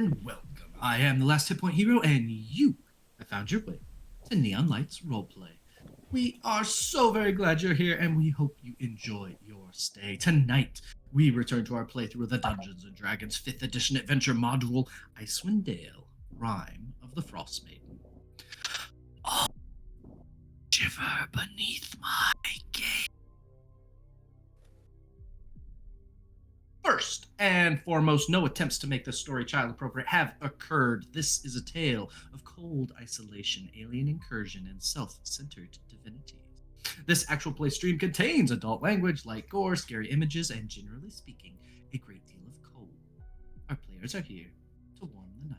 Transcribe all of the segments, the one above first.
and welcome. I am the Last Hit Point Hero, and you have found your way to Neon Lights Roleplay. We are so very glad you're here, and we hope you enjoy your stay. Tonight, we return to our playthrough of the Dungeons & Dragons 5th edition adventure module, Icewind Dale, Rime of the Frostmaiden. Oh, shiver beneath my gaze. First and foremost, no attempts to make this story child appropriate have occurred. This is a tale of cold isolation, alien incursion, and self-centered divinities. This actual play stream contains adult language, light gore, scary images, and generally speaking, a great deal of cold. Our players are here to warm the night.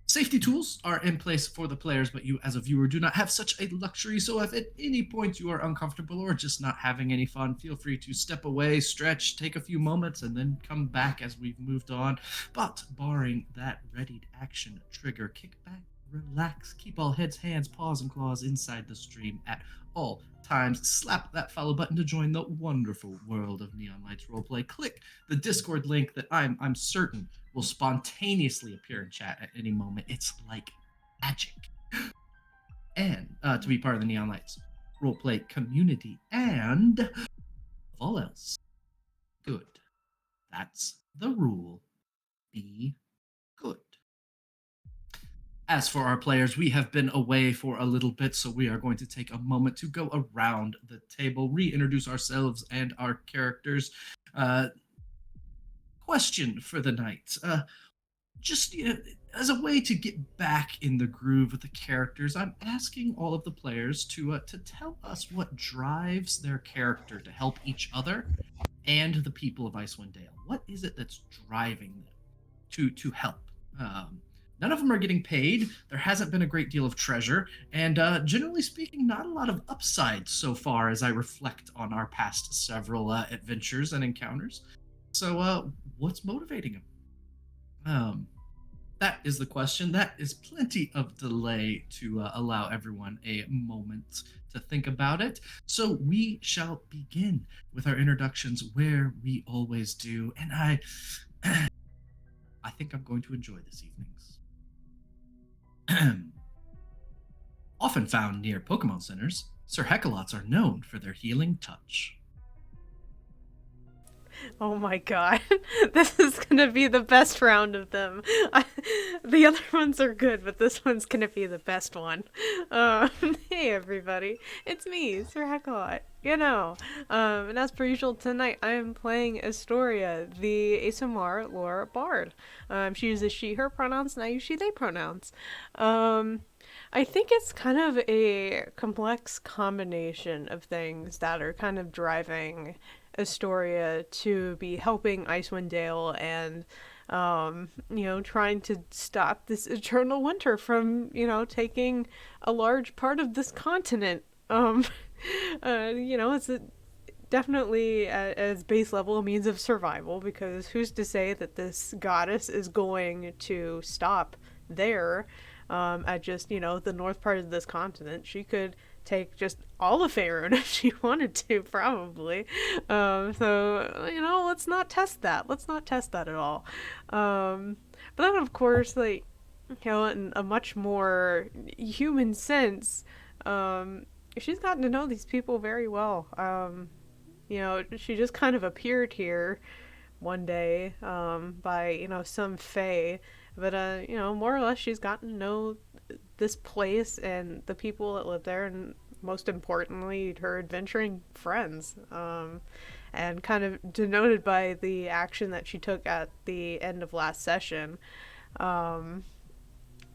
Safety tools are in place for the players, but you as a viewer do not have such a luxury, so if at any point you are uncomfortable or just not having any fun, feel free to step away, stretch, take a few moments, and then come back as we've moved on. But barring that readied action trigger, kick back, relax, keep all heads, hands, paws, and claws inside the stream at all times. Slap that follow button to join the wonderful world of Neon Lights Roleplay. Click the Discord link that I'm certain will spontaneously appear in chat at any moment. It's like magic. And to be part of the Neon Lights Roleplay community, and above all else, good. That's the rule. Be good. As for our players, we have been away for a little bit, so we are going to take a moment to go around the table, reintroduce ourselves and our characters. Question for the night. Just as a way to get back in the groove of the characters, I'm asking all of the players to tell us what drives their character to help each other and the people of Icewind Dale. What is it that's driving them to help? None of them are getting paid. There hasn't been a great deal of treasure, and generally speaking, not a lot of upside so far as I reflect on our past several adventures and encounters. So, what's motivating them? That is the question. That is plenty of delay to allow everyone a moment to think about it. So we shall begin with our introductions where we always do, and I think I'm going to enjoy this evening's. Often found near Pokemon centers, Sir Hecalots are known for their healing touch. Oh my god, this is gonna be the best round of them. The other ones are good, but this one's gonna be the best one. Hey everybody, it's me, Sir Heckalot. And as per usual tonight, I am playing Astoria, the ASMR lore bard. She uses she/her pronouns, and I use she/they pronouns. I think it's kind of a complex combination of things that are kind of driving Astoria to be helping Icewind Dale and, trying to stop this eternal winter from, taking a large part of this continent. It's definitely as base level a means of survival, because who's to say that this goddess is going to stop there at just, the north part of this continent. She could take just all of Faerun if she wanted to, probably. So, let's not test that. Let's not test that at all. But then, of course, in a much more human sense, she's gotten to know these people very well. She just kind of appeared here one day by, some fae. But, more or less, she's gotten to know this place and the people that live there, and most importantly, her adventuring friends. And kind of denoted by the action that she took at the end of last session.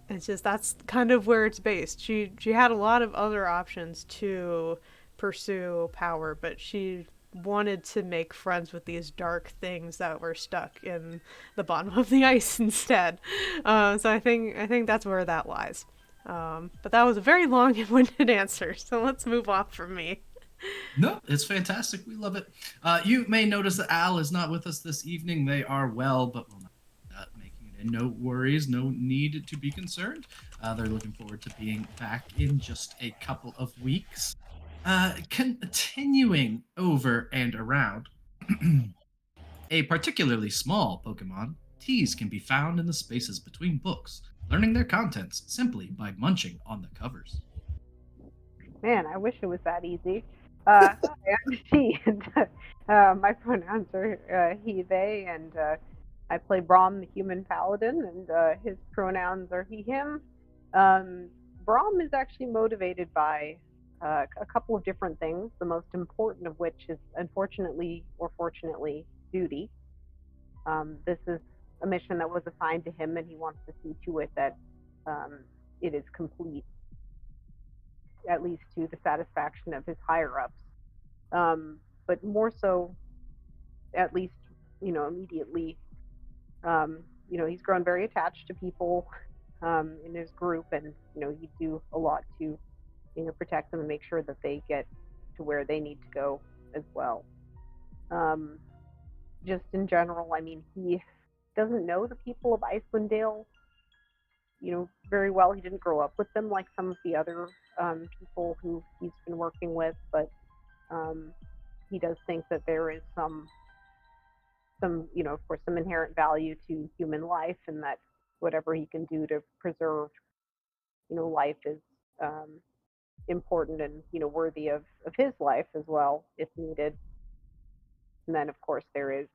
It's just, that's kind of where it's based. She had a lot of other options to pursue power, but she wanted to make friends with these dark things that were stuck in the bottom of the ice instead. So I think that's where that lies. But that was a very long and winded answer, so let's move off from me. No, it's fantastic. We love it. You may notice that Al is not with us this evening. They are well, but will not making it in. No worries, no need to be concerned. They're looking forward to being back in just a couple of weeks. Continuing over and around, a particularly small Pokemon Teas can be found in the spaces between books, learning their contents simply by munching on the covers. Man, I wish it was that easy. Hi, I'm she, and my pronouns are he, they, and I play Brahm, the human paladin, and his pronouns are he, him. Um, Brahm is actually motivated by a couple of different things, the most important of which is, unfortunately or fortunately, duty. This is a mission that was assigned to him, and he wants to see to it that um, it is complete, at least to the satisfaction of his higher ups. But more so, at least, immediately, he's grown very attached to people in his group, and, he'd do a lot to, protect them and make sure that they get to where they need to go as well. Um, just in general, I mean, he doesn't know the people of Icewind Dale, very well. He didn't grow up with them like some of the other people who he's been working with, but um, he does think that there is some, of course, some inherent value to human life, and that whatever he can do to preserve, life is um, important and, worthy of his life as well, if needed. And then, of course, there is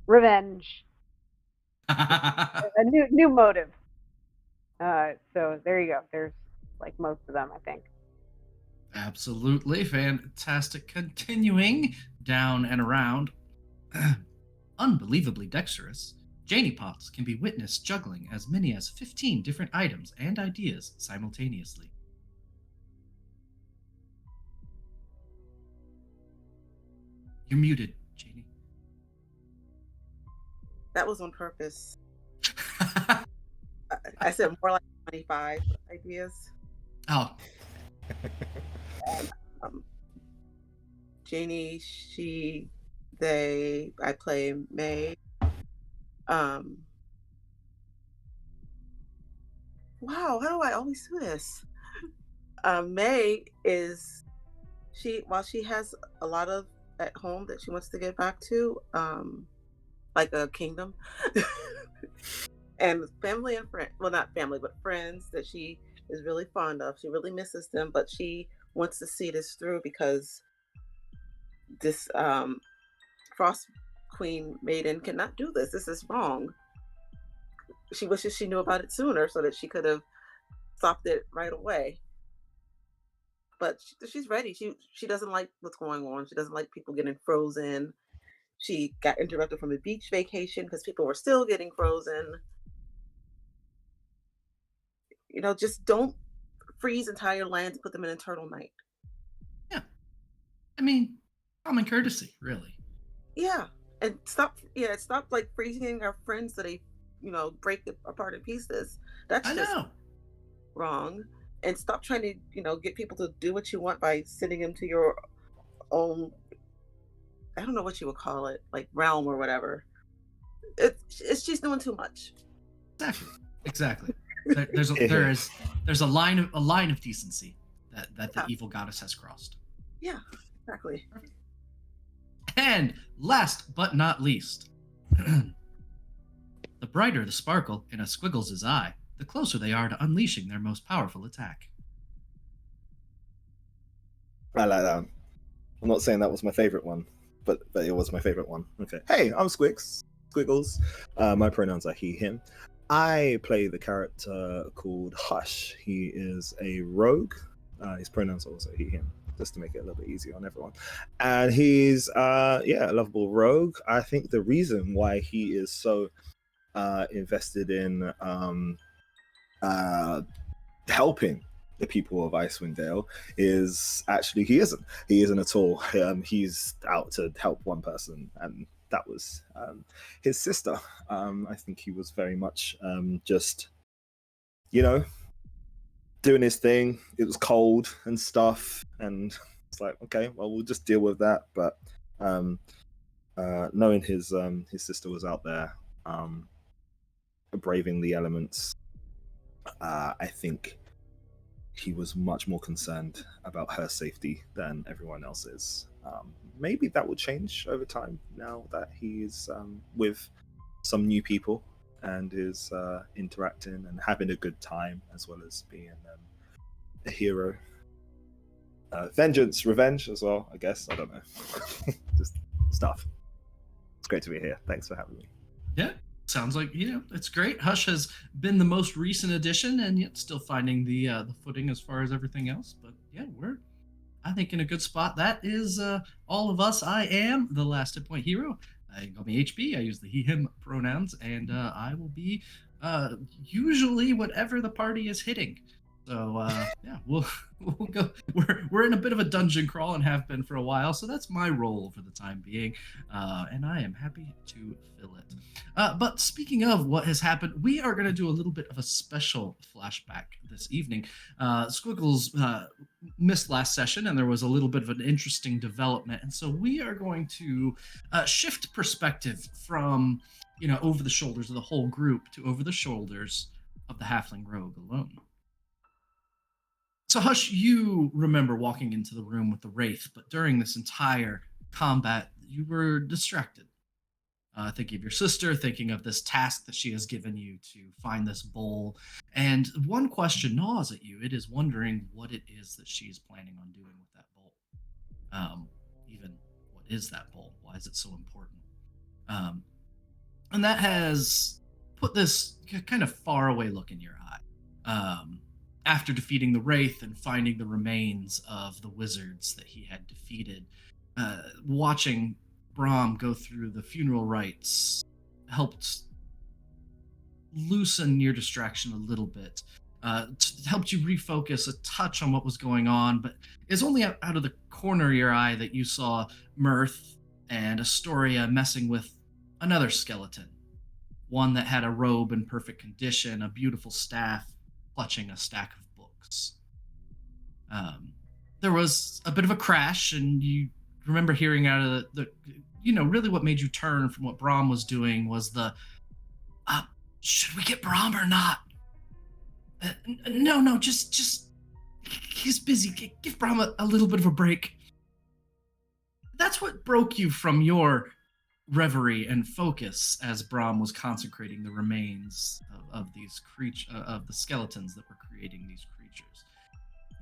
revenge, a new motive. So there you go. There's like most of them, I think. Absolutely fantastic. Continuing down and around. Unbelievably dexterous, Janie Potts can be witnessed juggling as many as 15 different items and ideas simultaneously. You're muted, Janie. That was on purpose. I said more like 25 ideas. Oh, Um, Jeannie, she, they, I play May. Um, wow, how do I always do this? May is, while she has a lot of at home that she wants to get back to, like a kingdom, and family and friends, well, not family, but friends that she is really fond of. She really misses them, but she wants to see this through because this Frost Queen Maiden cannot do this. This is wrong. She wishes she knew about it sooner so that she could have stopped it right away. But she's ready. She doesn't like what's going on. She doesn't like people getting frozen. She got interrupted from a beach vacation because people were still getting frozen. Just don't freeze entire lands and put them in eternal night. yeah. I mean, common courtesy, really. Yeah, and stop like freezing our friends so they, break it apart in pieces. That's I just know. wrong. And stop trying to, get people to do what you want by sending them to your own, I don't know what you would call it, like realm or whatever. It's she's doing too much. Exactly. Exactly. There's a line of decency that the Yeah, evil goddess has crossed. yeah, exactly. And last but not least, the brighter the sparkle in a Squiggles' eye, the closer they are to unleashing their most powerful attack. I like that. I'm not saying that was my favorite one, but it was my favorite one. Okay. Hey, I'm Squiggles. My pronouns are he, him. I play the character called Hush. He is a rogue. His pronouns are also he, him, just to make it a little bit easier on everyone. And he's a lovable rogue. I think the reason why he is so invested in helping the people of Icewind Dale is actually he isn't at all. He's out to help one person, and that was his sister. I think he was very much just doing his thing. It was cold and stuff, and it's like, okay, well, we'll just deal with that. But knowing his sister was out there braving the elements, I think he was much more concerned about her safety than everyone else is. Maybe that will change over time now that he's with some new people and is interacting and having a good time, as well as being a hero. Vengeance, revenge as well, I guess. I don't know. Just stuff. It's great to be here. Thanks for having me. Yeah, sounds like it's great. Hush has been the most recent addition, and yet still finding the footing as far as everything else. But yeah, we're I think in a good spot. That is all of us. I am the last hit point hero. You can call me HB. I use the he/him pronouns, and I will be usually whatever the party is hitting. So yeah, we'll go. We're in a bit of a dungeon crawl and have been for a while. So that's my role for the time being, and I am happy to fill it. But speaking of what has happened, we are going to do a little bit of a special flashback this evening. Squiggles missed last session, and there was a little bit of an interesting development, and so we are going to shift perspective from over the shoulders of the whole group to over the shoulders of the halfling rogue alone. So Hush, you remember walking into the room with the wraith, but during this entire combat, you were distracted. Thinking of your sister, thinking of this task that she has given you to find this bowl. And one question gnaws at you. It is wondering what it is that she is planning on doing with that bowl. Even what is that bowl? Why is it so important? And that has put this kind of faraway look in your eye. After defeating the Wraith and finding the remains of the wizards that he had defeated, watching Brahm go through the funeral rites helped loosen your distraction a little bit. Helped you refocus a touch on what was going on, but it's only out of the corner of your eye that you saw Mirth and Astoria messing with another skeleton. One that had a robe in perfect condition, a beautiful staff, clutching a stack of books. There was a bit of a crash, and you remember hearing out of the really what made you turn from what Brahm was doing was the, should we get Brahm or not? No, just, he's busy. Give Brahm a little bit of a break. That's what broke you from your reverie and focus as Brahm was consecrating the remains of these of the skeletons that were creating these creatures.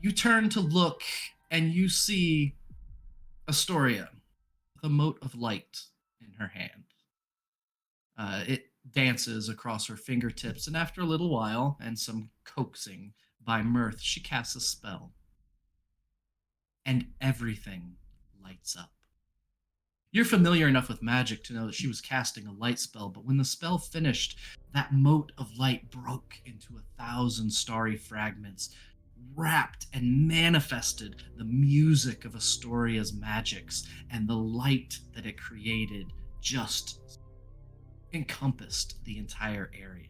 You turn to look, and you see Astoria, the mote of light in her hand. It dances across her fingertips, and after a little while, and some coaxing by Mirth, she casts a spell. And everything lights up. You're familiar enough with magic to know that she was casting a light spell, but when the spell finished, that mote of light broke into 1,000 starry fragments, wrapped and manifested the music of Astoria's magics, and the light that it created just encompassed the entire area.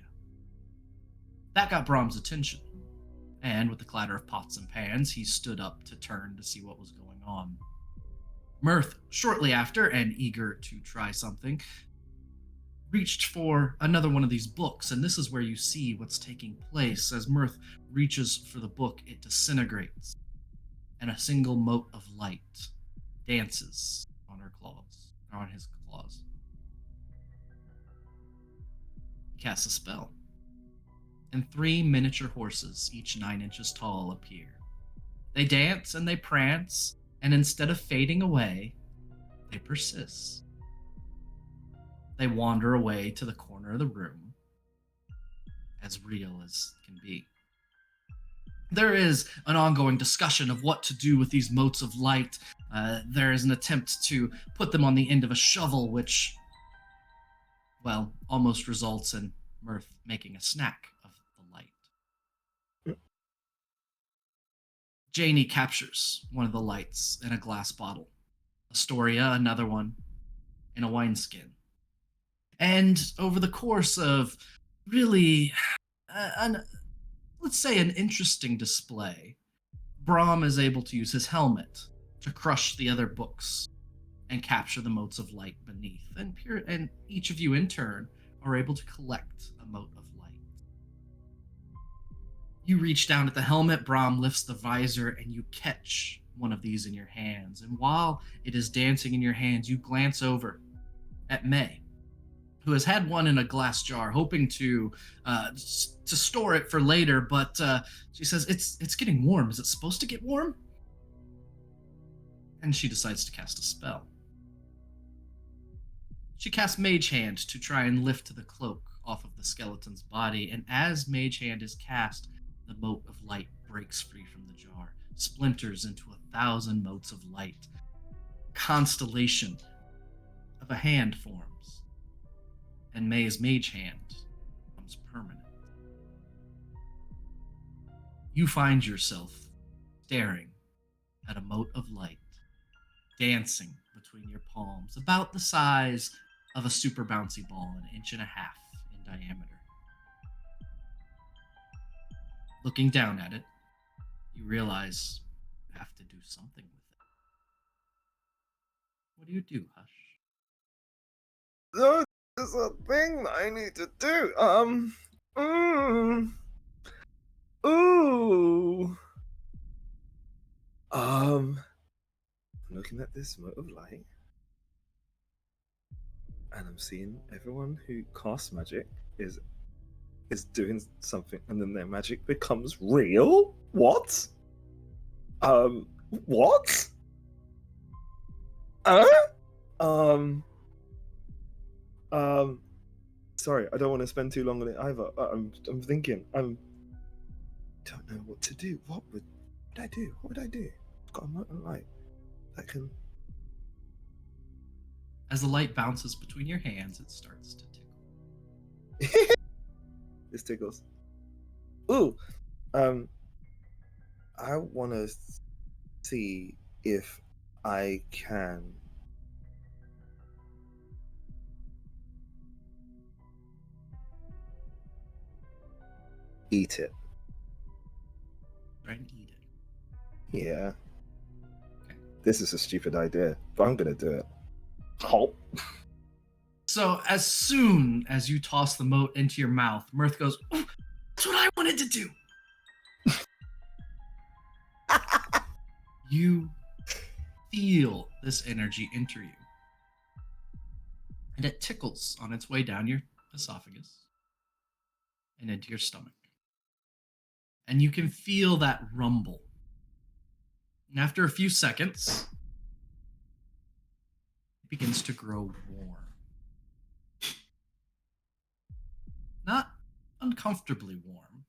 That got Brahm's attention, and with the clatter of pots and pans, he stood up to turn to see what was going on. Mirth, shortly after, and eager to try something, reached for another one of these books, and this is where you see what's taking place. As Mirth reaches for the book, it disintegrates, and a single mote of light dances on her claws, or on his claws. He casts a spell, and 3 miniature horses, each 9 inches tall, appear. They dance and they prance, and instead of fading away, they persist. They wander away to the corner of the room, as real as can be. There is an ongoing discussion of what to do with these motes of light. There is an attempt to put them on the end of a shovel, which, well, almost results in Mirth making a snack of the light. Janie captures one of the lights in a glass bottle. Astoria, another one, in a wineskin. And over the course of really, let's say an interesting display, Brahm is able to use his helmet to crush the other books and capture the motes of light beneath. And each of you in turn are able to collect a mote of light. You reach down at the helmet, Brahm lifts the visor, and you catch one of these in your hands. And while it is dancing in your hands, you glance over at May. who has had one in a glass jar, hoping to store it for later. But she says, "It's getting warm. Is it supposed to get warm?" And she decides to cast a spell. She casts Mage Hand to try and lift the cloak off of the skeleton's body, and as Mage Hand is cast, the mote of light breaks free from the jar, splinters into 1,000 motes of light. Constellation of a hand forms, and May's Mage Hand becomes permanent. You find yourself staring at a mote of light, dancing between your palms, about the size of a super bouncy ball, 1.5 inches in diameter. Looking down at it, you realize you have to do something with it. What do you do, Hush? There's a thing that I need to do. Ooh. Looking at this mote of light, and I'm seeing everyone who casts magic is doing something, and then their magic becomes real. What? What? Sorry, I don't want to spend too long on it either. I'm thinking. Don't know what to do. What would I do? What would I do? I've got a mote of light that can. As the light bounces between your hands, it starts to tickle. This tickles. Ooh. I want to see if I can eat it. Try and eat it. Yeah. Okay. This is a stupid idea, but I'm gonna do it. Oh. So as soon as you toss the mote into your mouth, Mirth goes, "Oh, that's what I wanted to do." You feel this energy enter you, and it tickles on its way down your esophagus and into your stomach. And you can feel that rumble. And after a few seconds, it begins to grow warm. Not uncomfortably warm.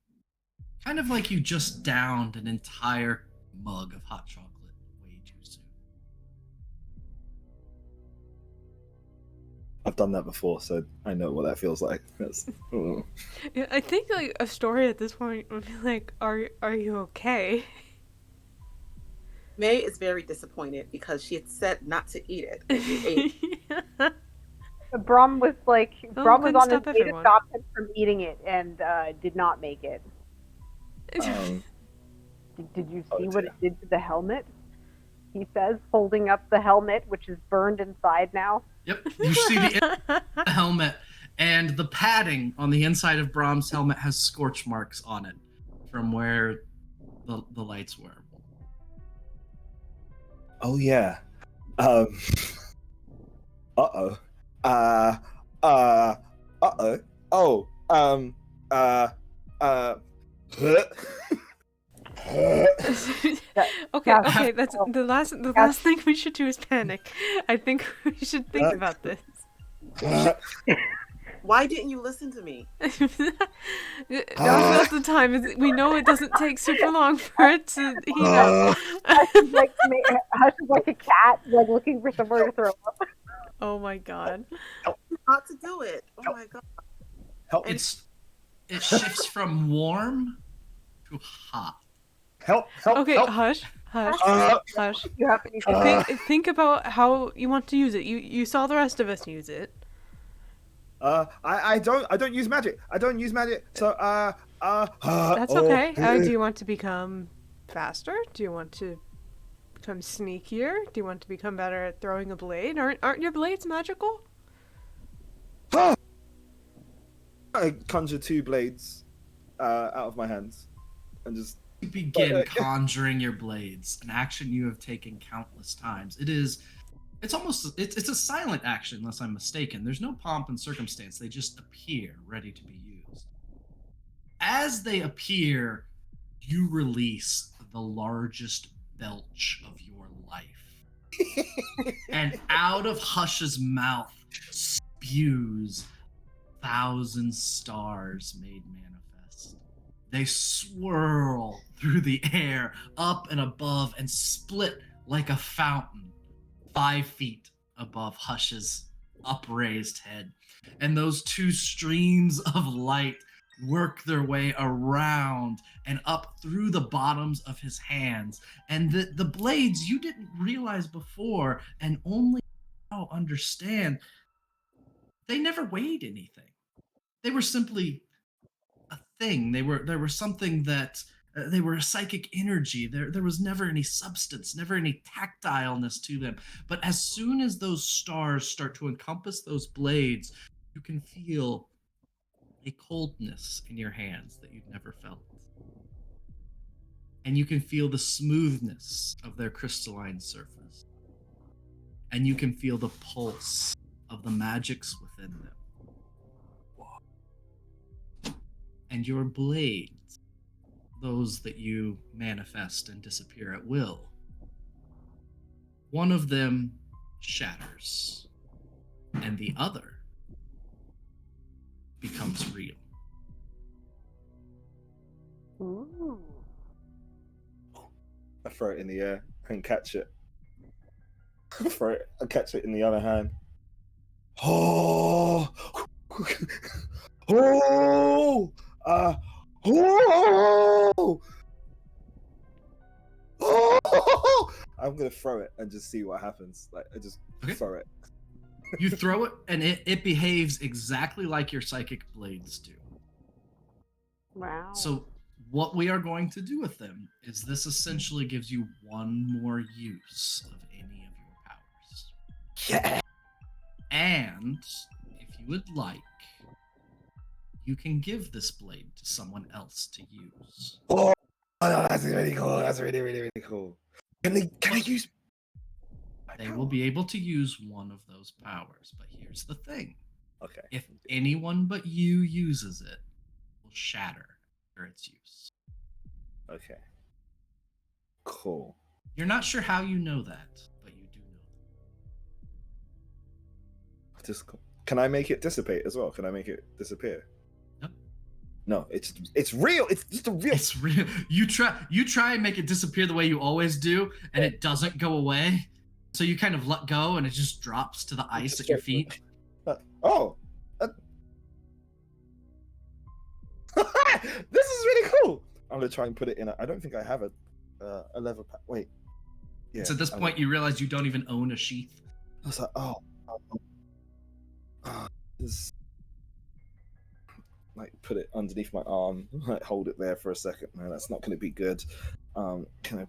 Kind of like you just downed an entire mug of hot chocolate way too soon. I've done that before, so I know what that feels like. Yeah, I think like a story at this point would be like, "Are you okay?" May is very disappointed because she had said not to eat it. And you ate it. Brom was like, Brom was couldn't on his stop way to everyone. stop him from eating it and did not make it. Did you see what it did to the helmet? He says, holding up the helmet, which is burned inside now. Yep, you see the helmet, and the padding on the inside of Brahm's helmet has scorch marks on it from where the lights were. Oh yeah. Uh-oh. Uh-oh. Oh. Okay, that's the last thing we should do is panic. I think we should think about this. Why didn't you listen to me? Now's not the time. We know it doesn't take super long for it to heat up. Hush is like a cat, like looking for somewhere to throw up. Oh my god. Not to do it. Oh my god. Help. It shifts from warm to hot. Help. Okay, Help. hush. You have to Think about how you want to use it. You saw the rest of us use it. I don't use magic. So That's okay. Do you want to become faster? Do you want to become sneakier? Do you want to become better at throwing a blade? Aren't your blades magical? I conjure 2 blades out of my hands and just You begin conjuring your blades, an action you have taken countless times. It is it's a silent action unless I'm mistaken. There's no pomp and circumstance. They just appear ready to be used. As they appear, you release the largest belch of your life. And out of Hush's mouth spews 1,000 stars made manifest. They swirl through the air, up and above, and split like a fountain 5 feet above Hush's upraised head. And those two streams of light work their way around and up through the bottoms of his hands. And the blades you didn't realize before and only now understand, they never weighed anything. They were simply a thing. They were something that they were a psychic energy. There was never any substance, never any tactileness to them. But as soon as those stars start to encompass those blades, you can feel a coldness in your hands that you've never felt. And you can feel the smoothness of their crystalline surface. And you can feel the pulse of the magics within them. And your blades, those that you manifest and disappear at will, one of them shatters, and the other becomes real. Ooh. I throw it in the air and catch it. I catch it in the other hand. Oh! Oh! Oh! Oh! I'm gonna throw it and just see what happens. Like I just throw it. You throw it, and it behaves exactly like your psychic blades do. Wow. So what we are going to do with them is this essentially gives you one more use of any of your powers. Yeah. And if you would like, you can give this blade to someone else to use. Oh, that's really cool. That's really, really, really cool. Can they use? They will be able to use one of those powers, but here's the thing. Okay. If anyone but you uses it, it will shatter after its use. Okay. Cool. You're not sure how you know that, but you do know that. Just can I make it dissipate as well? Can I make it disappear? No. No, it's real. It's just a real. It's real. You try and make it disappear the way you always do, and it doesn't go away. So you kind of let go, and it just drops to the ice at your feet. Oh. This is really cool. I'm gonna try and put it in. I don't think I have a leather pack. Wait. Yeah. So at this point, you realize you don't even own a sheath. I was like, this. Like put it underneath my arm, like hold it there for a second. No, that's not going to be good. Can I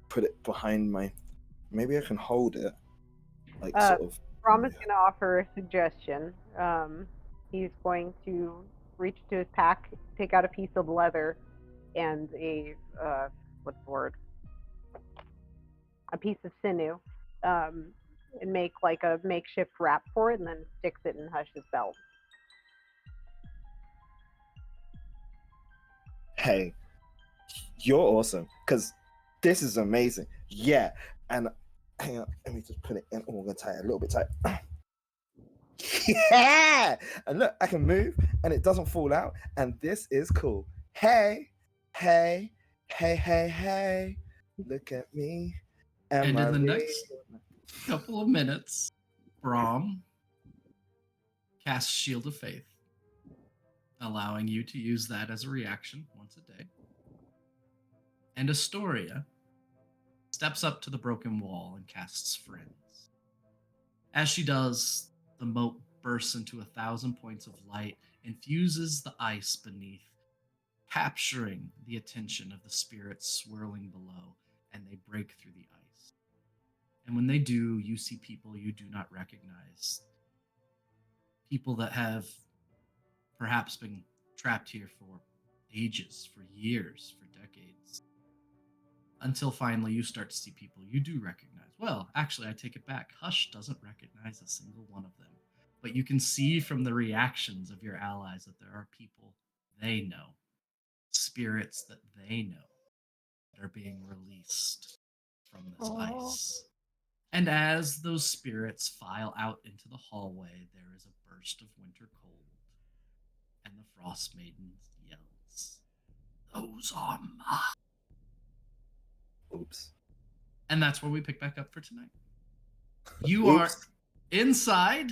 put it behind my? Maybe I can hold it, like sort of. Rom is going to offer a suggestion. He's going to reach to his pack, take out a piece of leather, and a what's the word? A piece of sinew, and make like a makeshift wrap for it, and then sticks it in Hush's belt. Hey, you're awesome, because this is amazing. Yeah, and hang on, let me just put it in. Oh, I'm gonna tie it a little bit tight. Yeah, and look, I can move, and it doesn't fall out, and this is cool. Hey, look at me. And in the next couple of minutes, Brahm casts Shield of Faith, allowing you to use that as a reaction once a day. And Astoria steps up to the broken wall and casts Friends. As she does, the moat bursts into 1,000 points of light and fuses the ice beneath, capturing the attention of the spirits swirling below, and they break through the ice. And when they do, you see people you do not recognize. People that have perhaps been trapped here for ages, for years, for decades. until finally you start to see people you do recognize. Well, actually, I take it back. Hush doesn't recognize a single one of them. But you can see from the reactions of your allies that there are people they know, spirits that they know, that are being released from this Oh. ice. And as those spirits file out into the hallway, there is a burst of winter cold, and the Frostmaiden yells, "Those are mine." Oops. And that's where we pick back up for tonight. You are Oops. inside.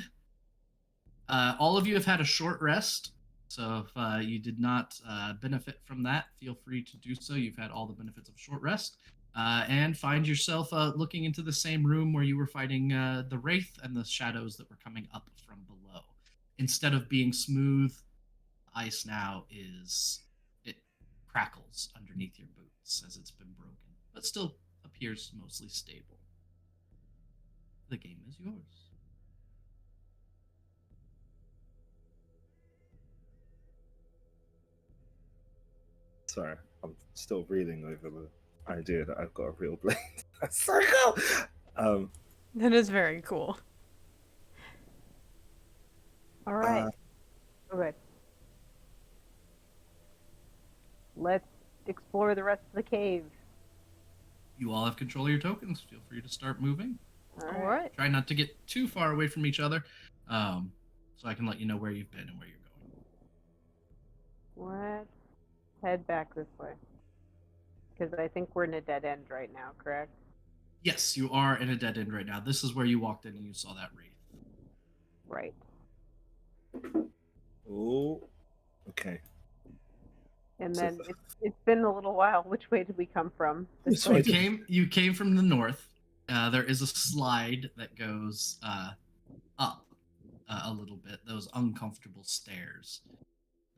All of you have had a short rest. So if you did not benefit from that, feel free to do so. You've had all the benefits of short rest. And find yourself looking into the same room where you were fighting the Wraith and the shadows that were coming up from below. Instead of being smooth, the ice now it crackles underneath your boots as it's been broken, but still appears mostly stable. The game is yours. Sorry, I'm still reeling over the idea that I've got a real blade. That's so cool. That is very cool. All right. Uh, Good. Let's explore the rest of the cave. You all have control of your tokens. Feel free to start moving. All right. Try not to get too far away from each other, so I can let you know where you've been and where you're going. Let's head back this way. Because I think we're in a dead end right now, correct? Yes, you are in a dead end right now. This is where you walked in and you saw that wraith. Right. oh, okay. And So then the- it's been a little while. Which way did we come from? This So way. you came from the north. There is a slide that goes up a little bit. Those uncomfortable stairs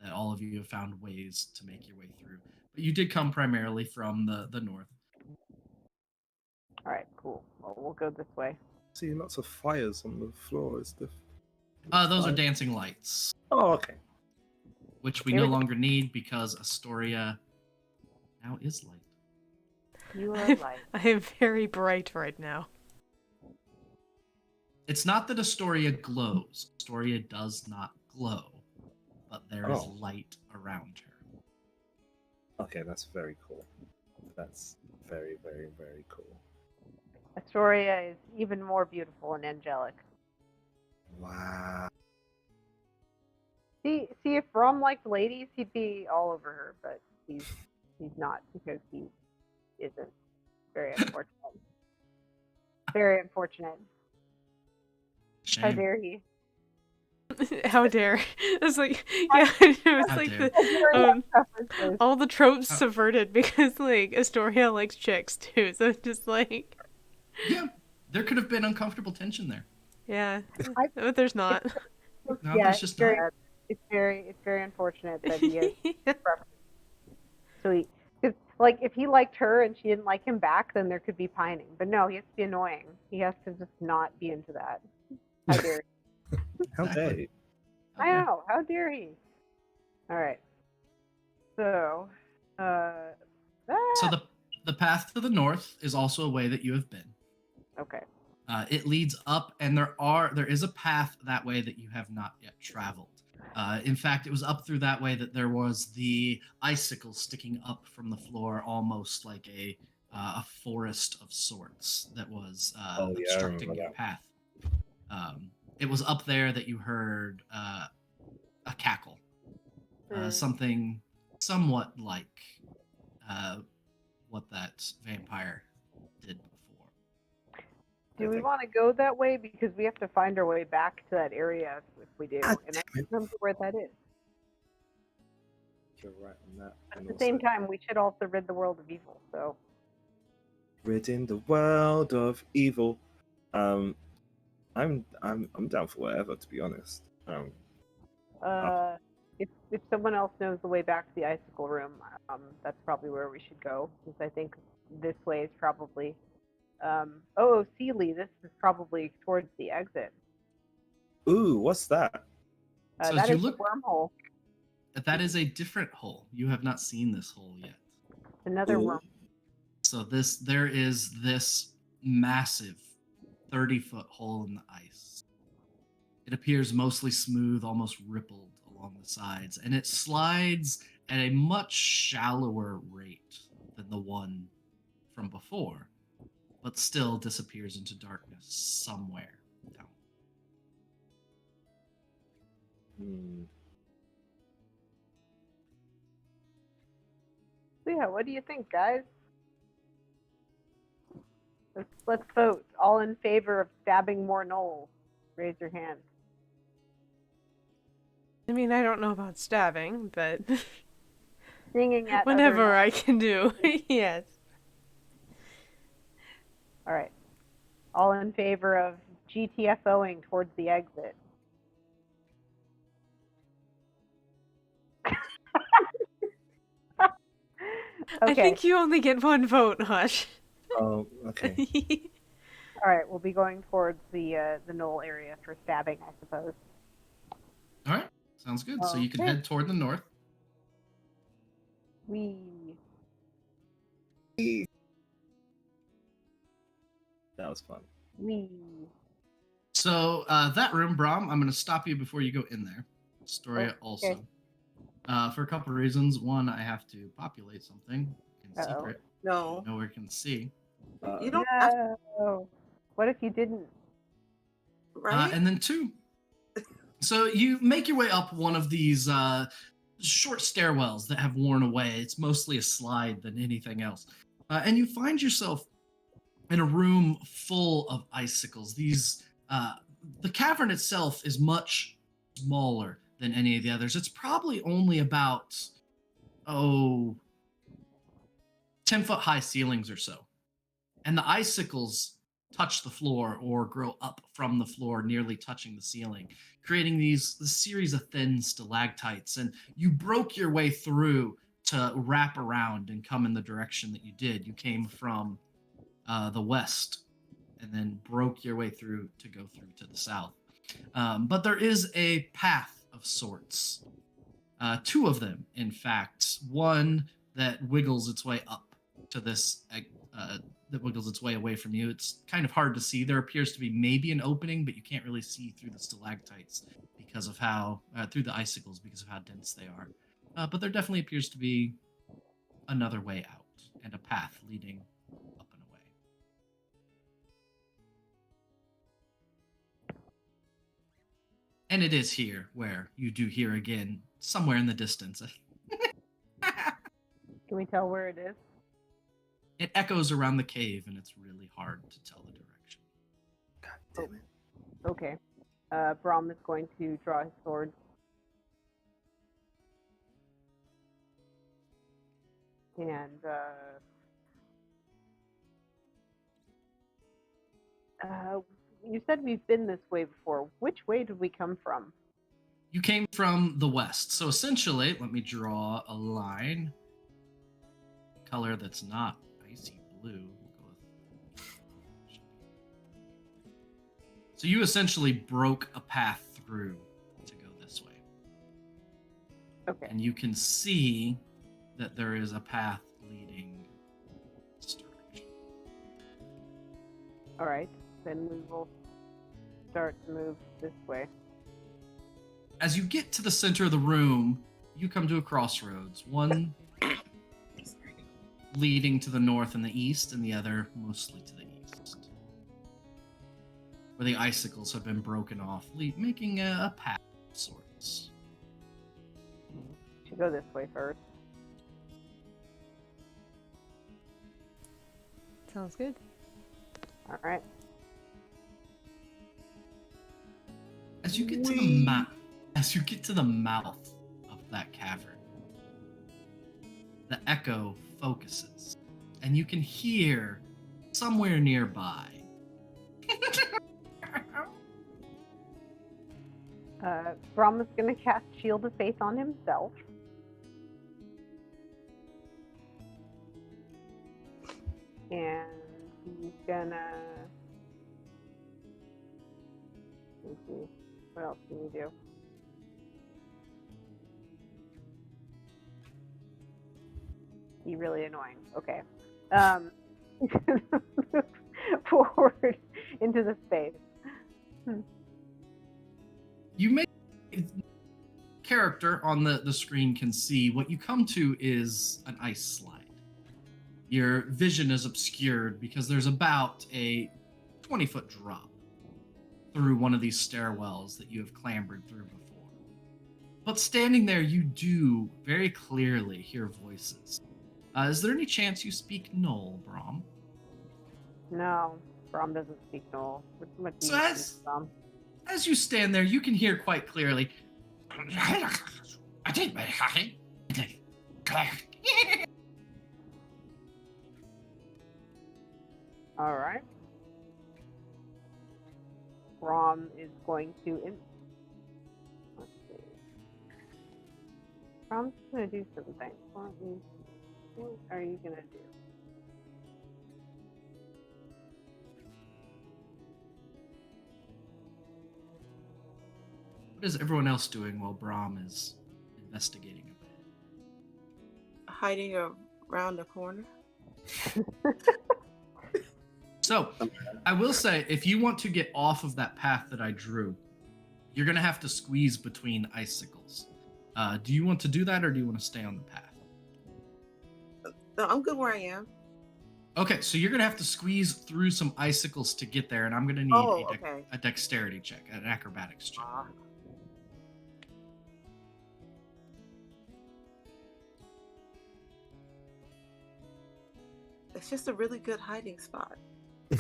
that all of you have found ways to make your way through. But you did come primarily from the north. All right, cool. Well, we'll go this way. See lots of fires on the floor. Is the Those are fire- dancing lights, Oh, okay. which we Here no we go. longer need because Astoria now is light. You are right. I am very bright right now. It's not that Astoria glows. Astoria does not glow, but there is Oh. light around her. Okay, that's very cool. That's very, very, very cool. Astoria is even more beautiful and angelic. Wow. See if Rom liked ladies, he'd be all over her, but he's not because he isn't. Very unfortunate. Very unfortunate. How Shame. dare he? How dare? It's like, yeah, it's How like dare. the all the tropes subverted because like Astoria likes chicks too. So it's just like, Yeah, there could have been uncomfortable tension there. yeah, I- but there's not. No, yeah, there's just not. it's very unfortunate that he is Yeah. sweet. Because like if he liked her and she didn't like him back, then there could be pining. But no, he has to be annoying. He has to just not be into that. How dare he? How dare Exactly. you? I know. How dare he? All right. So, So the path to the north is also a way that you have been. okay. It leads up, and there is a path that way that you have not yet traveled. In fact, it was up through that way that there was the icicles sticking up from the floor, almost like a forest of sorts that was Oh, yeah, I obstructing remember your that. path. It was up there that you heard a cackle, something somewhat like what that vampire did before. Do we think- want to go that way because we have to find our way back to that area if we do? God And I damn it. don't remember where that is. You're right on that. But And at the same also, time, we should also rid the world of evil. So ridding the world of evil. I'm down for whatever, to be honest. if someone else knows the way back to the icicle room, that's probably where we should go. Because I think this way is probably. Sealy, this is probably towards the exit. Ooh, what's that? So as That you is look- the wormhole. That is a different hole. You have not seen this hole yet. Another Ooh. worm. So there is this massive 30-foot hole in the ice. It appears mostly smooth, almost rippled along the sides, and it slides at a much shallower rate than the one from before, but still disappears into darkness somewhere down. So yeah, what do you think, guys? Let's vote. All in favor of stabbing more gnolls, raise your hand. I mean, I don't know about stabbing, but Singing at whatever other I can do. Yes. All right. All in favor of GTFOing towards the exit. I Okay. think you only get one vote, Hush. Oh, okay. All right. We'll be going towards the knoll area for stabbing, I suppose. All right, sounds good. So you can Okay. head toward the north. That was fun. So that room, Brom, I'm going to stop you before you go in there. Storia Okay. also. For a couple of reasons. One, I have to populate something in secret. No. No one can see. You don't have No. What if you didn't? right? And then two, so you make your way up one of these short stairwells that have worn away. It's mostly a slide than anything else. And you find yourself in a room full of icicles. The cavern itself is much smaller than any of the others. It's probably only about 10-foot high ceilings or so. And the icicles touch the floor or grow up from the floor, nearly touching the ceiling, creating this series of thin stalactites. And you broke your way through to wrap around and come in the direction that you did. You came from the west and then broke your way through to go through to the south. But there is a path of sorts. Two of them, in fact. One that wiggles its way up to this, that wiggles its way away from you. It's kind of hard to see. There appears to be maybe an opening, but you can't really see through the stalactites because of how, through the icicles because of how dense they are. But there definitely appears to be another way out and a path leading up and away. And it is here where you do hear again, somewhere in the distance. Can we tell where it is? It echoes around the cave, and it's really hard to tell the direction. God damn it. Okay. Brom is going to draw his sword. And you said we've been this way before. Which way did we come from? You came from the west. So essentially, let me draw a line. Color that's not icy blue. We'll go with... So you essentially broke a path through to go this way. Okay. And you can see that there is a path leading this direction. All right. Then we will start to move this way. As you get to the center of the room, you come to a crossroads. One leading to the north and the east, and the other mostly to the east, where the icicles have been broken off, making a path of sorts. Should go this way first. Sounds good. All right. As you get to the mouth of that cavern, the echo focuses, and you can hear somewhere nearby. Brom is going to cast Shield of Faith on himself. And he's gonna... Let's see. What else can you do? Be really annoying. Okay. forward into the space. You may character on the screen can see what you come to is an ice slide. Your vision is obscured because there's about a 20-foot drop through one of these stairwells that you have clambered through before. But standing there, you do very clearly hear voices. Is there any chance you speak Knoll, Brom? No, Brom doesn't speak Knoll. What do So you as- speak, Brom? As you stand there, you can hear quite clearly. All right. Brom is going to. Let's see. Brom's going to do something. What are you going to do? What is everyone else doing while Brom is investigating a bit? Hiding around the corner. So, I will say, if you want to get off of that path that I drew, you're going to have to squeeze between icicles. Do you want to do that, or do you want to stay on the path? No, I'm good where I am. Okay, so you're going to have to squeeze through some icicles to get there, and I'm going to need Okay. a dexterity check, an acrobatics check. It's just a really good hiding spot.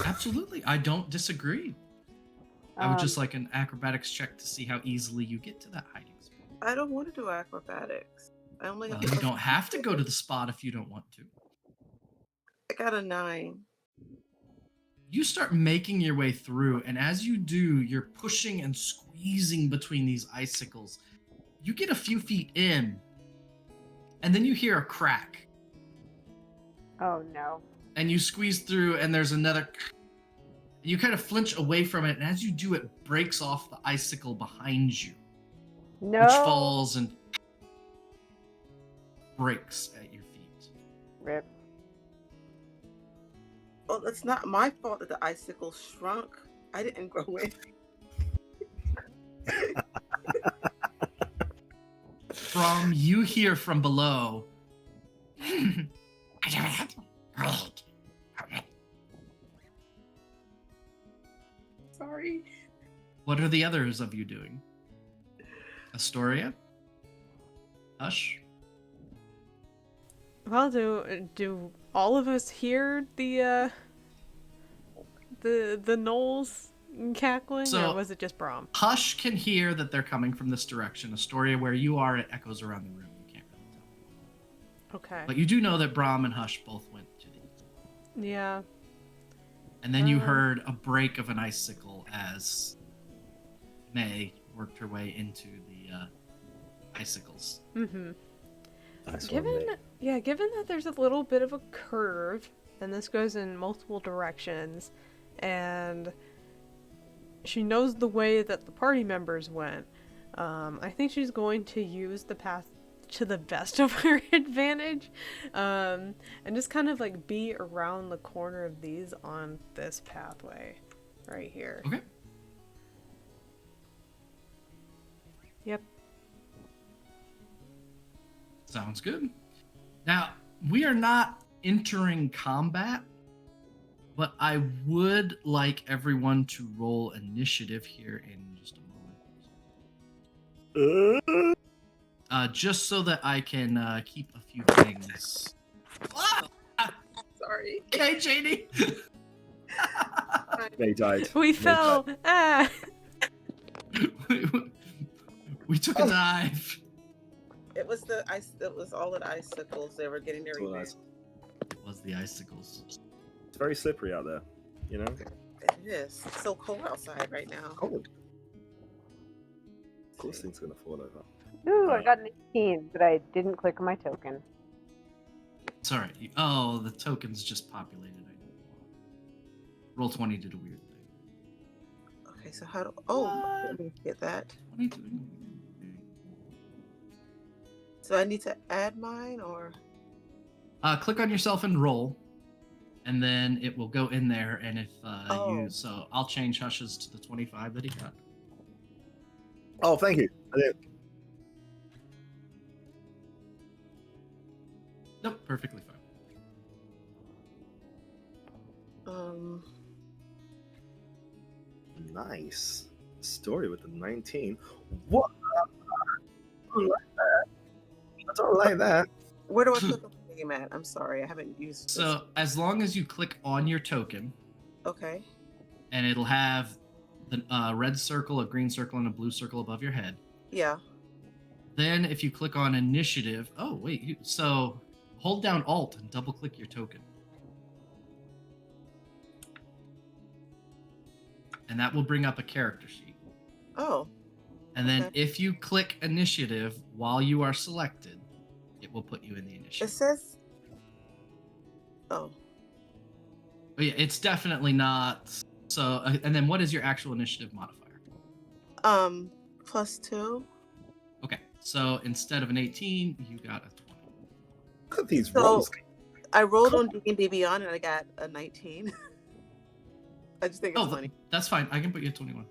Absolutely, I don't disagree. I would just like an acrobatics check to see how easily you get to that hiding spot. I don't want to do acrobatics. I only Well, have you don't have to go to the spot if you don't want to. I got a 9. You start making your way through, and as you do, you're pushing and squeezing between these icicles. You get a few feet in, and then you hear a crack, Oh no. and you squeeze through, and there's another. You kind of flinch away from it, and as you do, it breaks off the icicle behind you, No. which falls and breaks at your feet. Rip. Well, it's not my fault that the icicle shrunk. I didn't grow in. From you hear from below. Sorry. What are the others of you doing? Astoria? Hush? Well, do all of us hear the gnolls cackling, So- or was it just Brom? Hush can hear that they're coming from this direction. Astoria, where you are, it echoes around the room. You can't really tell. Okay. But you do know that Brahm and Hush both went to the east. Yeah. And then you Oh. heard a break of an icicle as May worked her way into the icicles. Mm-hmm. Nice one, mate. Given that there's a little bit of a curve, and this goes in multiple directions, and she knows the way that the party members went, I think she's going to use the path to the best of her advantage, and just kind of like be around the corner of these on this pathway right here. Okay. Yep. Sounds good. Now, we are not entering combat, but I would like everyone to roll initiative here in just a moment. Just so that I can keep a few things. Sorry. Okay, JD. They died. We They fell! died. Ah! We took a dive. It was the ice. It was all of the icicles. They were getting their It's all revenge. It was the icicles. It's very slippery out there, you know? It is. It's so cold outside right now. Cold. Of course things are gonna fall over. Ooh, I got an 18, but I didn't click my token. Sorry. Oh, the token's just populated. Roll 20 did a weird thing. Okay, so how do? Oh, What? let me get that. 20 doing a weird thing. So I need to add mine, or Click on yourself and roll. and then it will go in there. And if Oh. so I'll change Hush's to the 25 that he got. Oh, thank you. Nope, perfectly fine. Nice story with the 19. What? I don't like that. I don't like that. Where do I click on the game at? I'm sorry, I haven't used this. So as long as you click on your token, Okay. and it'll have the red circle, a green circle, and a blue circle above your head. Yeah. Then if you click on initiative, oh wait, so hold down Alt and double click your token. And that will bring up a character sheet. Oh. And then Okay. if you click initiative while you are selected, it will put you in the It initiative. says. Oh. But yeah, it's definitely not. So, and then what is your actual initiative modifier? +2. Okay, so instead of an 18, you got a 20. Look at these So rolls. I rolled on D&D Beyond and I got a 19. I just think it's Oh, funny. that's fine. I can put you at 21.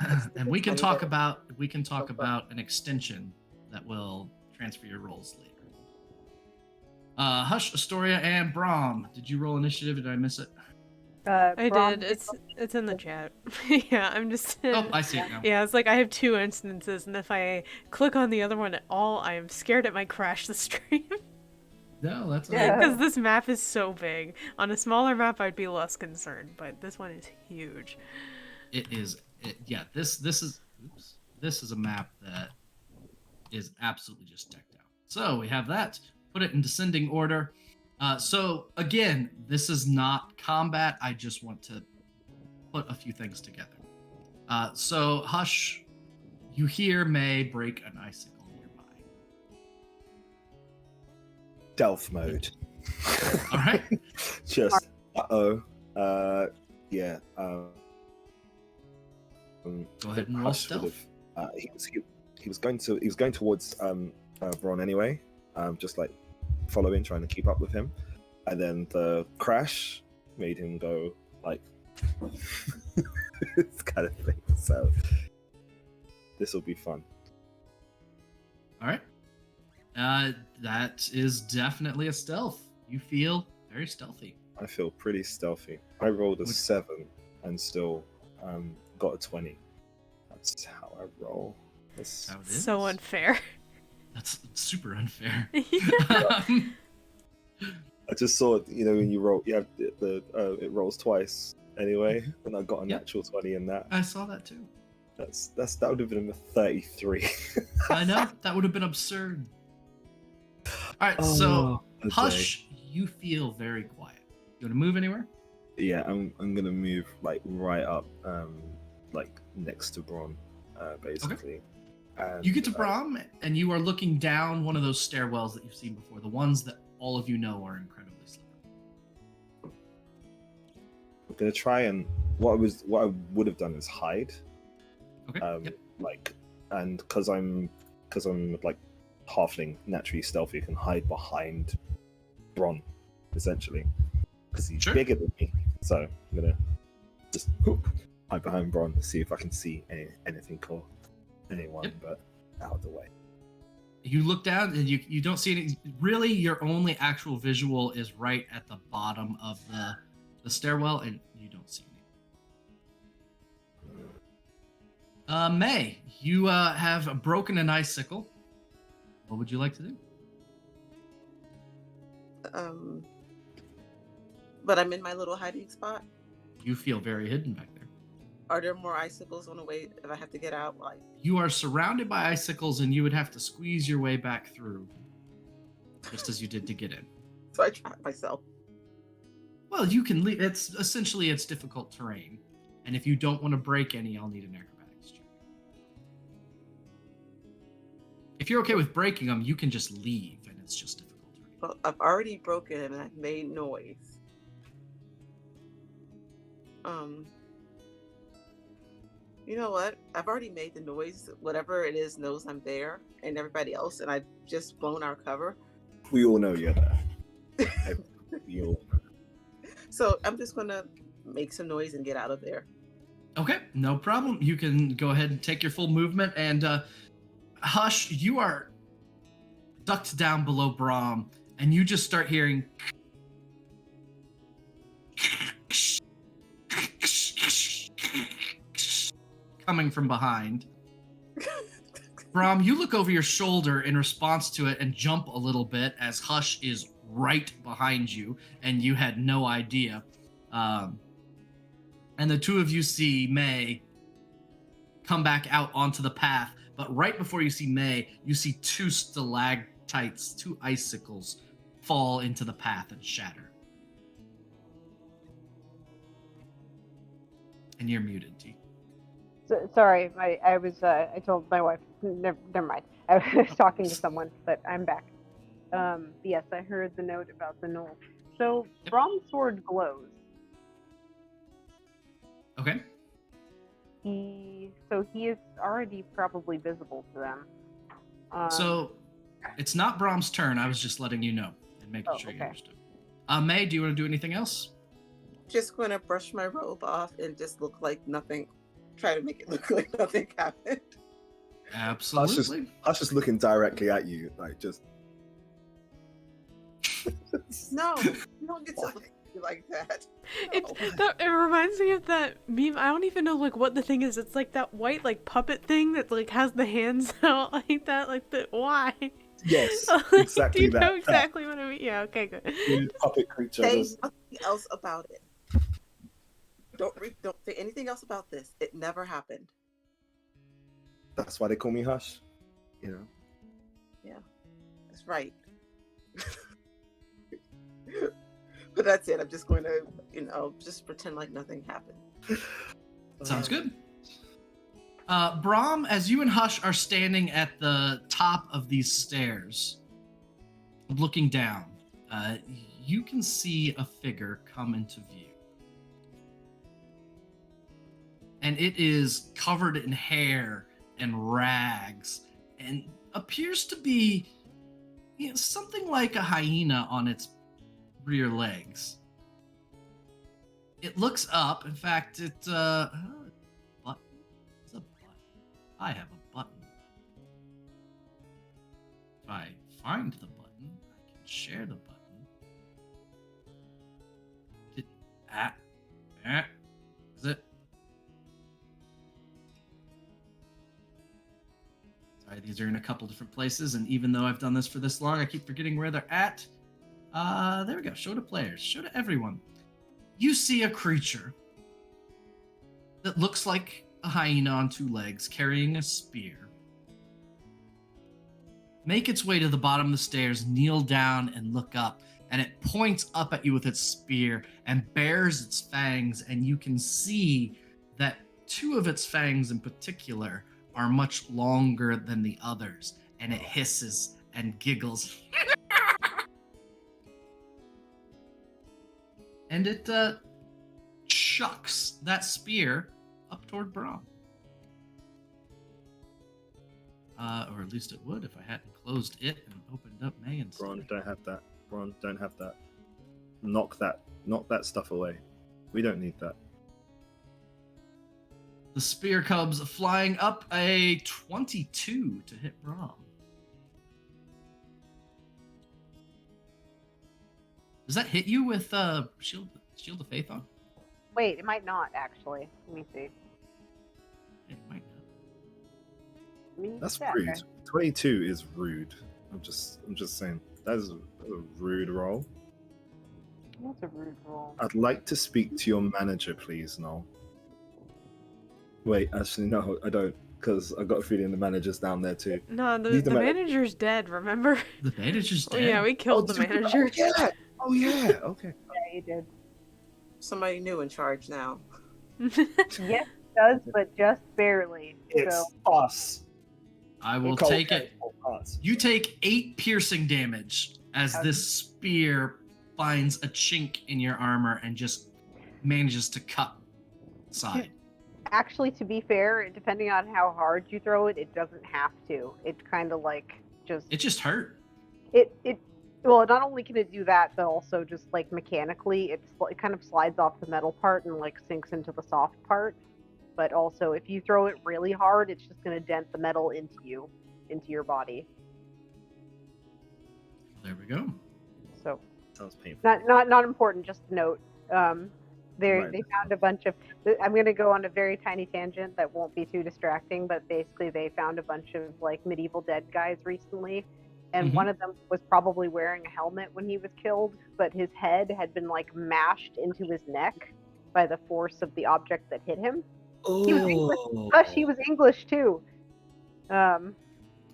just think And we it's can funny talk that- about Okay. about an extension that will transfer your rolls later. Hush, Astoria, and Brahm. Did you roll initiative? Did I miss it? I Brom did. It's in the chat. Yeah, I'm just. Oh, I see it now. Yeah, it's like I have two instances, and if I click on the other one at all, I am scared it might crash the stream. No, that's Yeah. Because this map is so big. On a smaller map, I'd be less concerned, but this one is huge. It is. Yeah, this is a map that is absolutely just decked out. So we have that. Put it in descending order. So again, this is not combat. I just want to put a few things together. So Hush, you hear May break an icicle nearby. Stealth mode. All right. Just yeah. Go ahead and roll Hush would stealth. have- he was going towards Bron anyway, just like following, trying to keep up with him, and then the crash made him go like this kind of thing. So this will be fun. All right. That is definitely a stealth. You feel very stealthy. I feel pretty stealthy. I rolled a Would- 7 and still got a 20. That's how I roll. That's How it is. So unfair. That's super unfair. Yeah. I just saw it, when you roll, you have it rolls twice anyway, and I got a Yep. natural 20 in that. I saw that too. That would have been a 33. I know that would have been absurd. All right, so okay. Hush, you feel very quiet. You want to move anywhere? Yeah, I'm gonna move like right up, like next to Bron, basically. And, You get to Brahm, and you are looking down one of those stairwells that you've seen before, the ones that all of you know are incredibly slippery. I'm gonna try and what I would have done is hide. Okay. Yep. Like, and because I'm like halfling, naturally stealthy, can hide behind Bron, essentially, because he's Sure. bigger than me. So I'm gonna just hide behind Bron, see if I can see anything or anyone, Yep. but out of the way. You look down, and you don't see any. Really, your only actual visual is right at the bottom of the stairwell, and you don't see any. May, you have broken an icicle. What would you like to do? But I'm in my little hiding spot. You feel very hidden back there. Are there more icicles on the way if I have to get out? Like, You are surrounded by icicles, and you would have to squeeze your way back through, just as you did to get in. so I trap myself. Well, you can leave. It's difficult terrain, and if you don't want to break any, I'll need an acrobatics check. If you're okay with breaking them, you can just leave, and it's just difficult terrain. Well, I've already broken and I've made noise. You know what? I've already made the noise. Whatever it is knows I'm there, and everybody else, and I've just blown our cover. We all know you're there. You'll So I'm just gonna make some noise and get out of there. Okay, no problem. You can go ahead and take your full movement. And Hush, you are ducked down below Brahm, and you just start hearing coming from behind. Brahm, you look over your shoulder in response to it and jump a little bit as Hush is right behind you, and you had no idea. And the two of you see May come back out onto the path, but right before you see May, you see two stalactites, two icicles, fall into the path and shatter. And you're muted, T. Sorry, I told my wife. Never mind. I was talking to someone, but I'm back. Yes, I heard the note about the knoll. So Brom's sword glows. Okay. He is already probably visible to them. So it's not Brom's turn. I was just letting you know and making sure you okay. understood. May, do you want to do anything else? Just gonna brush my robe off and just look like nothing. Try to make it look like nothing happened. Absolutely. Hush is looking directly at you, like just. No, you don't get to look at me like that. No. It reminds me of that meme. I don't even know like what the thing is. It's like that white like puppet thing that like has the hands out like that. Like the why? Yes, Like, exactly do you that. know exactly what I mean? Yeah. Okay. Good. Weird puppet creature. Say does- nothing else about it. Don't say anything else about this. It never happened. That's why they call me Hush. You know. Yeah, that's right. But that's it. I'm just going to, just pretend like nothing happened. Sounds good. Brahm, as you and Hush are standing at the top of these stairs, looking down, you can see a figure come into view. And it is covered in hair and rags and appears to be something like a hyena on its rear legs. It looks up. In fact, button. It's a button. I have a button. If I find the button, I can share the button. Is it? Sorry, these are in a couple different places, and even though I've done this for this long, I keep forgetting where they're at. There we go. Show to players. Show to everyone. You see a creature that looks like a hyena on two legs, carrying a spear. Make its way to the bottom of the stairs, kneel down, and look up. And it points up at you with its spear and bares its fangs, and you can see that two of its fangs in particular are much longer than the others, and it hisses and giggles. And it chucks that spear up toward Brahm. Or at least it would if I hadn't closed it and opened up May instead. Braun, don't have that. Braun, don't have that. Knock that stuff away. We don't need that. The spear comes flying up a 22 to hit Brahm. Does that hit you with Shield of Faith on? Wait, it might not actually. Let me see. It might not. Let me That's check. rude. 22 is rude. I'm just saying. That is a rude roll. That's a rude roll. I'd like to speak to your manager, please, Noel. Wait, actually, no, I don't, because I got a feeling the manager's down there too. No, the Leave the manager's dead. Remember? The manager's Oh, dead. yeah, we killed the manager. Yeah. Oh yeah. Okay. Yeah, you did. Somebody new in charge now. Yes, it does, but just barely. It's So us. I will Cold take it. Us. You take 8 piercing damage as this spear finds a chink in your armor and just manages to cut side. actually, to be fair, depending on how hard you throw it, it doesn't have to. It kind of like just It just hurt. it Well, not only can it do that, but also just like mechanically, it kind of slides off the metal part and like sinks into the soft part. But also, if you throw it really hard, it's just going to dent the metal into your body. There we go. So Sounds painful. not important. Just a note. Right. They found a bunch of. I'm going to go on a very tiny tangent that won't be too distracting, but basically they found a bunch of like medieval dead guys recently, and Mhm. one of them was probably wearing a helmet when he was killed, but his head had been like mashed into his neck by the force of the object that hit him. He was English. Hush, he was English too. There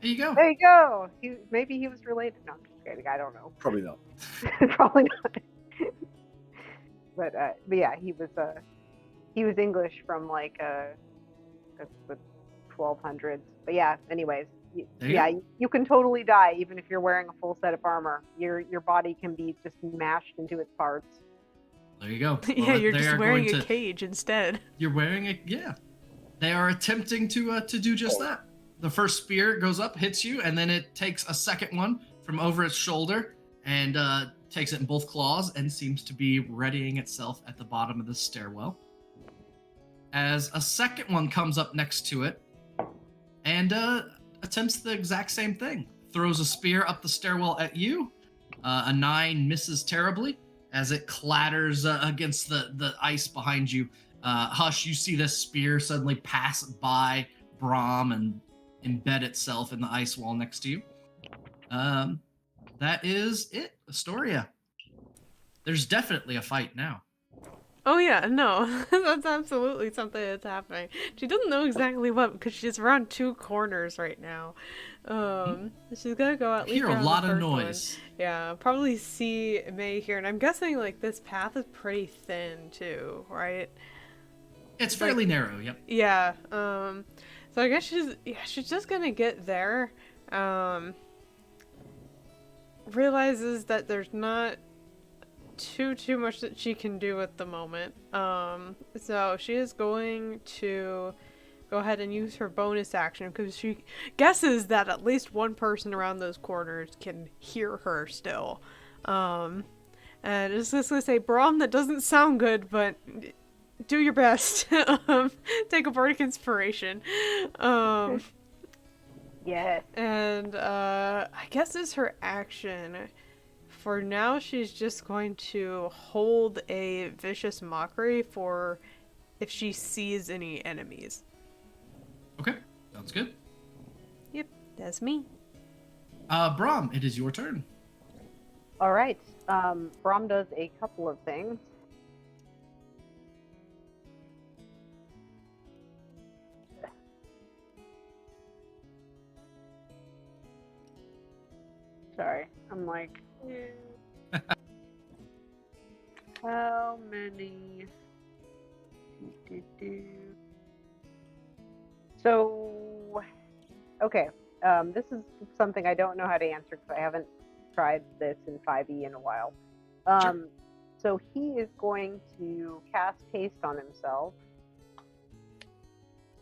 you go. There you go. Maybe he was related. No, I'm just kidding. I don't know. Probably not. Probably not. But yeah, he was English from like the 1200s. But yeah, anyways, There you go. you can totally die even if you're wearing a full set of armor. Your body can be just mashed into its parts. There you go. Yeah, Well, you're they just are wearing going a to- cage instead. You're wearing a yeah. They are attempting to do just that. The first spear goes up, hits you, and then it takes a second one from over its shoulder and takes it in both claws and seems to be readying itself at the bottom of the stairwell. As a second one comes up next to it and attempts the exact same thing. Throws a spear up the stairwell at you. A 9 misses terribly as it clatters against the ice behind you. Hush, you see this spear suddenly pass by Brahm and embed itself in the ice wall next to you. That is it, Astoria. There's definitely a fight now. Oh yeah, no, that's absolutely something that's happening. She doesn't know exactly what because she's around 2 corners right now. She's gonna go at I least hear a around the lot of first one. noise. Yeah, probably see May here, and I'm guessing like this path is pretty thin too, right? It's fairly narrow, yep. Yeah. So I guess she's just gonna get there. Realizes that there's not too much that she can do at the moment. So she is going to go ahead and use her bonus action because she guesses that at least one person around those corners can hear her still. And it's just gonna say, Brahm, that doesn't sound good, but do your best. Take a bardic inspiration. Yes. And I guess it's her action. For now, she's just going to hold a vicious mockery for if she sees any enemies. Okay, sounds good. Yep, that's me. Brahm, it is your turn. All right. Brahm does a couple of things. Sorry, I'm like, how many? So, okay. This is something I don't know how to answer because I haven't tried this in 5e in a while. Sure. So he is going to cast haste on himself.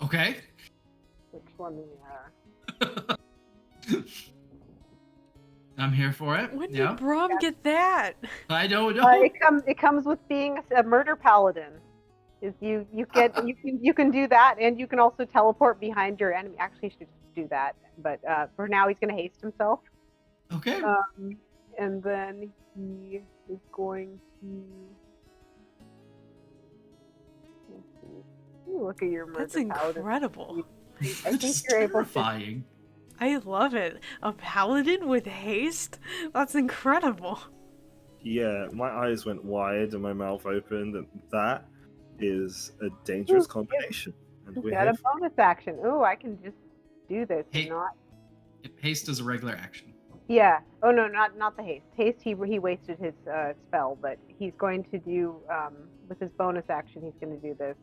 Okay. Which let me. I'm here for it. When Yeah. did Brahm get that? I don't know. It comes with being a murder paladin. Is you can do that, and you can also teleport behind your enemy. Actually, you should do that, but for now he's going to haste himself. Okay. And then he is going to. Look at your murder That's paladin. incredible. I think It's you're able to. terrifying. I love it. A paladin with haste? That's incredible. Yeah, my eyes went wide and my mouth opened, and that is a dangerous combination. And You we're got here a bonus action. Ooh, I can just do this Hey. and not. Haste is a regular action. Yeah. Oh no, not the haste. Haste, he wasted his spell, but he's going to do with his bonus action. He's going to do this.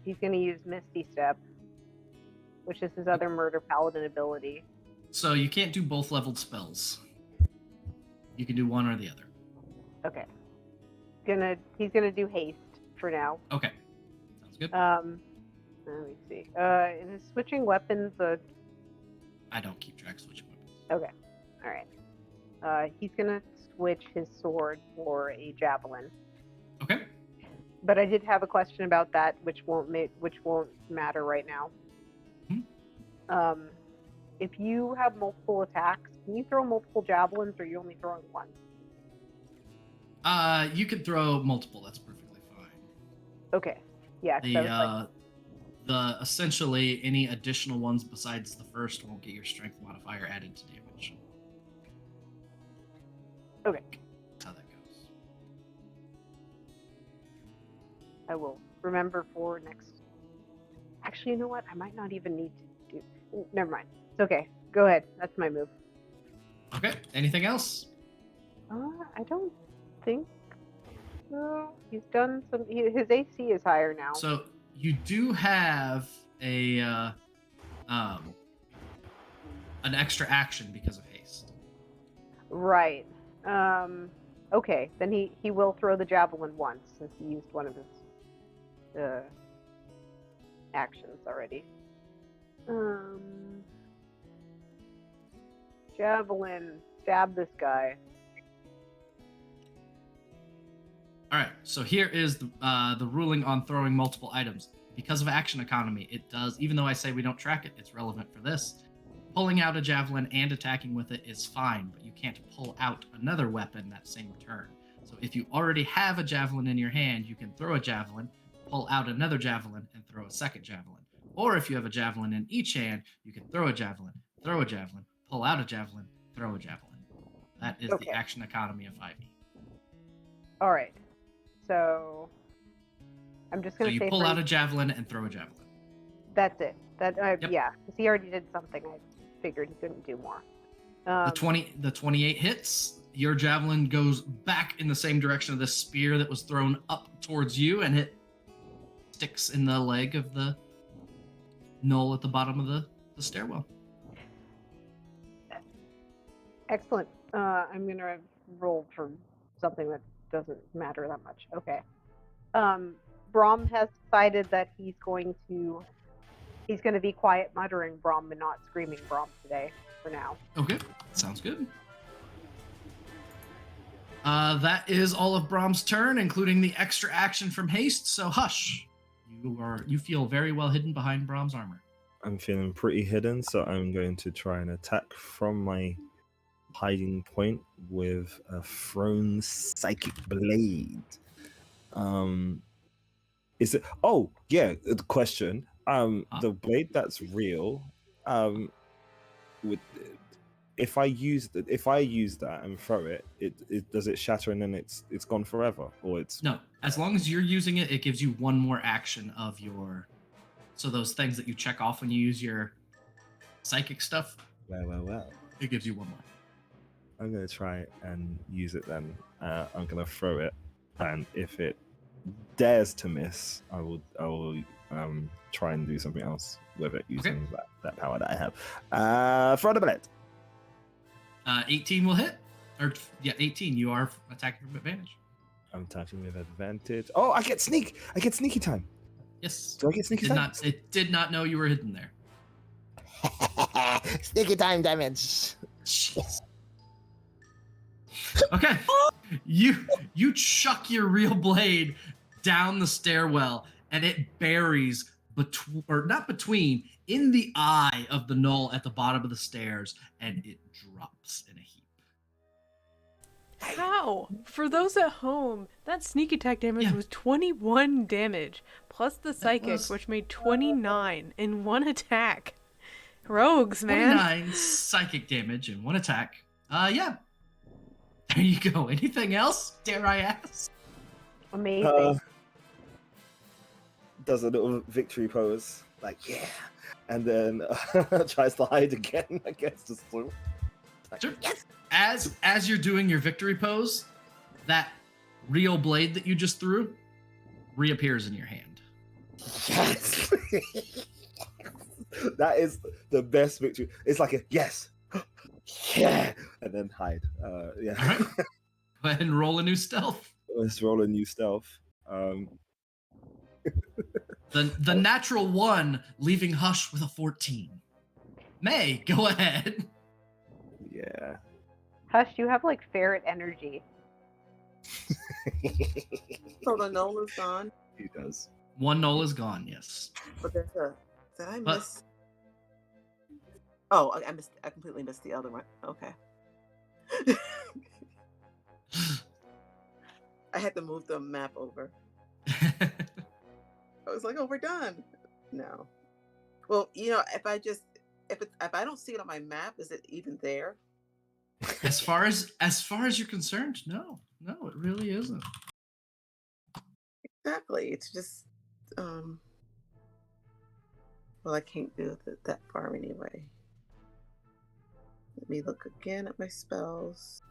He's going to use Misty Step, which is his other murder paladin ability. So you can't do both leveled spells. You can do one or the other. Okay. He's gonna do haste for now. Okay. Sounds good. Let me see. In his switching weapons, I don't keep track of switching weapons. Okay. All right. He's gonna switch his sword for a javelin. Okay. But I did have a question about that, which won't matter right now. Mhm. If you have multiple attacks, can you throw multiple javelins, or are you only throwing one? You can throw multiple. That's perfectly fine. Okay. Yeah. 'Cause I was like, The essentially any additional ones besides the first won't get your strength modifier added to damage. okay, That's how that goes. I will remember for next. Actually, you know what? I might not even need to do. Never mind. It's okay. Go ahead. That's my move. Okay. Anything else? I don't think so. He's done some. His AC is higher now. So you do have an extra action because of haste. Right. Okay. Then he will throw the javelin once since he used one of his actions already. Javelin. Stab this guy. All right. So here is the ruling on throwing multiple items. Because of action economy, it does. Even though I say we don't track it, it's relevant for this. Pulling out a javelin and attacking with it is fine, but you can't pull out another weapon that same turn. So if you already have a javelin in your hand, you can throw a javelin, pull out another javelin, and throw a second javelin. Or if you have a javelin in each hand, you can throw a javelin, pull out a javelin, throw a javelin. That is Okay. the action economy of 5e. All right. So I'm just So gonna you say pull for out a javelin and throw a javelin. that's it. That Yep. Yeah, because he already did something. I figured he couldn't do more. The 28 hits. Your javelin goes back in the same direction of the spear that was thrown up towards you, and it sticks in the leg of the knoll at the bottom of the stairwell. Excellent. I'm gonna roll for something that doesn't matter that much. Okay. Brom has decided that he's going to be quiet, muttering Brom, and not screaming Brom today. For now. Okay, sounds good. That is all of Brom's turn, including the extra action from haste. So hush. You feel very well hidden behind Brom's armor. I'm feeling pretty hidden, so I'm going to try and attack from my hiding point with a thrown psychic blade. Is it? Oh, yeah. The question. The blade that's real. Would if I use that and throw it, it does it shatter and then it's gone forever, or it's No. As long as you're using it, it gives you one more action of your. So those things that you check off when you use your psychic stuff. well. It gives you one more. I'm gonna try and use it then. I'm gonna throw it, and if it dares to miss, I will try and do something else with it using that power that I have. Throw the blade. 18 will hit. 18. You are attacking with advantage. I'm attacking with advantage. Oh, I get sneaky time. Yes. Do I get sneaky time? It did not know you were hidden there. Sneaky time damage. Jeez. Okay. You chuck your real blade down the stairwell, and it buries in the eye of the knoll at the bottom of the stairs, and it drops in a heap. How? For those at home, that sneak attack damage was 21 damage, plus the psychic, which made 29 in one attack. Rogues, man. 29 psychic damage in one attack. Yeah. There you go. Anything else, dare I ask? Amazing. Does a little victory pose, like, yeah. And then tries to hide again, I guess. Just sure. Yes. As you're doing your victory pose, that real blade that you just threw reappears in your hand. Yes. That is the best victory. It's like a yes. Yeah. And then hide. Yeah. All right. Go ahead and roll a new stealth. Let's roll a new stealth. The natural one, leaving Hush with a 14. May, go ahead. Hush, you have like ferret energy. So the knoll is gone, He does. One knoll is gone, yes. but there's a. Did I But- miss? Oh, I missed. I completely missed the other one. Okay. I had to move the map over. I was like, "Oh, we're done." No. Well, if I don't see it on my map, is it even there? as far as you're concerned, no, it really isn't. Exactly. It's just, well, I can't do that far anyway. Let me look again at my spells.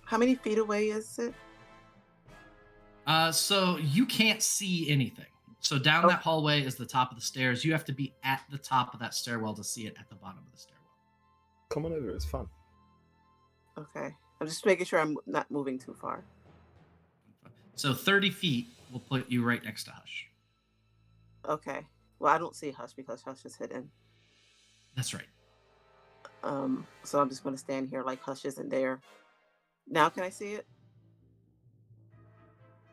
How many feet away is it? So you can't see anything. So down Oh. that hallway is the top of the stairs. You have to be at the top of that stairwell to see it at the bottom of the stairwell. Come on over, it's fun. Okay. I'm just making sure I'm not moving too far. So 30 feet will put you right next to Hush. Okay. Well, I don't see Hush because Hush is hidden. That's right. So I'm just going to stand here like Hush isn't there. Now can I see it?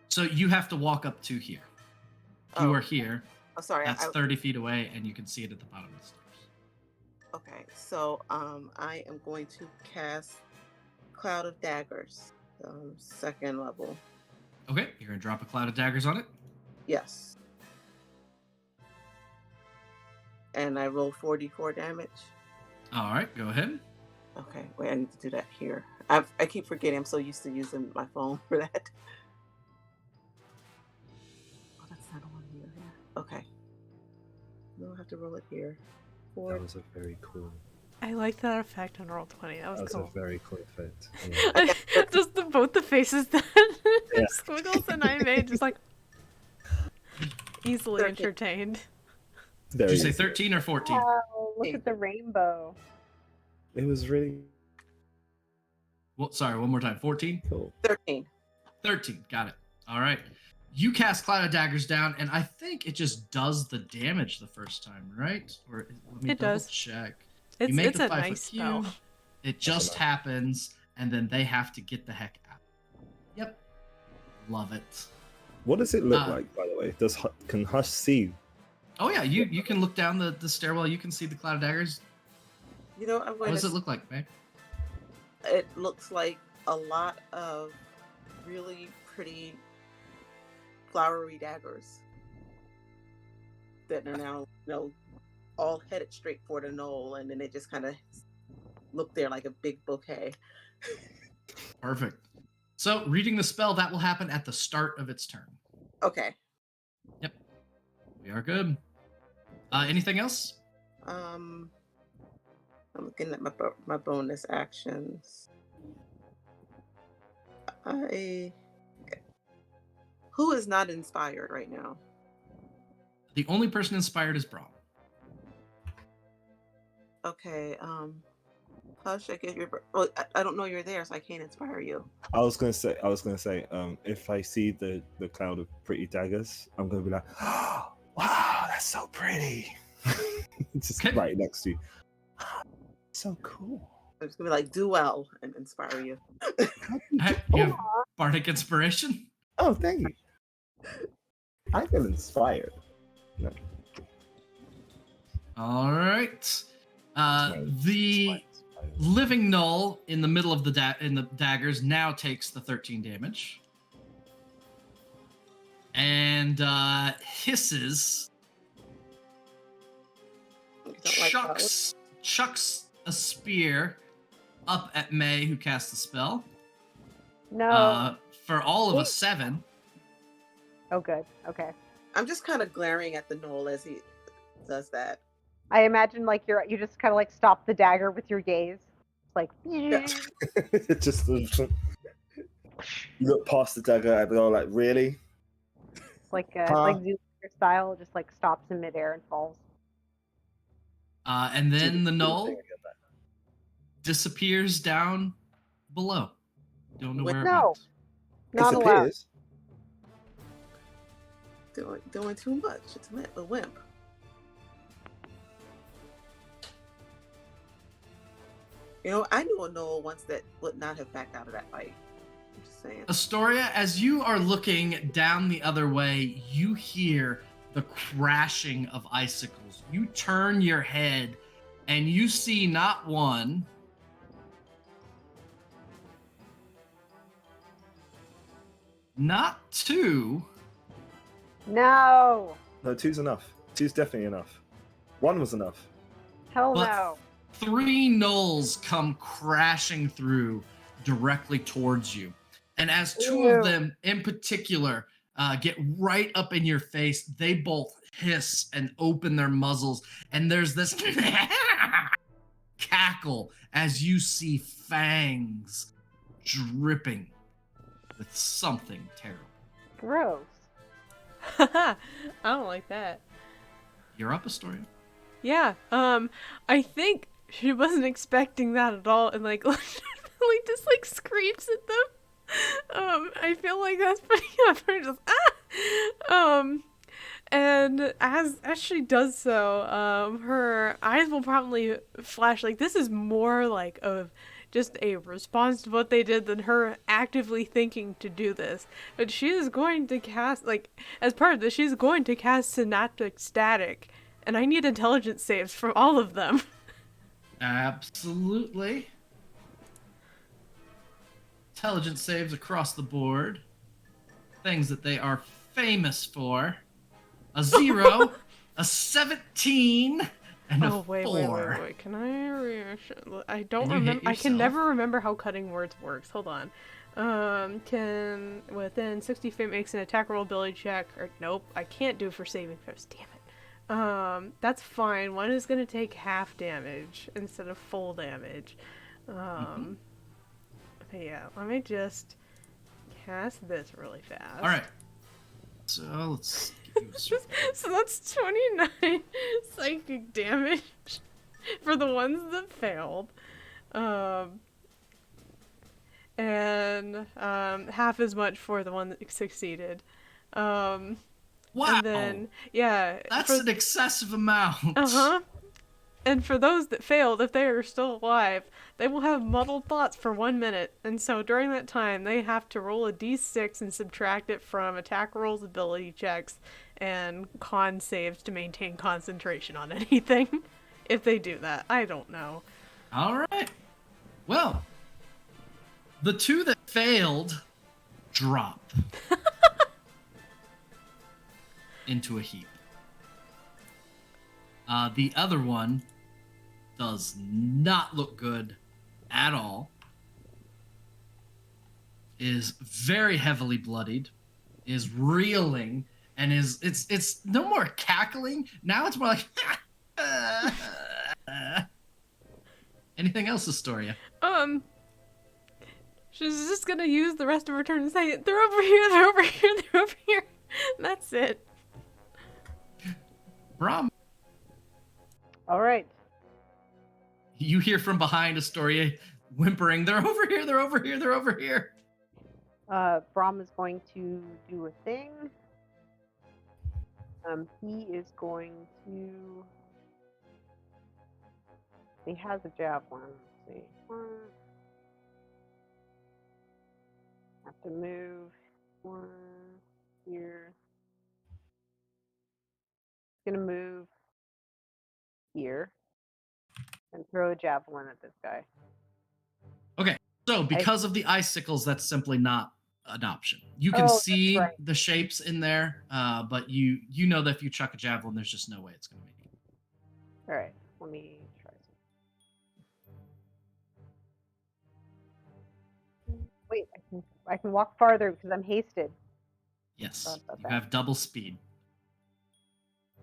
So you have to walk up to here. You are here. Oh, sorry. That's 30 feet away, and you can see it at the bottom of the stairs. Okay. So I am going to cast Cloud of Daggers, second level. Okay, you're gonna drop a cloud of daggers on it. Yes. And I roll 44 damage. All right, go ahead. Okay, wait, I need to do that here. I keep forgetting. I'm so used to using my phone for that. Oh, that's not on here. Okay. No, I have to roll it here. That was a very cool. I like that effect on Roll20. That was That was cool. a very cool effect. Yeah. Just both the faces that Yeah. Squiggles and I made, just like easily 13. entertained. Did you say easy. 13 or 14? Wow, look at the rainbow. It was really Well, sorry, one more time. 14? cool. 13. 13. Got it. All right. You cast Cloud of Daggers down, and I think it just does the damage the first time, right? Or let me It double does. check. It's, you make it's the a 5 nice foot spell. cube. It just enough. happens, and then they have to get the heck out. Yep. Love it. What does it look like, by the way? Can Hush see? Oh yeah, you can look down the stairwell. You can see the Cloud of Daggers. I'm What going does to. it look like, babe? It looks like a lot of really pretty flowery daggers that are now, all headed straight for the knoll, and then they just kind of look there like a big bouquet. Perfect. So reading the spell, that will happen at the start of its turn. Okay. We are good. Anything else? I'm looking at my bonus actions. Who is not inspired right now? The only person inspired is Braum. Okay. Hush, I get your. Well, I don't know you're there, so I can't inspire you. I was gonna say, if I see the cloud of pretty daggers, I'm gonna be like, oh, wow, that's so pretty. Just Okay. right next to you. So cool. I'm just gonna be like, do well and inspire you. You have bardic inspiration. Oh, thank you. I feel inspired. No. All right. The living null in the middle of the daggers now takes the 13 damage, and hisses. Don't like that. Chucks a spear up at May, who casts the spell. No. For all of a Wait. 7. Oh, good. Okay. I'm just kind of glaring at the knoll as he does that. I imagine like you just kind of like stop the dagger with your gaze. It's like Just you look past the dagger and go like, really? like Huh? like Zoolander style, just like stops in midair and falls. And then the null disappears down below. Don't know where it No. went. Not allowed. Doing too much. It's a wimp. You know, I knew a Noah once that would not have backed out of that fight. I'm just saying. Astoria, as you are looking down the other way, you hear the crashing of icicles. You turn your head and you see not one, not two, No. No, two's enough. Two's definitely enough. One was enough. Hell but no. 3 gnolls come crashing through directly towards you. And as 2 Ew. of them in particular get right up in your face, they both hiss and open their muzzles. And there's this cackle as you see fangs dripping with something terrible. Gross. I don't like that. You're up, Astoria. Yeah, I think she wasn't expecting that at all, and like literally just like screams at them. I feel like that's pretty just and as she does so, her eyes will probably flash. Like, this is more like of just a response to what they did than her actively thinking to do this. But she is going to cast, like, as part of this, she's going to cast synaptic static. And I need intelligence saves from all of them. Absolutely. Intelligence saves across the board. Things that they are famous for. A 0, a 17, and a 4. Wait. Can I don't Can you hit remember. I can yourself? never remember how cutting words works. Hold on. Can within 60 feet makes an attack roll ability check. Or nope, I can't do for saving throws. Damn it. That's fine. One is gonna take half damage instead of full damage. But yeah, let me just cast this really fast. All right. So let's give you a circle. So that's 29 psychic damage for the ones that failed. And half as much for the one that succeeded. Wow. And then, yeah. That's an excessive amount. Uh-huh. And for those that failed, if they are still alive, they will have muddled thoughts for 1 minute. And so during that time, they have to roll a d6 and subtract it from attack rolls, ability checks, and con saves to maintain concentration on anything. If they do that. I don't know. All right. Well, the 2 that failed drop into a heap. The other one does not look good at all. Is very heavily bloodied, is reeling, and it's no more cackling. Now it's more like anything else, Astoria? She's just gonna use the rest of her turn to say, they're over here, they're over here, they're over here. And that's it. Brom, All right. you hear from behind Astoria whimpering, they're over here, they're over here, they're over here. Brahm is going to do a thing. He is going to. He has a javelin. Let's see. Have to move one here. Gonna move here and throw a javelin at this guy. Okay, so because of the icicles, that's simply not an option. You can see right. the shapes in there, but you know that if you chuck a javelin, there's just no way it's going to make it. All right, let me try some. Wait, I can walk farther because I'm hasted. Yes, Thought about you that. have double speed.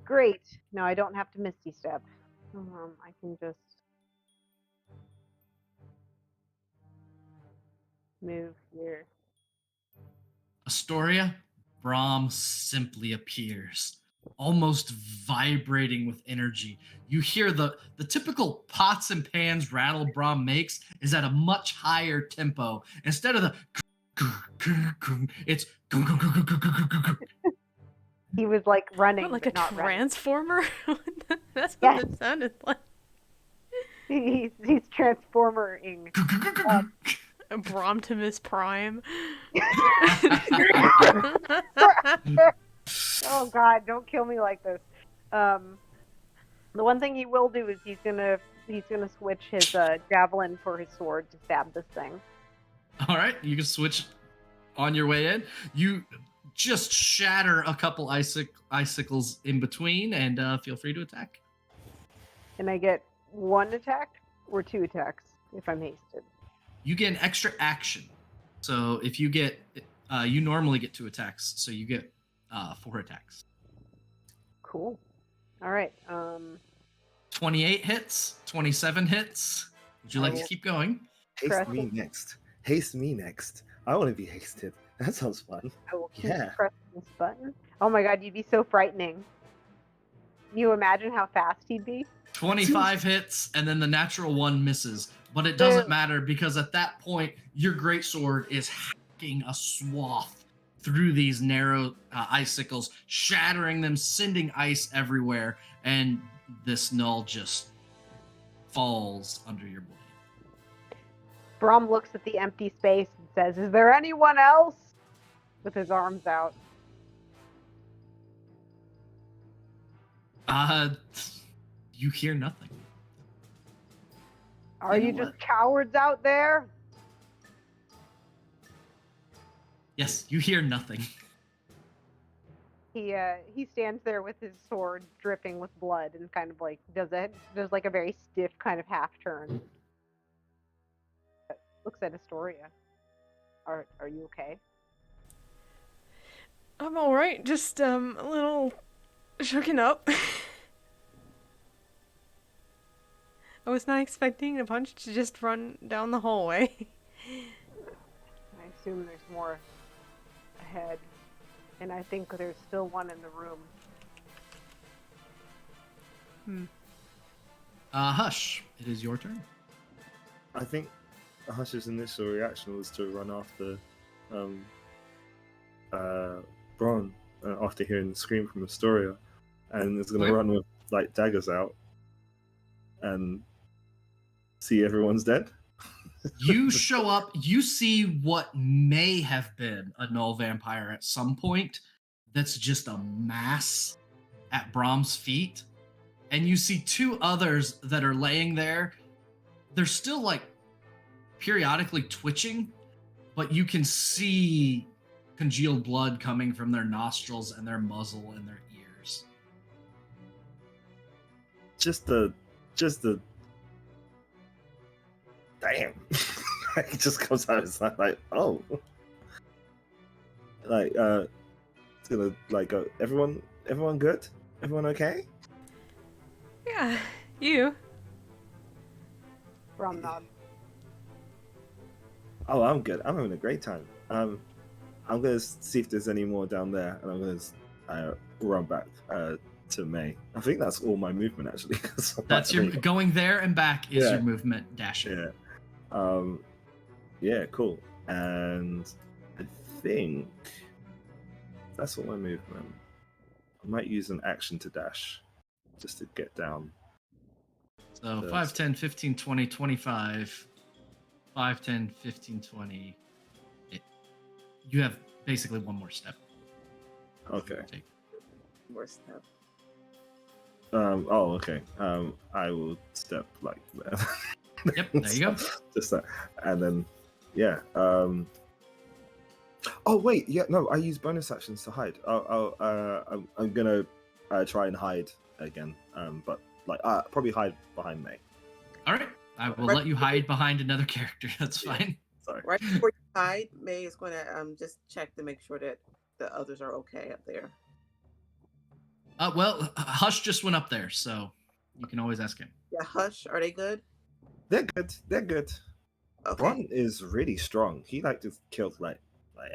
Great. Now I don't have to Misty Step. I can just move here. Astoria, Brahm simply appears, almost vibrating with energy. You hear the typical pots and pans rattle Brahm makes is at a much higher tempo. Instead of the it's He was like running, What, like but a not running. transformer? That's Yes. what it sounded like. He's transformering. Bromtimus Prime. Oh God, don't kill me like this. The one thing he will do is he's gonna switch his javelin for his sword to stab this thing. All right, you can switch on your way in. You just shatter a couple icicles in between, and feel free to attack. And I get 1 attack or 2 attacks if I'm hasted. You get an extra action. So if you get, you normally get 2 attacks, so you get 4 attacks. Cool. All right. 28 hits, 27 hits. Would you like to keep going? Haste me next. Haste me next. I want to be hasted. That sounds fun. I will keep pressing this button. Oh my God, you'd be so frightening. Can you imagine how fast he'd be? 25 hits, and then the natural 1 misses. But it doesn't matter, because at that point, your greatsword is hacking a swath through these narrow icicles, shattering them, sending ice everywhere, and this null just falls under your blade. Brom looks at the empty space and says, "Is there anyone else?" With his arms out. You hear nothing. Are you just cowards out there? Yes, you hear nothing. He stands there with his sword dripping with blood and kind of like does like a very stiff kind of half turn. Looks at Astoria. Are you okay? I'm all right. Just a little shooken up. I was not expecting a punch to just run down the hallway. I assume there's more ahead, and I think there's still one in the room. Hush, it is your turn. I think Hush's initial reaction was to run after Bron after hearing the scream from Astoria, and is going to run with like daggers out and see everyone's dead. You show up, you see what may have been a null vampire at some point that's just a mass at Brom's feet, and you see 2 others that are laying there. They're still like periodically twitching, but you can see congealed blood coming from their nostrils and their muzzle and their ears. Just the damn. It just comes out. It's like, oh, like it's gonna like go. Everyone good? Everyone okay? Yeah, you. Brom nods. Oh, I'm good. I'm having a great time. I'm gonna see if there's any more down there, and I'm gonna run back to May. I think that's all my movement actually. That's your going there and back is your movement dashing. Yeah. Yeah, cool. And I think that's all my movement. I might use an action to dash just to get down. So 5, 10, 15, 20, 25. 5, 10, 15, 20. You have basically one more step. Okay. More step. Oh, okay. I will step like that. Yep, there you go. Just that. And then, yeah. Oh, wait. Yeah, no, I use bonus actions to hide. I'm going to try and hide again. But, like, probably hide behind May. All right. I will let you hide behind another character. That's fine. Sorry. Right before you hide, May is going to just check to make sure that the others are okay up there. Well, Hush just went up there, so you can always ask him. Yeah, Hush, are they good? They're good. They're good. Okay. Bron is really strong. He like to kill like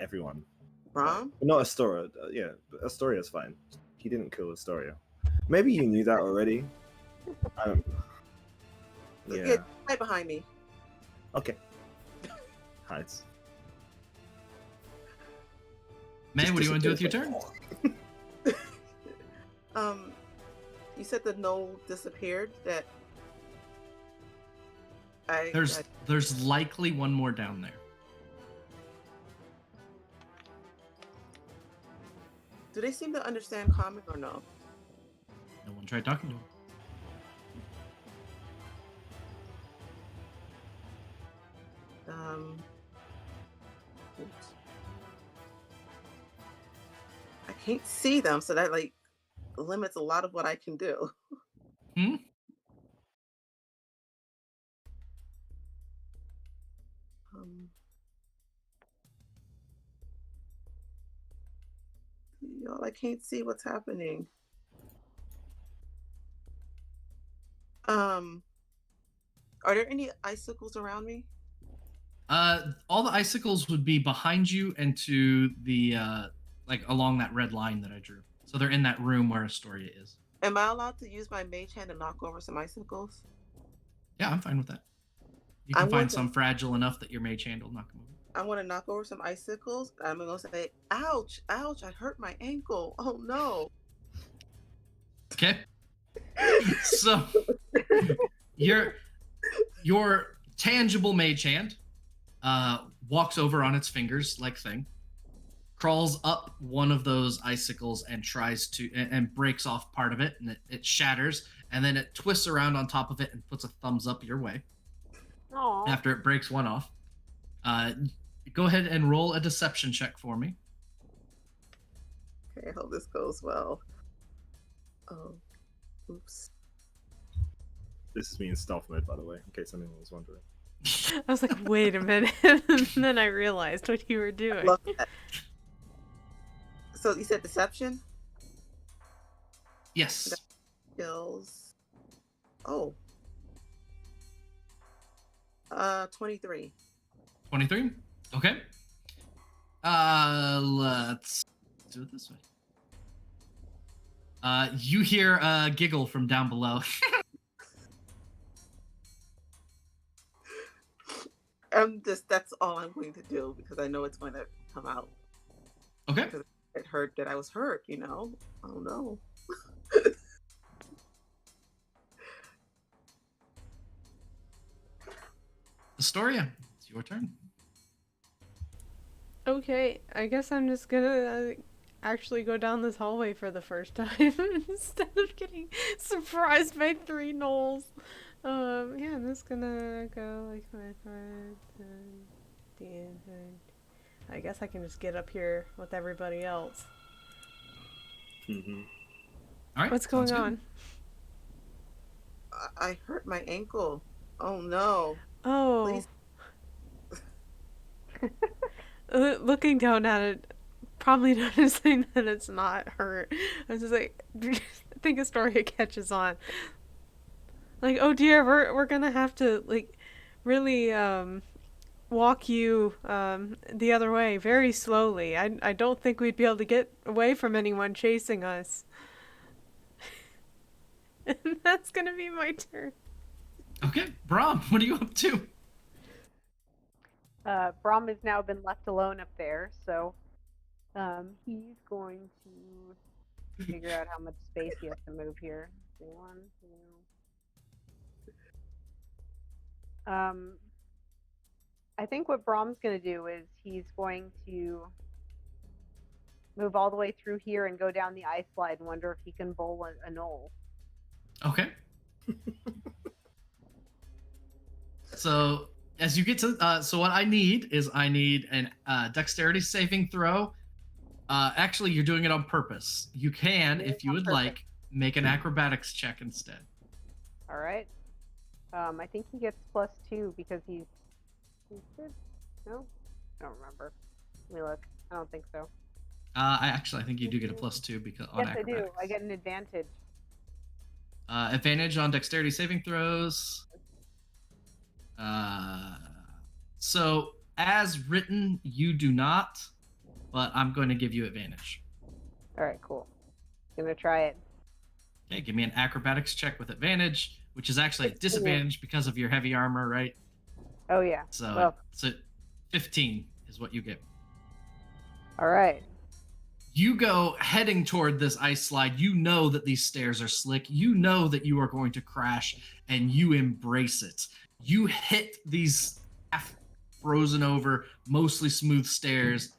everyone. Brom? Not Astoria. Yeah, but Astoria's fine. He didn't kill Astoria. Maybe you knew that already. Yeah. Hide behind me. Okay. Hides. May, what do you want to do with your turn? You said the knoll disappeared. That There's likely one more down there. Do they seem to understand common or no? No one tried talking to him. Oops. I can't see them, so that like limits a lot of what I can do. Hmm? Um, y'all, I can't see what's happening. Um, are there any icicles around me? All the icicles would be behind you and to the like along that red line that I drew. So they're in that room where Astoria is. Am I allowed to use my mage hand to knock over some icicles? Yeah, I'm fine with that. You I can find want to. some fragile enough that your mage hand will knock them over. I want to knock over some icicles. I'm gonna say, "Ouch! Ouch! I hurt my ankle. Oh no!" Okay. So your tangible mage hand walks over on its fingers like thing, crawls up one of those icicles and tries to and breaks off part of it, and it shatters, and then it twists around on top of it and puts a thumbs up your way Aw. after it breaks one off. Go ahead and roll a deception check for me. Okay, I hope this goes well. Oh, oops. This is me in stealth mode, by the way, in case anyone was wondering. I was like, wait a minute. And then I realized what you were doing. Love that. So you said deception? Yes. Skills. Oh. 23. 23. Okay. Let's do it this way. You hear a giggle from down below. That's all I'm going to do because I know it's going to come out. Okay. Because it hurt that I was hurt, you know? Oh no. Astoria, it's your turn. Okay, I guess I'm just gonna actually go down this hallway for the first time instead of getting surprised by 3 gnolls. Yeah, I'm just gonna go like my friend and I guess I can just get up here with everybody else. Mm-hmm. All right. What's going sounds on? I hurt my ankle. Oh no. Oh. Please. Looking down at it, probably noticing that it's not hurt. I was just like, I think Astoria catches on. Like, oh dear, we're gonna have to like really walk you the other way very slowly. I don't think we'd be able to get away from anyone chasing us. And that's gonna be my turn. Okay, Brahm, what are you up to? Brahm has now been left alone up there, so he's going to figure out how much space he has to move here. 1, 2. I think what Brahm's going to do is he's going to move all the way through here and go down the ice slide and wonder if he can bowl a knoll. Okay. So as you get to, so what I need is an dexterity saving throw. Actually, you're doing it on purpose. You can, if you would like, make an acrobatics check instead. All right. I think he gets +2 because he's good. No, I don't remember. Let me look. I don't think so. I think you do get a +2 because on yes, acrobatics. I do. I get an advantage. Advantage on dexterity saving throws. So as written, you do not, but I'm going to give you advantage. All right, cool. Gonna try it. Okay, give me an acrobatics check with advantage, which is actually a disadvantage because of your heavy armor, right? Oh yeah. So 15 is what you get. All right. You go heading toward this ice slide. You know that these stairs are slick. You know that you are going to crash, and you embrace it. You hit these half frozen over, mostly smooth stairs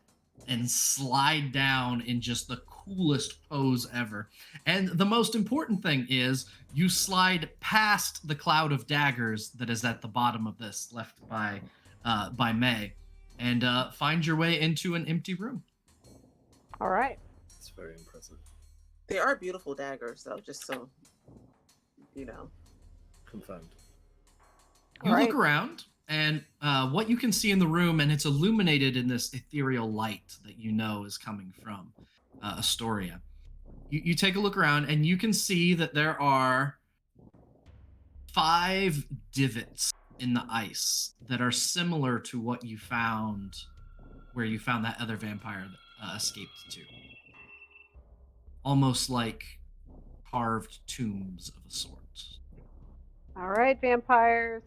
and slide down in just the coolest pose ever. And the most important thing is you slide past the cloud of daggers that is at the bottom of this, left by May, and find your way into an empty room. All right. It's very impressive. They are beautiful daggers, though, just so you know. Confirmed. You All look right. around, and what you can see in the room, and it's illuminated in this ethereal light that you know is coming from Astoria. You take a look around, and you can see that there are 5 divots in the ice that are similar to what you found where you found that other vampire that escaped to. Almost like carved tombs of a sort. All right, vampires.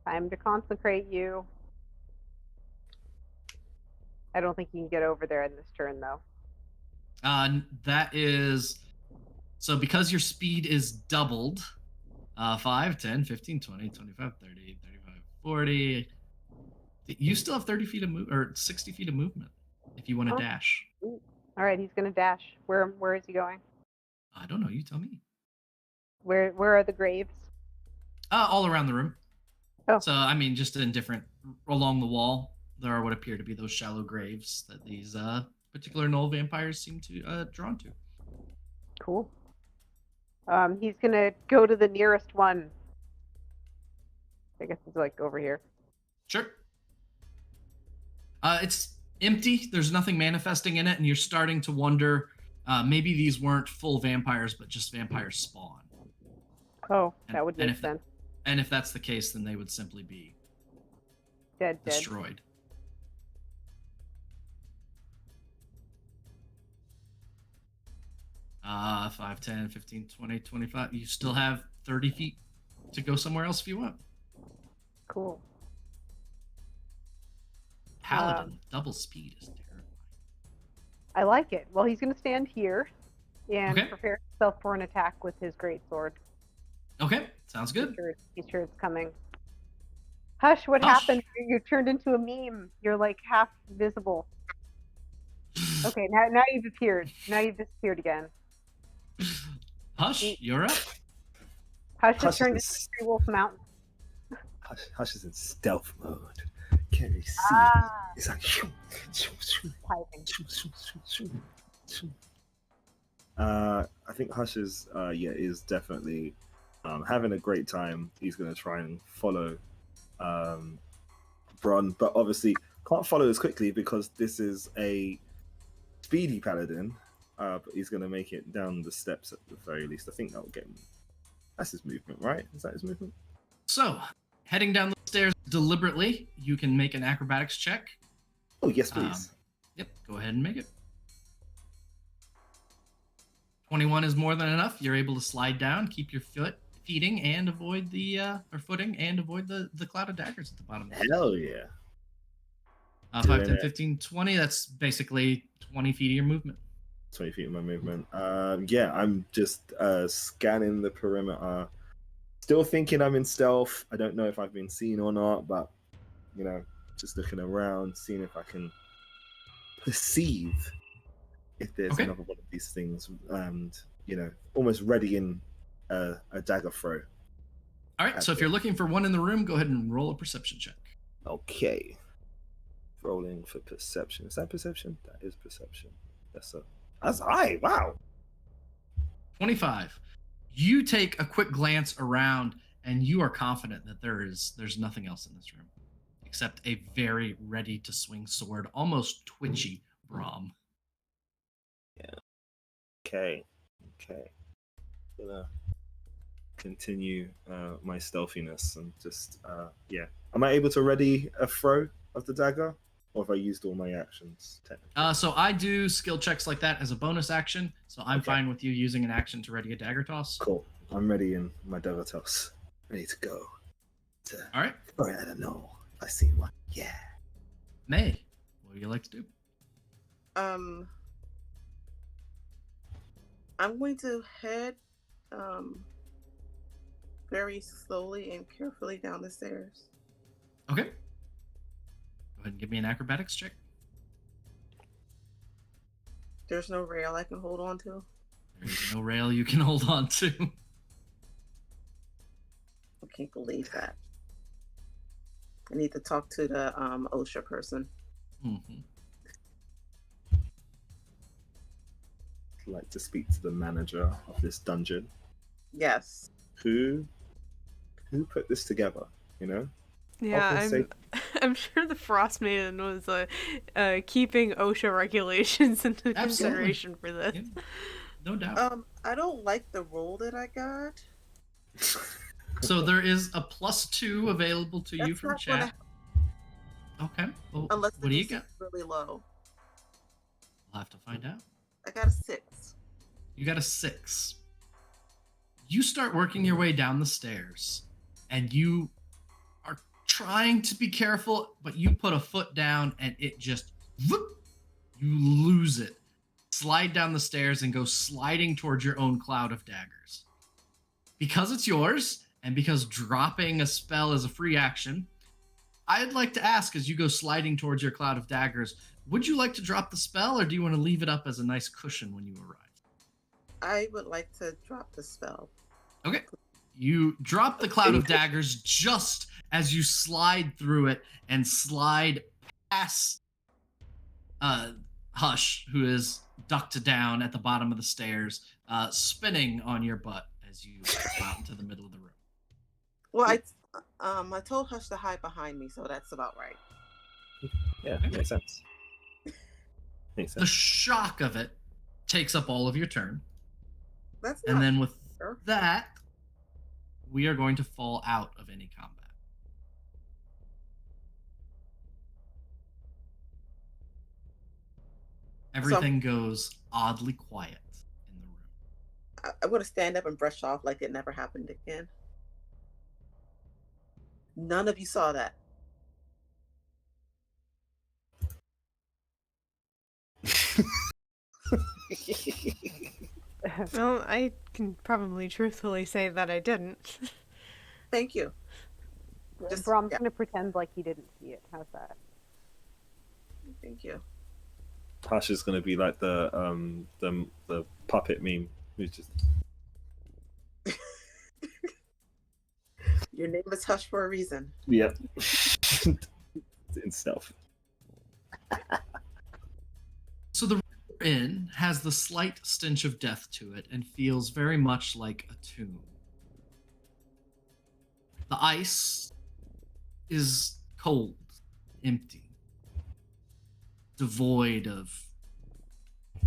Time to consecrate you. I don't think you can get over there in this turn, though. That is... So because your speed is doubled, 5, 10, 15, 20, 25, 30, 35, 40... You still have 30 feet of or 60 feet of movement if you want to Oh. dash. All right, he's gonna dash. Where is he going? I don't know. You tell me. Where are the graves? All around the room. Oh. So, I mean, just in different... Along the wall, there are what appear to be those shallow graves that these particular gnoll vampires seem to drawn to. Cool. He's gonna go to the nearest one. I guess it's like over here. Sure. It's empty. There's nothing manifesting in it, and you're starting to wonder maybe these weren't full vampires, but just vampire spawn. Oh, that would make if sense. And if that's the case, then they would simply be Dead. destroyed. Uh, 5, 10, 15, 20, 25. You still have 30 feet to go somewhere else if you want. Cool. Paladin, double speed is terrifying. I like it. Well, he's gonna stand here and Okay. prepare himself for an attack with his greatsword. Okay, sounds good. He's sure it's coming. Hush! What Hush. happened? You turned into a meme. You're like half visible. Okay, now you've appeared. Now you've disappeared again. Hush, you're up. Hush Hush has turned is- into Tree Wolf Mountain. Hush is in stealth mode. Can't really see. Ah, It's like shoo, shoo, shoo, typing. shoo, shoo, shoo, shoo, shoo. I think Hush is definitely having a great time. He's gonna try and follow Bron, but obviously can't follow as quickly because this is a speedy paladin. But he's gonna make it down the steps at the very least. I think that'll get him. That's his movement, right? Is that his movement? So, heading down the stairs deliberately, you can make an acrobatics check. Oh yes, please. Yep, go ahead and make it. 21 is more than enough. You're able to slide down, keep your footing, and avoid the cloud of daggers at the bottom. Hell yeah. 5, Doing 10, it. 15, 20. That's basically 20 feet of your movement. 20 feet of my movement. Yeah, I'm just scanning the perimeter. Still thinking I'm in stealth. I don't know if I've been seen or not, but just looking around, seeing if I can perceive if there's Okay. another one of these things, and almost readying a dagger throw. All right, so if you're looking for one in the room, go ahead and roll a perception check. Okay. Rolling for perception. Is that perception? That is perception. That's high. Wow. 25. You take a quick glance around, and you are confident that there's nothing else in this room except a very ready to swing sword, almost twitchy Brahm. Okay. Gonna continue my stealthiness and just Am I able to ready a throw of the dagger, or have I used all my actions technically? So I do skill checks like that as a bonus action, so I'm Okay. fine with you using an action to ready a dagger toss. Cool. I'm ready in my dagger toss. Ready to go. All right, I don't know. I see one. Yeah. May, what do you like to do? I'm going to head very slowly and carefully down the stairs. Okay. Go ahead and give me an acrobatics check. There's no rail I can hold on to. There is no rail you can hold on to. I can't believe that. I need to talk to the OSHA person. Mm-hmm. I'd like to speak to the manager of this dungeon. Yes. Who put this together? You know? Yeah, Often I'm sure the Frostmaiden was keeping OSHA regulations into consideration for this. Yeah, no doubt. I don't like the roll that I got. So there is a +2 available to you That's from not gonna chat. Okay. Well, Unless what do you DC got? is really low. We'll have to find out. I got a 6. You got a 6. You start working your way down the stairs, and you are trying to be careful, but you put a foot down, and it just whoop, you lose it. Slide down the stairs and go sliding towards your own cloud of daggers. Because it's yours, and because dropping a spell is a free action, I'd like to ask, as you go sliding towards your cloud of daggers, would you like to drop the spell, or do you want to leave it up as a nice cushion when you arrive? I would like to drop the spell. Okay. You drop the cloud of daggers just as you slide through it and slide past Hush, who is ducked down at the bottom of the stairs, spinning on your butt as you go out into the middle of the room. Well, I told Hush to hide behind me, so that's about right. Yeah, makes sense. Makes The sense. shock of it takes up all of your turn. That's And not then with fair. that, we are going to fall out of any combat. Everything goes oddly quiet in the room. I'm going to stand up and brush off like it never happened again. None of you saw that. Well, I can probably truthfully say that I didn't. Thank you. Just- Brom's yeah. gonna pretend like he didn't see it. How's that? Thank you. Hush is gonna be like the puppet meme who's just Your name is Hush for a reason. yep. In stealth. So the inn has the slight stench of death to it and feels very much like a tomb. The ice is cold, empty, devoid of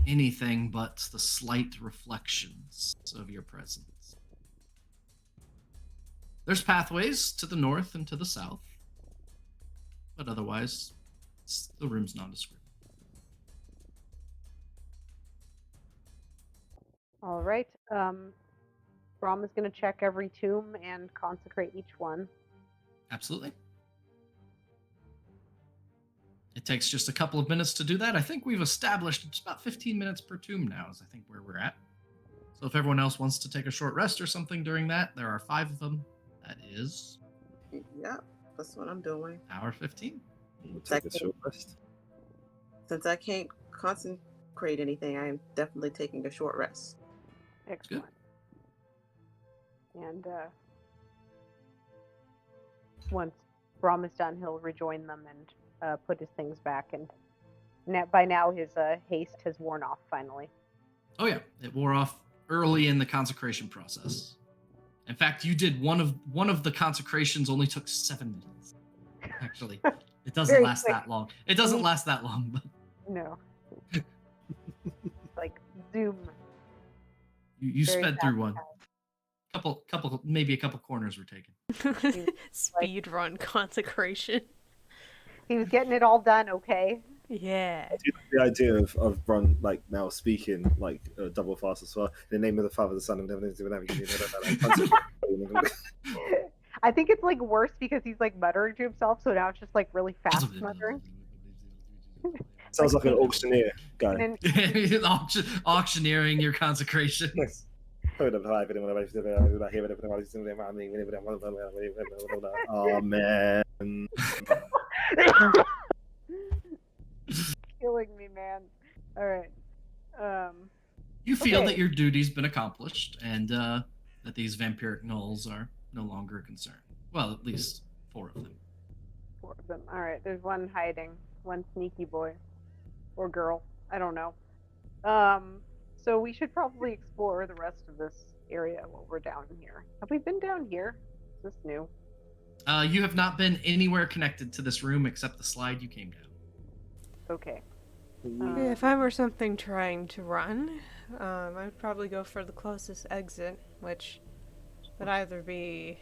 anything but the slight reflections of your presence. There's pathways to the north and to the south, but otherwise, the room's nondescript. All right. Brom is going to check every tomb and consecrate each one. Absolutely. It takes just a couple of minutes to do that. I think we've established it's about 15 minutes per tomb now, is I think where we're at. So if everyone else wants to take a short rest or something during that, there are 5 of them. That is Yeah, that's what I'm doing. hour 15. We'll take a short rest. Since I can't consecrate anything, I am definitely taking a short rest. Excellent. And once Brom is done, he'll rejoin them and put his things back. And by now, his haste has worn off finally. Oh yeah, it wore off early in the consecration process. In fact, you did one of the consecrations only took 7 minutes. Actually, it doesn't Very last quick. that long. It doesn't last that long, but No. Like Zoom. you Very sped through one. fast. Maybe a couple corners were taken. Speed run consecration. He was getting it all done, okay? Yeah. I do like the idea of Bron like now speaking like double fast as well. In the name of the Father, the Son, and the Holy Spirit. I think it's like worse because he's like muttering to himself, so now it's just like really fast muttering. Sounds like an auctioneer guy. And then Auctioneering your consecration. Nice. Oh man. Killing me, man. All right. You feel that Okay. your duty's been accomplished, and that these vampiric gnolls are no longer a concern. Well, at least 4 of them. 4 of them. All right. There's one hiding. One sneaky boy or girl. I don't know. So we should probably explore the rest of this area while we're down here. Have we been down here? Is this new? You have not been anywhere connected to this room except the slide you came down. Okay. If I were something trying to run, I'd probably go for the closest exit, which would either be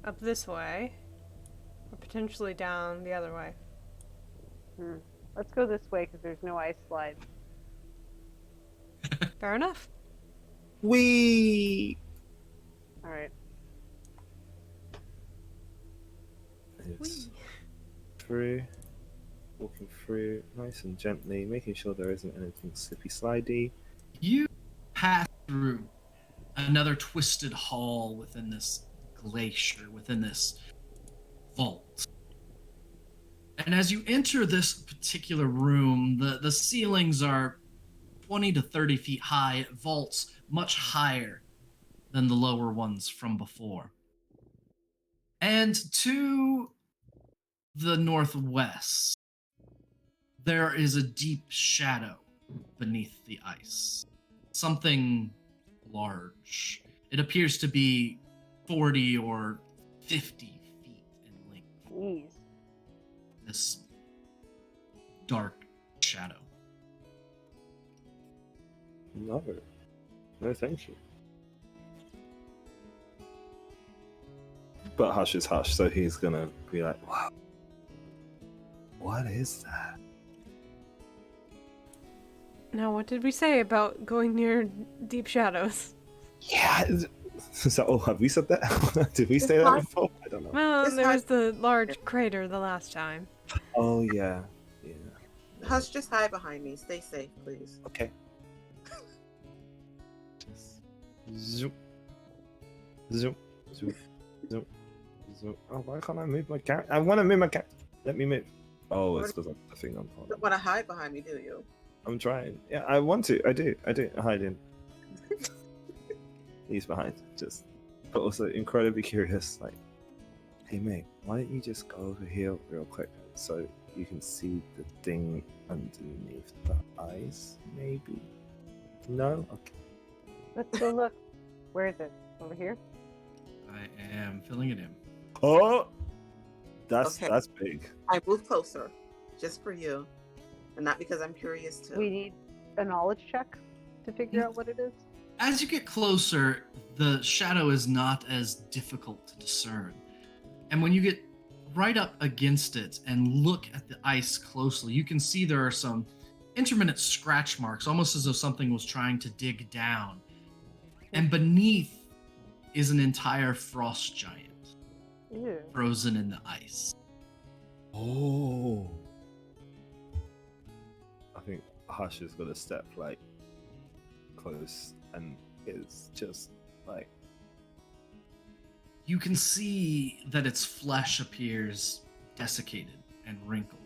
up this way or potentially down the other way. Let's go this way because there's no ice slide. Fair enough. We. All right. It's through, walking through nice and gently, making sure there isn't anything slippy slidey. You pass through another twisted hall within this glacier, within this vault. And as you enter this particular room, the ceilings are 20 to 30 feet high, vaults much higher than the lower ones from before. And to the northwest, there is a deep shadow beneath the ice. Something large. It appears to be 40 or 50 feet in length. Jeez. This dark shadow. No. No, thank you. But hush is hush, so he's gonna be like, wow. What is that? Now, what did we say about going near deep shadows? Yeah. So, oh, have we said that? Did we say that before? I don't know. Well, It's there hard- was the large crater the last time. Oh, yeah. Yeah. Hush, just hide behind me. Stay safe, please. Okay. Just zoom. Zoom. Zoom. Zoom. Zoom. Oh, why can't I move my cat? I want to move my cat. Let me move. Oh, it's because I'm the thing on You top. don't want to hide behind me, do you? I'm trying. Yeah, I want to. I do. Hide in. He's behind. Just, but also incredibly curious. Like, hey mate, why don't you just go over here real quick so you can see the thing underneath the ice? Maybe. No. Okay. Let's go look. Where is it? Over here? I am filling it in. Oh, that's Okay. that's big. I move closer, just for you, and not because I'm curious too. We need a knowledge check to figure out what it is. As you get closer, the shadow is not as difficult to discern. And when you get right up against it and look at the ice closely, you can see there are some intermittent scratch marks, almost as though something was trying to dig down. And beneath is an entire frost giant, Ew. frozen in the ice. Oh. I think Hush is gonna step like close and is just like You can see that its flesh appears desiccated and wrinkled.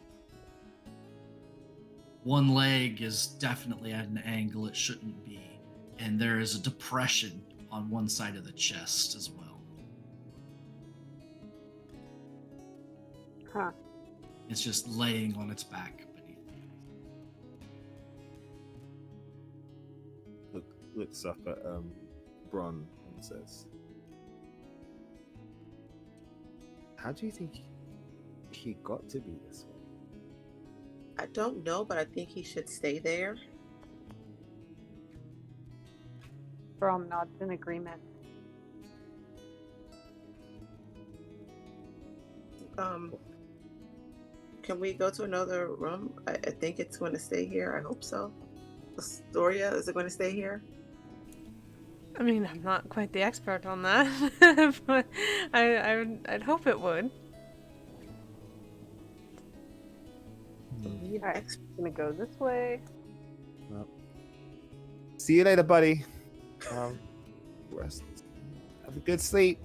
One leg is definitely at an angle it shouldn't be, and there is a depression on one side of the chest as well. Huh. It's just laying on its back beneath you. looks up at Bron and says, "How do you think he got to be this way?" I don't know, but I think he should stay there. Brom nods in agreement. Can we go to another room? I think it's going to stay here. I hope so. Astoria, is it going to stay here? I mean, I'm not quite the expert on that, but I'd hope it would. Yeah. Alright, gonna go this way. See you later, buddy. rest. Have a good sleep.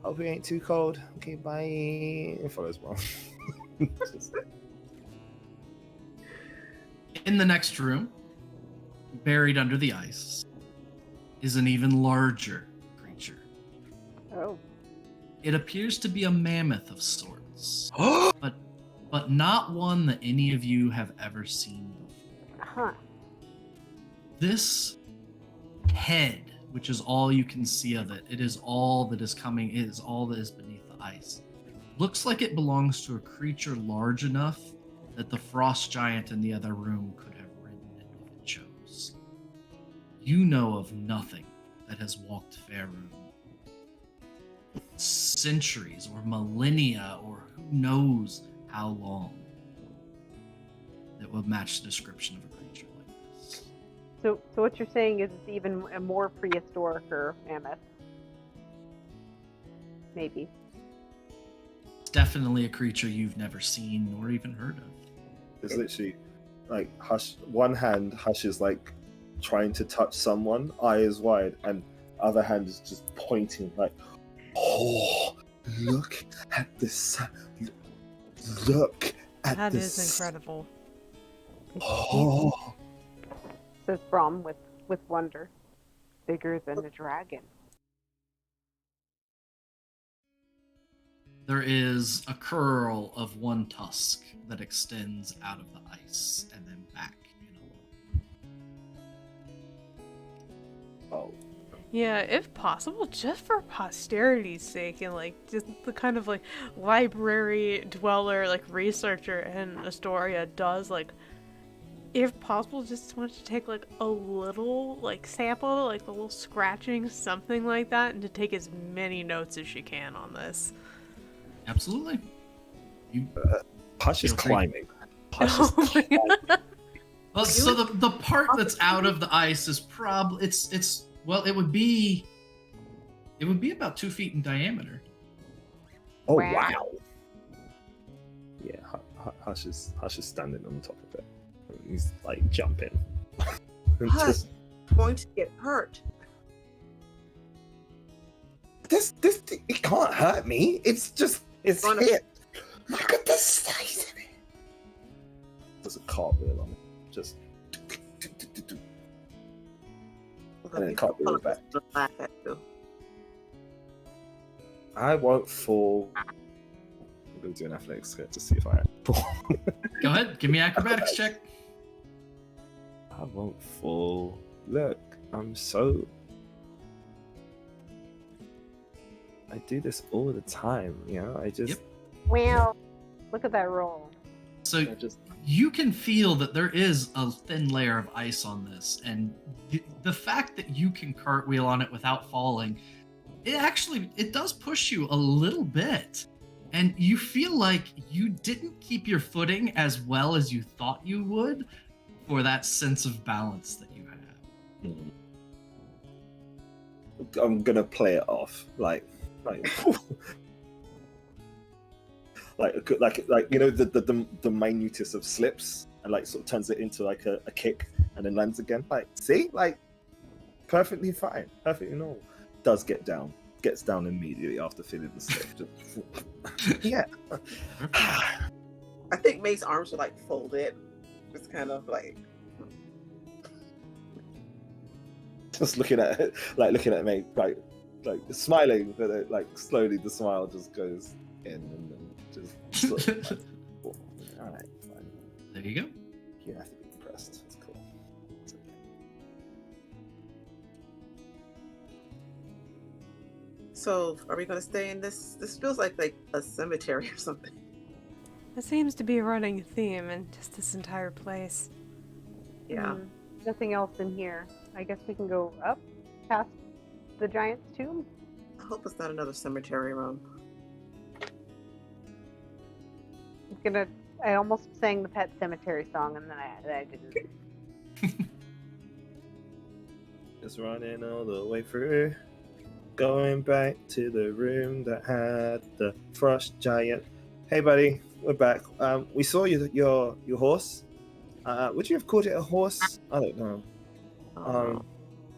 Hope it ain't too cold. Okay, bye. And follows well. In the next room, buried under the ice, is an even larger creature. Oh. It appears to be a mammoth of sorts, but not one that any of you have ever seen before. Huh. This head, which is all you can see of it, it is all that is coming, it is all that is beneath the ice. Looks like it belongs to a creature large enough that the frost giant in the other room could have ridden it if it chose. You know of nothing that has walked Faerun centuries or millennia or who knows how long that would match the description of a creature like this. So what you're saying is it's even a more prehistoric mammoth? Maybe. It's definitely a creature you've never seen nor even heard of. It's literally like Hush. One hand, Hush is like trying to touch someone, eyes wide, and other hand is just pointing like, "Oh, look at this! Look at That this! is incredible. Oh, Says Brom with wonder. Bigger than a dragon. There is a curl of one tusk that extends out of the ice and then back in a loop. oh, Yeah, if possible, just for posterity's sake, and like just the kind of like library dweller, like researcher in Astoria does, like if possible, just want to take like a little like sample, like a little scratching, something like that, and to take as many notes as she can on this. Absolutely. You Hush is Feel free. climbing. Hush is Oh my climbing. god. Well, so the part that's out of the ice is probably it's well, it would be about 2 feet in diameter. Oh Wow. wow! Yeah, Hush is standing on top of it. He's like jumping. And Hush. just- Going to get hurt. this it can't hurt me. It's Gonna- here. Look at the size of it. There's a cartwheel on it. Just and then cartwheel back. Laugh at you. I won't fall. I'm gonna do an athletics check to see if I fall. Go ahead, give me acrobatics check. I won't fall. Look, I'm so. I do this all the time, you know. I just, Yep. Well, look at that roll. So I just. you can feel that there is a thin layer of ice on this, and the fact that you can cartwheel on it without falling, it does push you a little bit, and you feel like you didn't keep your footing as well as you thought you would for that sense of balance that you have. I'm gonna play it off like like you know the minutest of slips and like sort of turns it into like a kick and then lands again. Like see, like perfectly fine, perfectly normal. Gets down immediately after feeling the slip. Just, yeah. I think May's arms are like folded. It's kind of like Just looking at it, me, like smiling, but it, like slowly the smile just goes in and then just sort of like, all right, fine. There you go. You don't have to be impressed. It's cool. It's okay. so. Are we going to stay in this? This feels like a cemetery or something. That seems to be a running theme in just this entire place. Yeah. Nothing else in here. I guess we can go up past the giant's tomb. I hope it's not another cemetery room. I almost sang the Pet Cemetery song and then I didn't. Just running all the way through, going back to the room that had the frost giant. Hey, buddy, we're back. We saw your horse. Would you have called it a horse? I don't know.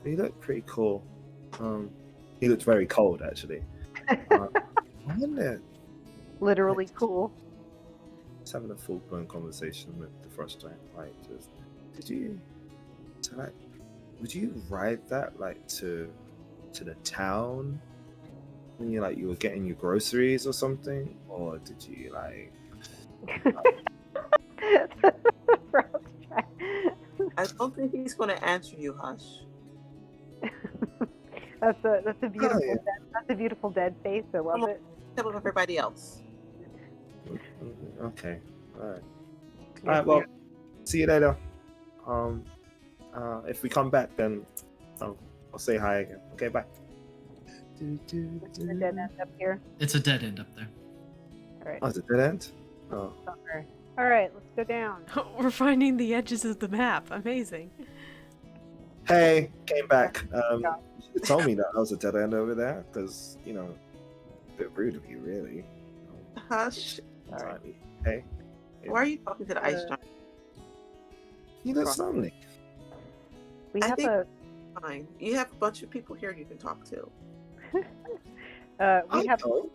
You look pretty cool. He looked very cold, actually. I wonder, Literally like, cool. just having a full-blown conversation with the Frost Giant. Like, just, did you, so like, would you ride that like to the town when you were getting your groceries or something, or did you like? I don't think he's going to answer you, Hush. That's a beautiful yeah. that's a beautiful dead face. I love it. Tell him everybody else. Okay. All right. Yes, All right. Well, see you later. If we come back, then I'll say hi again. Okay. Bye. the dead end up here. It's a dead end up there. All right. Oh, is it dead end? Oh. Bummer. All right, let's go down. We're finding the edges of the map. Amazing. Hey, came back. You should have told me that I was a dead end over there, because a bit rude of you, really. Hush. All right. Hey, Why are you talking to the ice giant? you look lonely. We I have think- a Fine. You have a bunch of people here you can talk to. we have don't.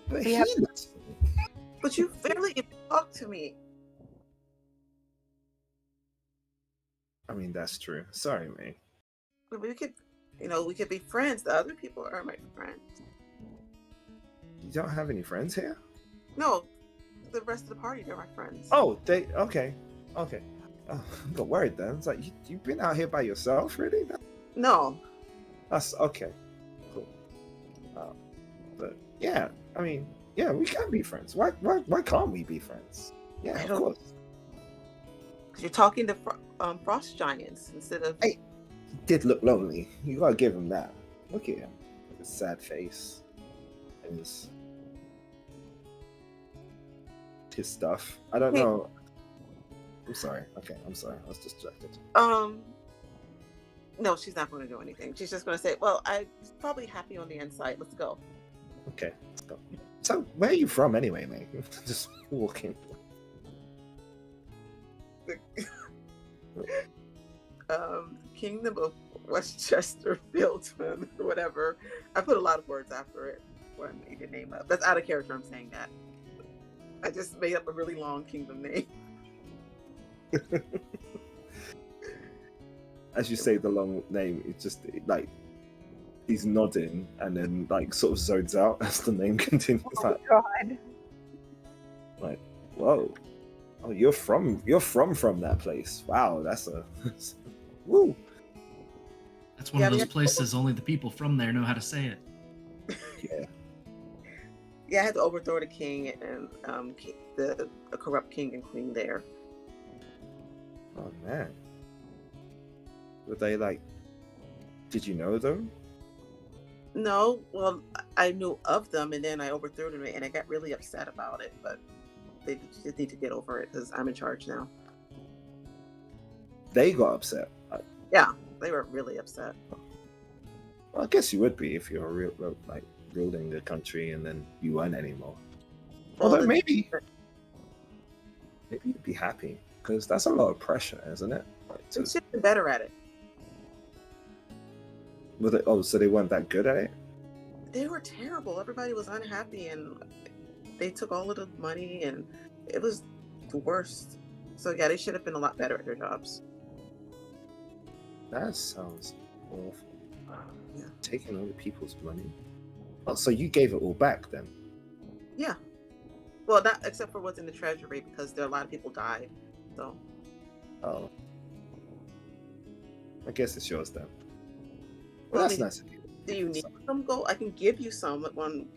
But we he have- looks. But you barely even talk to me. I mean, that's true. Sorry, man. We could be friends. The other people are my friends. You don't have any friends here? No, the rest of the party, they're my friends. Oh, okay. Oh, I got worried then. It's like you've been out here by yourself, really? No. That's okay. Cool. But yeah, I mean, yeah, we can be friends. Why can't we be friends? Yeah, I of don't- course. Because you're talking to frost giants instead of. Hey. He did look lonely. You gotta give him that. Look at him. With his sad face. And his stuff. I don't Hey. know. I'm sorry. Okay, I'm sorry. I was distracted. No, she's not going to do anything. She's just going to say, "Well, I'm probably happy on the inside. Let's go." Okay, let's go. So, where are you from anyway, mate? Just walking. Kingdom of Westchester Fieldman, or whatever. I put a lot of words after it when I made the name up. That's out of character. I'm saying that. I just made up a really long kingdom name. As you say the long name, it's just like he's nodding and then like sort of zones out as the name continues. oh God. Like, whoa. Oh, you're from that place. Wow, that's a woo. That's one Yeah, of we those have- places only the people from there know how to say it. Yeah. Yeah, I had to overthrow the king and the corrupt king and queen there. Oh man. Were they like? Did you know them? No, well, I knew of them, and then I overthrew them, and I got really upset about it. But they just need to get over it because I'm in charge now. They got upset. Yeah, they were really upset. Well, I guess you would be if you're ruling the country and then you weren't anymore. Well, Although the- maybe you'd be happy because that's a lot of pressure, isn't it? Like, They should have been better at it. so they weren't that good at it? They were terrible. Everybody was unhappy, and they took all of the money, and it was the worst. So yeah, they should have been a lot better at their jobs. That sounds awful. Yeah. Taking other people's money. Oh, so you gave it all back then? Yeah. Well, not except for what's in the treasury because there a lot of people died. So Oh. I guess it's yours then. Well, Well, that's I mean, nice of you. do you need some gold? I can give you some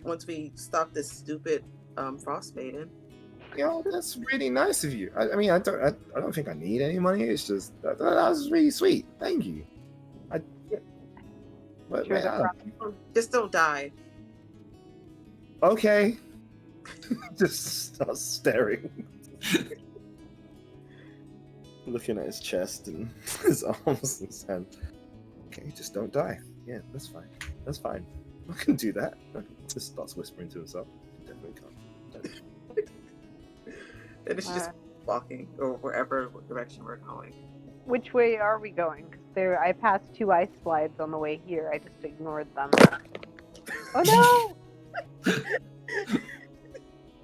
once we stop this stupid Frostmaiden. That's really nice of you. I mean, I don't think I need any money. It's just that was really sweet. Thank you. But, Sure, man, no Just don't die. okay. Just start staring, looking at his chest and his arms and his hand. Okay, just don't die. Yeah, that's fine. That's fine. I can do that. Just starts whispering to himself. Definitely can't. And it's just walking or wherever direction we're going. Which way are we going? 'Cause I passed 2 ice slides on the way here. I just ignored them. Oh no!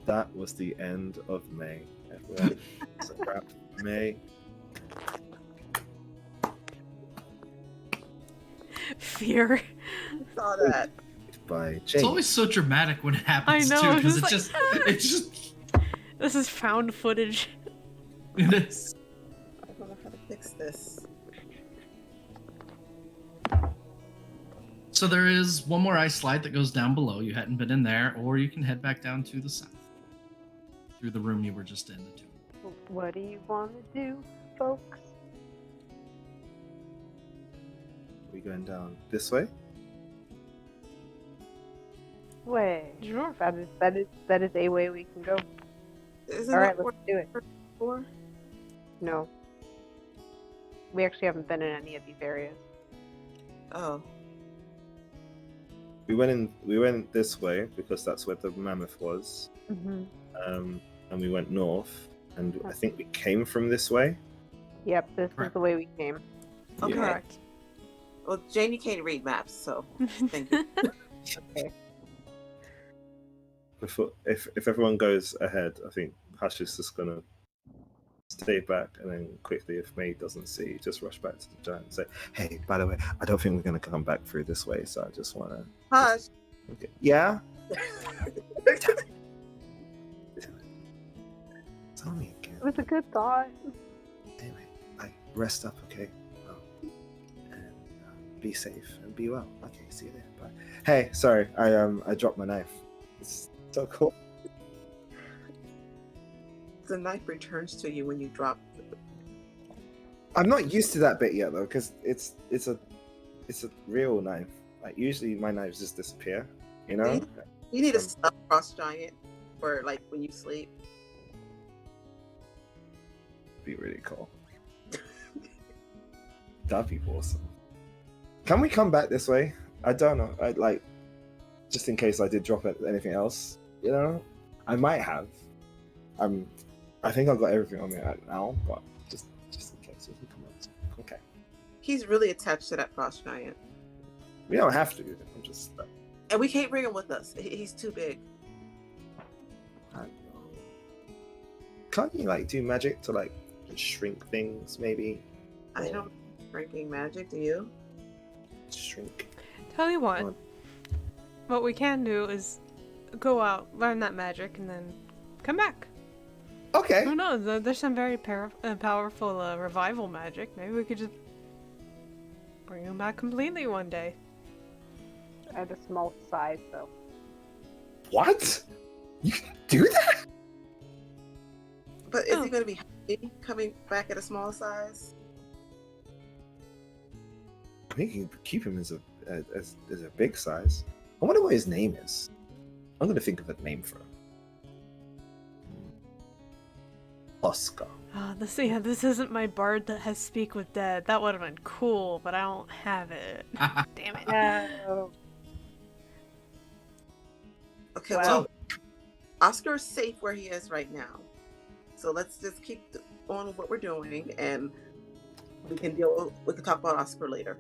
That was the end of May, everyone. It's a wrap for May. Fear. Saw that. By It's James. always so dramatic when it happens I know, too, it's because just like, it's just This is found footage. it is. I don't know how to fix this. So there is one more ice slide that goes down below. You hadn't been in there, or you can head back down to the south through the room you were just in. The tomb. What do you want to do, folks? Are we going down this way? Way. Sure. That is a way we can go. Isn't All right, that let's do it. for? No. We actually haven't been in any of these areas. Oh. We went this way because that's where the mammoth was. Mm-hmm. And we went north, and I think we came from this way. Yep, this is Correct. the way we came. Okay. Correct. Well, Jane, you can't read maps, so thank you. Okay. Before, if everyone goes ahead, I think Hush is just gonna stay back, and then quickly, if May doesn't see, just rush back to the giant and say, "Hey, by the way, I don't think we're gonna come back through this way, so I just wanna." Hush. Okay. Yeah. Tell me again. It was a good thought. Anyway, bye. Rest up, okay? And be safe and be well. Okay, see you there. Bye. Hey, sorry, I dropped my knife. It's so cool. The knife returns to you when you drop. I'm not used to that bit yet though, because it's a real knife. Like usually my knives just disappear, you know. You need a stuffed frost giant for like when you sleep. Be really cool. That'd be awesome. Can we come back this way? I don't know. I like just in case I did drop anything else. You know, I might have. I think I've got everything on me right now, but just in case we can come on. Okay. He's really attached to that frost giant, We don't have to. I'm just. and we can't bring him with us. He's too big. I don't know. Can't you like do magic to like shrink things? Maybe. I don't drinking magic. Do you? Shrink. Tell you what we can do is go out, learn that magic, and then come back. Okay. Who knows? There's some very powerful revival magic. Maybe we could just bring him back completely one day. At a small size, though. What? You can do that? But is Oh. he going to be happy coming back at a small size? I think you can keep him as a big size. I wonder what his name is. I'm gonna think of a name for him. Oscar. This isn't my bard that has speak with dead. That would have been cool, but I don't have it. Damn it. No. Okay, Wow. well, Oscar is safe where he is right now. So let's just keep on with what we're doing, and we can talk about Oscar later.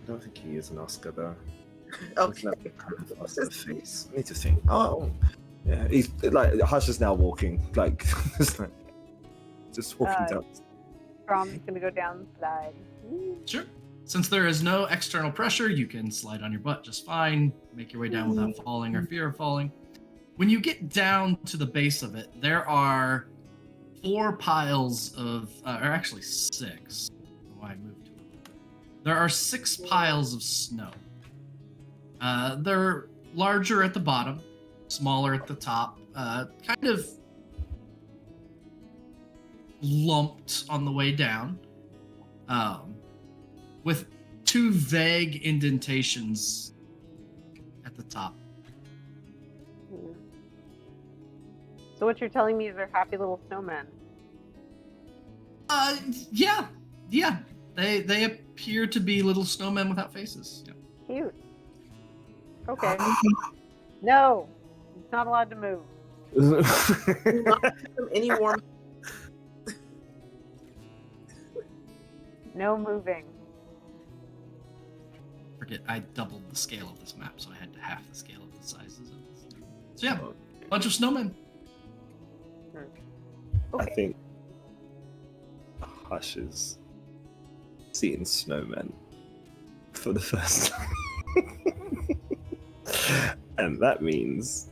I don't think he is an Oscar though. Okay. Looking at kind of Oscar's face. I need to think. Oh, yeah. He's like Hush is now walking, like just walking down. Brom's gonna go down the side. Sure. Since there is no external pressure, you can slide on your butt just fine, make your way down without falling or fear of falling. When you get down to the base of it, there are 4 piles of, or actually 6. I don't know why I moved to it. There are 6 piles of snow. They're larger at the bottom, smaller at the top, kind of lumped on the way down, with 2 vague indentations at the top. So what you're telling me is they're happy little snowmen. Yeah. They appear to be little snowmen without faces. Yeah. Cute. Okay. No, it's not allowed to move. Any warm? No moving. I doubled the scale of this map, so I had to half the scale of the sizes of this. So yeah, bunch of snowmen. I think Hush is seeing snowmen for the first time. And that means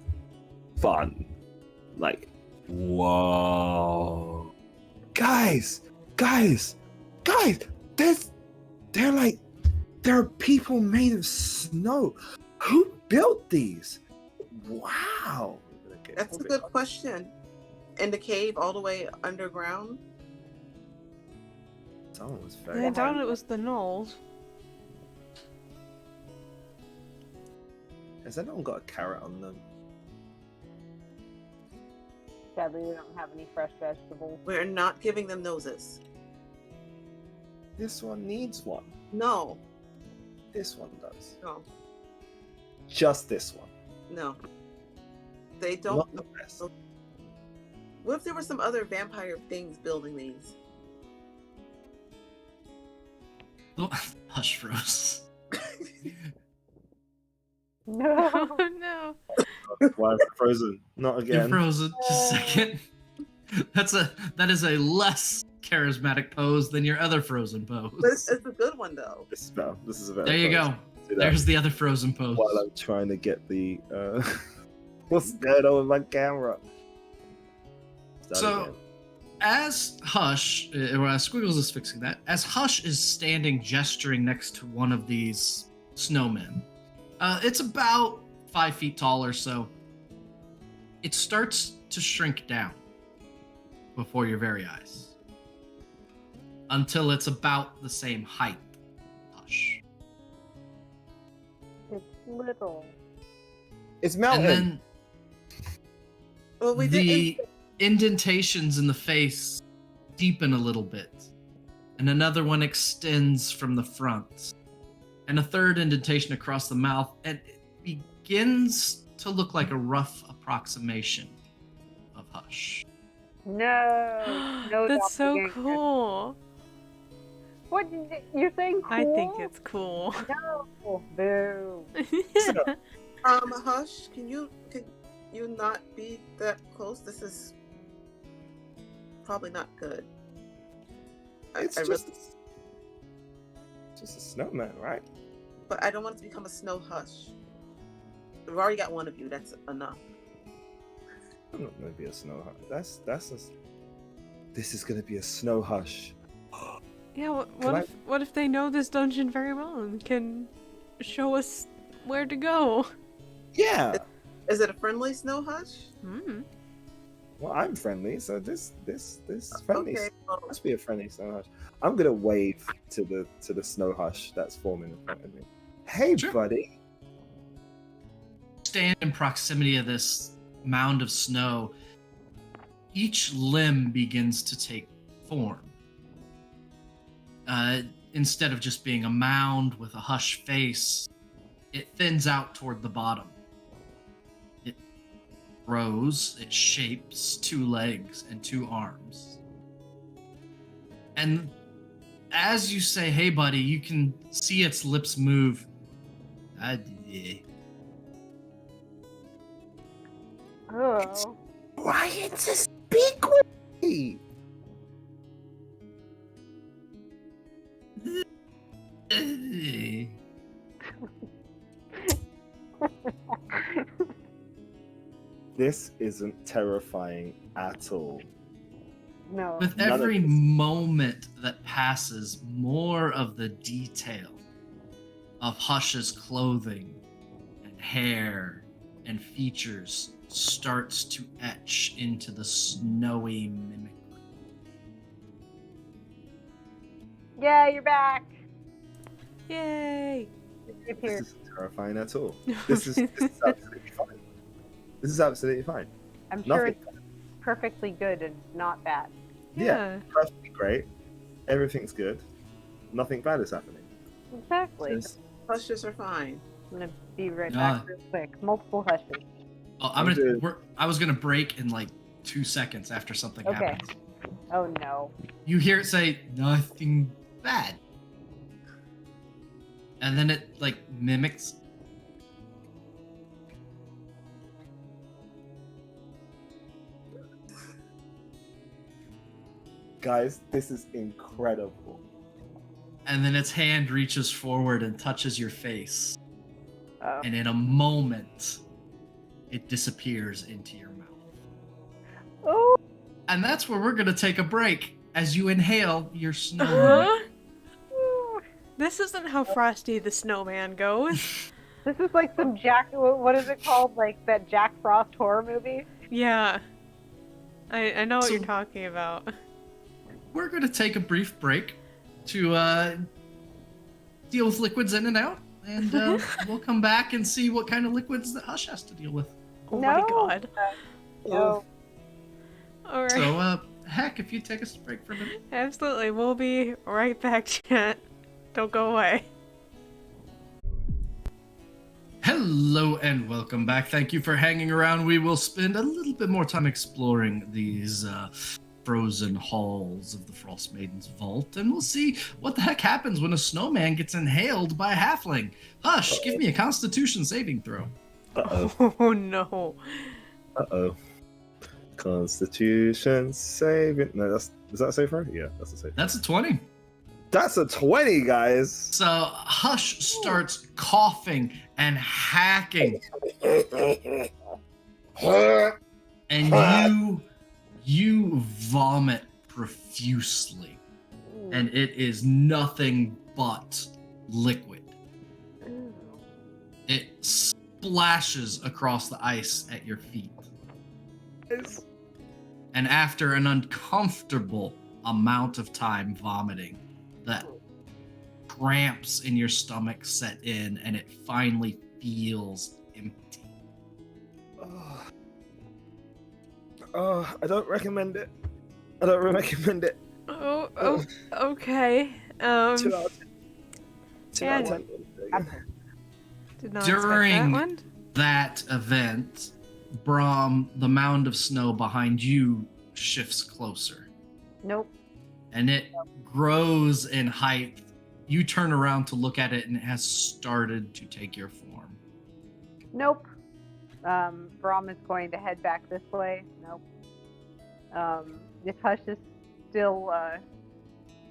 fun. Like, whoa. Guys! There are people made of snow. Who built these? Wow. That's a good question. In the cave, all the way underground. Someone was very. I thought it was the gnolls. Has anyone got a carrot on them? Sadly, we don't have any fresh vegetables. We're not giving them noses. This one needs one. No, This one does. no, Just this one. no. They don't. Not the rest. What if there were some other vampire things building these? Oh, Hush froze. No. Oh no. Why am I frozen? Not You're again. frozen. Just a second. That is a less charismatic pose than your other frozen pose. But it's a good one though. This is better. This is a better. There you pose. go. See that? There's the other frozen pose. While I'm trying to get the. What's going on with my camera? Start So, again. as Hush, or as Squiggles is fixing that, as Hush is standing gesturing next to one of these snowmen, it's about 5 feet tall or so. It starts to shrink down before your very eyes until it's about the same height. Hush. It's little. It's And mountain. then Well, we the did. indentations in the face deepen a little bit, and another one extends from the front, and a third indentation across the mouth, and it begins to look like a rough approximation of Hush. No. No. That's so doppelganger. cool. What you're saying? Cool? I think it's cool. No. Boo. Hush, can you not be that close? This is probably not good. It's I just, really, just a snowman, right? but I don't want it to become a snow hush. We've already got one of you. That's enough. I'm not gonna be a snow hush. This is gonna be a snow hush. Yeah, Can I- what if they know this dungeon very well and can show us where to go? Yeah. Is it a friendly snow hush? Hmm. Well, I'm friendly, so this friendly Okay. Well, must be a friendly snow hush. I'm gonna wave to the snow hush that's forming in front of me. Hey, Sure. buddy. Stand in proximity of this mound of snow. Each limb begins to take form. Instead of just being a mound with a Hush face, it thins out toward the bottom. It grows, it shapes 2 legs and 2 arms. And as you say, hey buddy, you can see its lips move. Yeah. Oh. Quiet to speak with me. This isn't terrifying at all. No. With None of every this. moment that passes, more of the detail of Hush's clothing and hair and features starts to etch into the snowy mimicry. Yeah, you're back. Yay! You're This here. isn't terrifying at all. This is absolutely fine. This is absolutely fine. I'm sure Nothing. it's perfectly good and not bad. Yeah. Perfectly great. Everything's good. Nothing bad is happening. Exactly. Just- hushes are fine. I'm gonna be right Ah. back real quick. Multiple hushes. Oh, I'm good. I was gonna break in like 2 seconds after something Okay. happens. Oh no. You hear it say, nothing bad. And then it like mimics. Guys, this is incredible. And then its hand reaches forward and touches your face. Oh. And in a moment, it disappears into your mouth. Oh. And that's where we're going to take a break as you inhale your snow. This isn't how Frosty the Snowman goes. This is like some Jack. What is it called? Like that Jack Frost horror movie? Yeah. I know what So- you're talking about. We're going to take a brief break to deal with liquids in and out. And we'll come back and see what kind of liquids that Hush has to deal with. Oh my No. god. No. Alright. So, heck, if you take us a break for a minute. Absolutely. We'll be right back, chat. Don't go away. Hello and welcome back. Thank you for hanging around. We will spend a little bit more time exploring these frozen halls of the Frostmaiden's vault, and we'll see what the heck happens when a snowman gets inhaled by a halfling. Hush, give me a Constitution saving throw. Uh-oh. Oh no. Uh-oh. Constitution saving. No, is that a save throw? Yeah, that's a save. That's a 20. That's a 20, guys. So Hush starts coughing and hacking, and you vomit profusely, and it is nothing but liquid. It splashes across the ice at your feet. And after an uncomfortable amount of time vomiting, the cramps in your stomach set in and it finally feels empty. I don't recommend it. I don't recommend it. Oh, okay. 2 out of 10. 2 Yeah, out of 10. did not During expect that one. that event, Brahm, the mound of snow behind you shifts closer. Nope. And it grows in height. You turn around to look at it and it has started to take your form. Nope. Brahm is going to head back this way. Nope. If Hush is still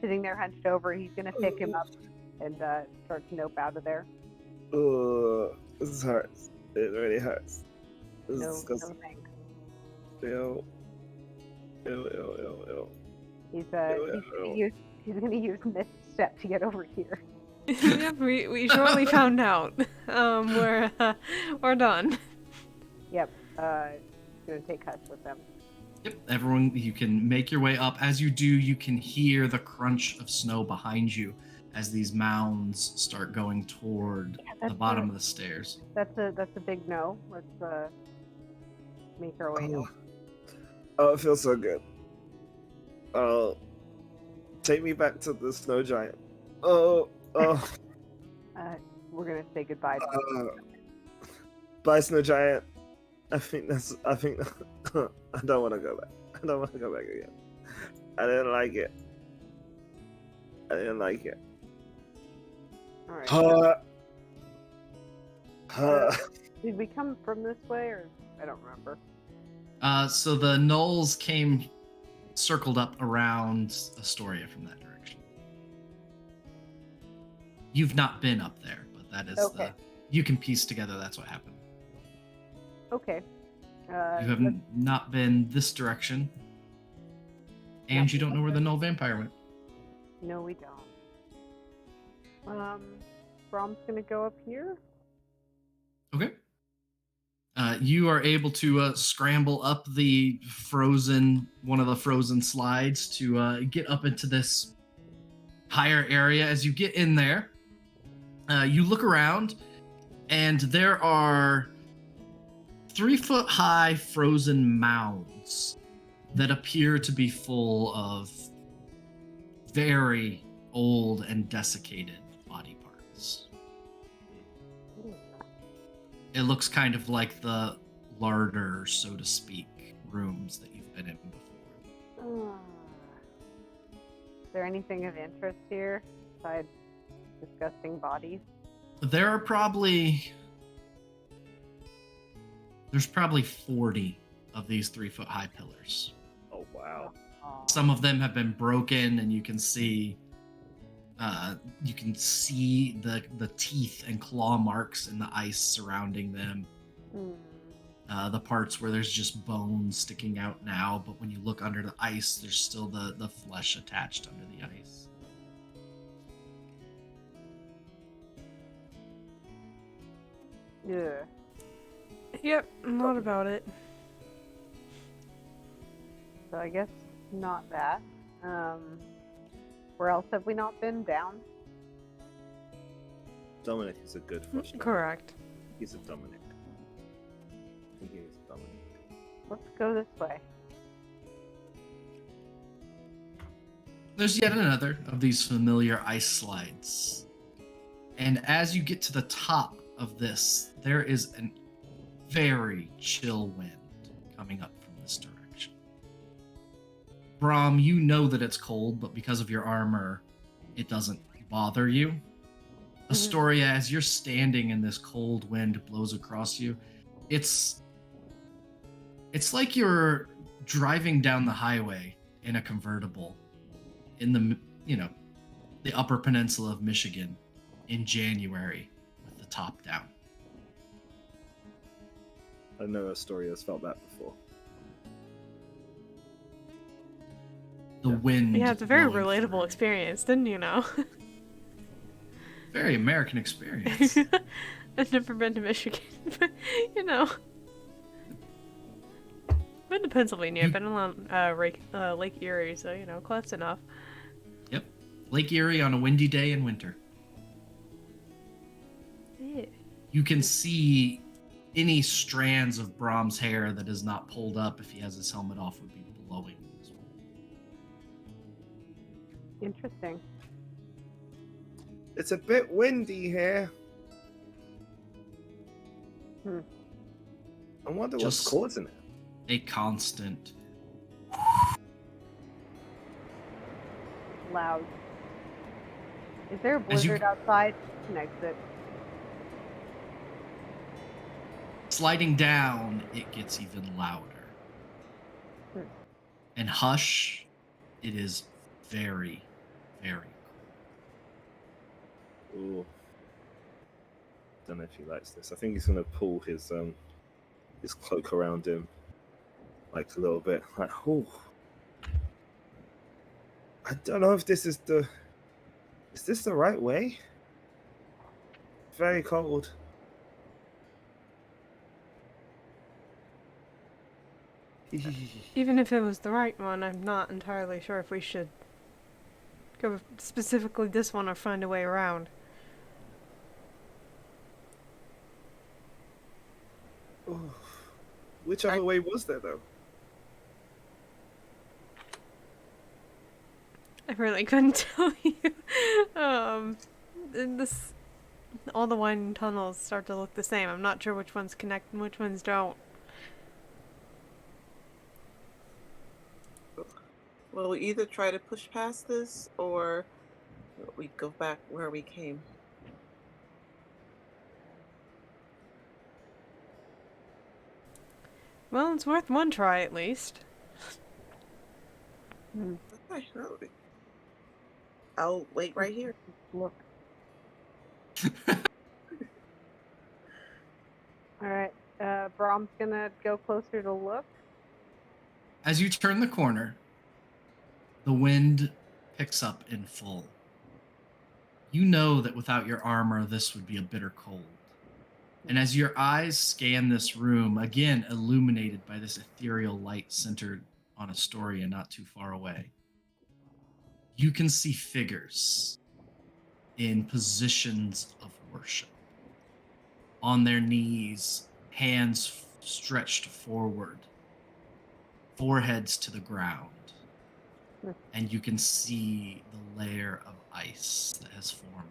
sitting there hunched over, he's going to pick him up and start to nope out of there. This hurts. It really hurts. This No, is disgusting. no thanks. Ew. Ew. He's Ew. he's going to use Mist Step to get over here. Yeah, we shortly found out. We're done. Yep. Going to take Hush with them. Yep, everyone, you can make your way up. As you do, you can hear the crunch of snow behind you as these mounds start going toward the bottom of the stairs. That's a big no. Let's make our way over. Oh, it feels so good. Oh, take me back to the snow giant. Oh. We're gonna say goodbye. Bye, snow giant. I think I don't want to go back. I don't want to go back again. I didn't like it. All right. Did we come from this way, or I don't remember. So the gnolls came circled up around Astoria from that direction. You've not been up there, but that is Okay. you can piece together that's what happened. Okay. You have not been this direction, and you don't know where the gnoll vampire went. No, we don't. Brahm's gonna go up here. Okay. You are able to scramble up one of the frozen slides to get up into this higher area. As you get in there, you look around, and there are 3-foot high frozen mounds that appear to be full of very old and desiccated body parts. It looks kind of like the larder, so to speak, rooms that you've been in before. Is there anything of interest here besides disgusting bodies. There's probably 40 of these 3-foot high pillars. Oh wow. Some of them have been broken, and you can see the teeth and claw marks in the ice surrounding them. The parts where there's just bones sticking out now, but when you look under the ice, there's still the flesh attached under the ice. Yeah. Yep, not about it. So I guess not that. Where else have we not been? Down? Dominic is a good Frostmaiden. Correct. He's a Dominic. I think he is a Dominic. Let's go this way. There's yet another of these familiar ice slides. And as you get to the top of this, there is a very chill wind coming up from this direction. Brahm, you know that it's cold, but because of your armor, it doesn't bother you. Astoria, as you're standing and this cold wind blows across you, it's like you're driving down the highway in a convertible in the Upper Peninsula of Michigan in January with the top down. I know Astoria's felt that before. The wind. Yeah, it's a very blowing relatable through. experience, didn't you know? Very American experience. I've never been to Michigan, but been to Pennsylvania. I've been along Lake Erie, so close enough. Yep. Lake Erie on a windy day in winter. Yeah. You can see any strands of Brahm's hair that is not pulled up if he has his helmet off would be blowing. Interesting. It's a bit windy here. I wonder what's Just- causing it. A constant. Loud. Is there a As you- blizzard outside? An exit. Sliding down, it gets even louder. And hush, it is very, very Ooh. Don't know if he likes this. I think he's gonna pull his cloak around him, like a little bit. Like, ooh. I don't know if this is the. Is this the right way? Very cold. Even if it was the right one, I'm not entirely sure if we should go specifically this one or find a way around. Ooh. Which other way was there, though? I really couldn't tell you. All the winding tunnels start to look the same. I'm not sure which ones connect and which ones don't. Well, we either try to push past this or we go back where we came. Well, it's worth one try at least. Okay, I'll wait right here. Look. Alright. Brahm's gonna go closer to look. As you turn the corner, the wind picks up in full. You know that without your armor, this would be a bitter cold. And as your eyes scan this room, again illuminated by this ethereal light centered on Astoria not too far away, you can see figures in positions of worship. On their knees, hands stretched forward, foreheads to the ground. And you can see the layer of ice that has formed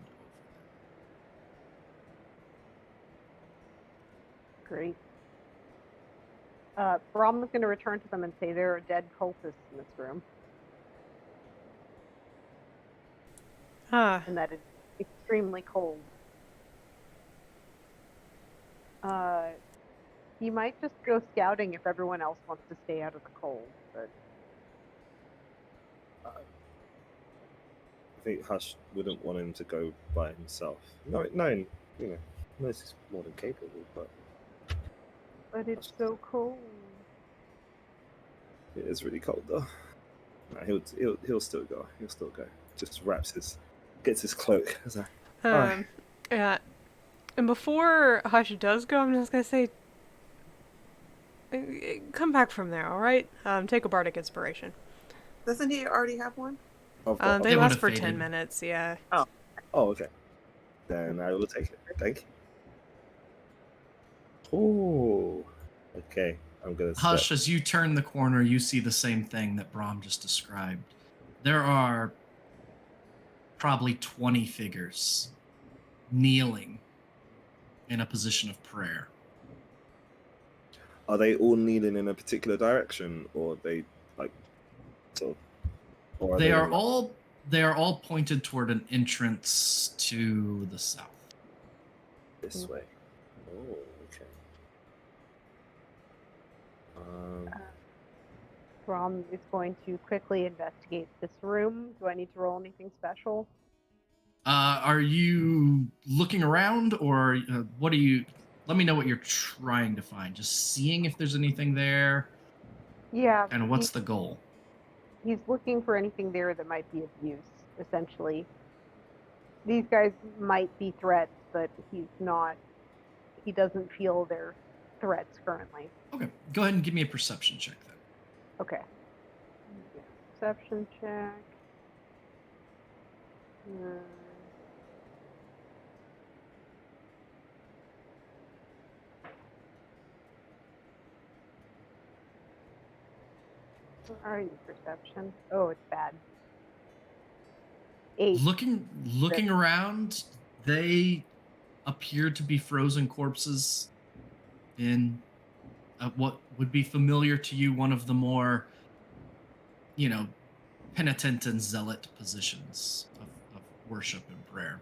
over Great. Brahm is going to return to them and say there are dead cultists in this room, Ah, and that extremely cold. He might just go scouting if everyone else wants to stay out of the cold, but I think Hush wouldn't want him to go by himself. No, you know, Motes is more than capable, but it's so cold. it is really cold though. No, he'll still go. He'll still go. Just gets his cloak. Yeah. And before Hush does go, I'm just gonna say, come back from there, all right? Take a bardic inspiration. Doesn't he already have one? They It last would've for faded. 10 minutes. Yeah. Oh, okay. Then I will take it. Thank you. Oh, okay. I'm gonna Hush, step. as you turn the corner, you see the same thing that Brahm just described. There are probably 20 figures kneeling in a position of prayer. Are they all kneeling in a particular direction, or are they like sort of, or are They are in, all pointed toward an entrance to the south. this way? Oh, okay. Rom is going to quickly investigate this room. Do I need to roll anything special? Are you looking around, or what are you? Let me know what you're trying to find. Just seeing if there's anything there. Yeah, And what's the goal? he's looking for anything there that might be of use, essentially. These guys might be threats, but he doesn't feel they're threats currently. Okay, go ahead and give me a perception check then. Okay. Perception check. Where are you, perception? Oh, it's bad. 8. Looking around, they appear to be frozen corpses in what would be familiar to you, one of the more, penitent and zealot positions of worship and prayer.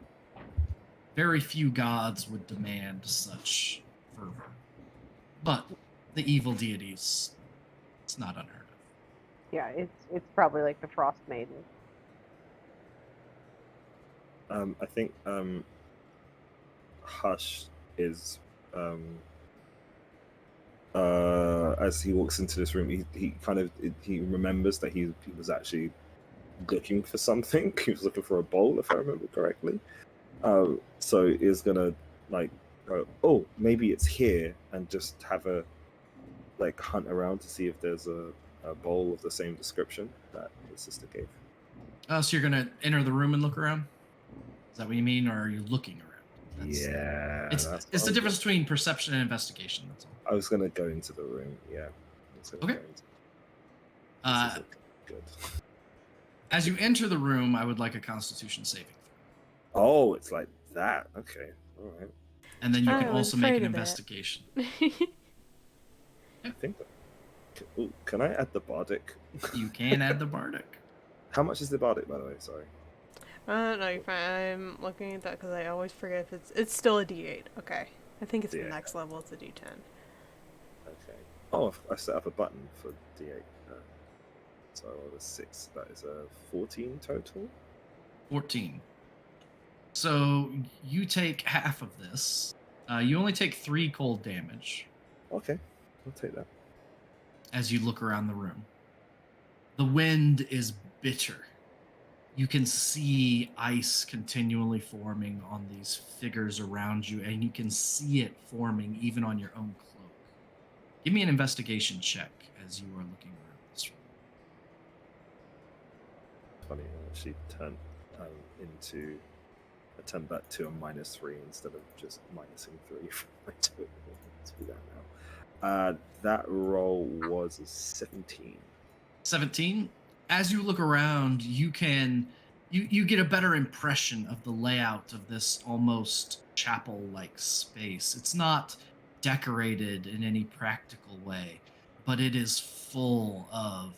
Very few gods would demand such fervor, but the evil deities, it's not unheard of. Yeah, it's probably like the Frostmaiden. I think Hush is as he walks into this room, he remembers that he was actually looking for something. He was looking for a bowl, if I remember correctly. So he's gonna like go, oh, maybe it's here, and just have a hunt around to see if there's a bowl of the same description that his sister gave. So you're gonna enter the room and look around? Is that what you mean, or are you looking around? It's the difference between perception and investigation. That's all. I was gonna go into the room. Yeah. Okay. Good. As you enter the room, I would like a Constitution saving throw. Oh, it's like that. Okay. All right. And then you can was also make afraid an of that. investigation. I think that. Can I add the bardic? You can add the bardic. How much is the bardic, by the way? Sorry. No, you're fine. I'm looking at that because I always forget if it's still a D8. Okay. I think it's the D8. next level. It's a D10. Okay. Oh, I set up a button for D8. So I rolled a 6. That is a 14 total. 14. So you take half of this. You only take 3 cold damage. Okay, I'll take that. As you look around the room, the wind is bitter. You can see ice continually forming on these figures around you, and you can see it forming even on your own cloak. Give me an investigation check as you are looking around this room. Funny how she turned that to a -3 instead of just minusing 3 from my total. Let's do that now. That roll was a 17. 17. As you look around, you get a better impression of the layout of this almost chapel-like space. It's not decorated in any practical way, but it is full of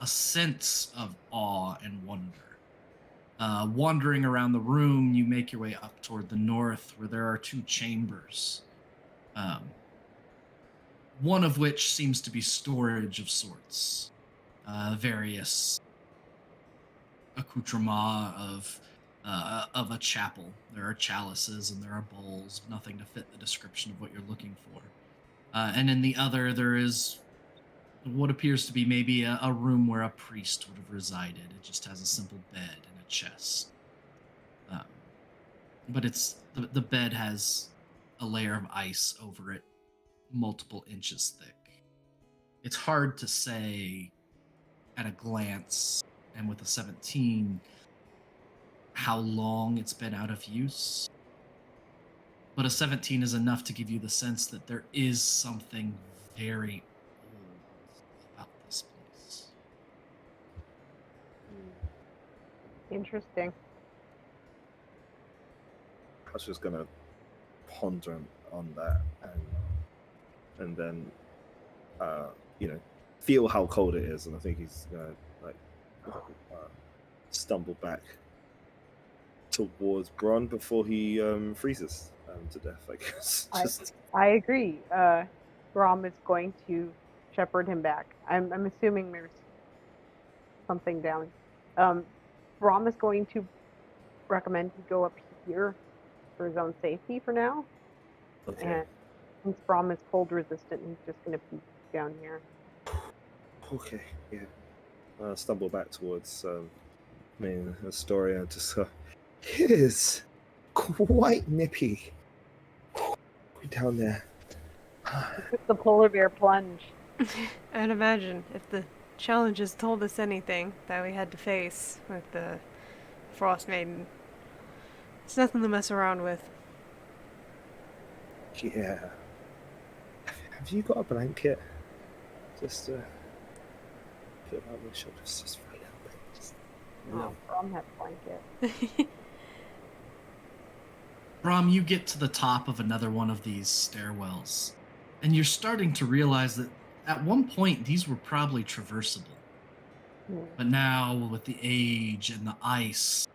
a sense of awe and wonder. Wandering around the room, you make your way up toward the north, where there are two chambers. Um, one of which seems to be storage of sorts. Various accoutrements of a chapel. There are chalices and there are bowls, nothing to fit the description of what you're looking for. And in the other, there is what appears to be maybe a room where a priest would have resided. It just has a simple bed and a chest. Um, but the bed has a layer of ice over it, multiple inches thick. It's hard to say at a glance and with a 17 how long it's been out of use. But a 17 is enough to give you the sense that there is something very old about this place. Interesting. I was just gonna ponder on that and then feel how cold it is, and I think he's gonna stumble back towards Bron before he freezes to death, I guess. I agree. Brom is going to shepherd him back. I'm assuming there's something down. Brom is going to recommend he go up here for his own safety for now. Okay. And since Brom is cold resistant, he's just going to peek down here. Okay, yeah. Stumble back towards Astoria. Just it is quite nippy down there. The polar bear plunge. I'd imagine if the challenges told us anything that we had to face with the Frostmaiden, it's nothing to mess around with. Yeah. Have you got a blanket? Just put it on my shoulders just for a little bit. No, Brom has a blanket. Brom, you get to the top of another one of these stairwells, and you're starting to realize that at one point these were probably traversable. But now, with the age and the ice,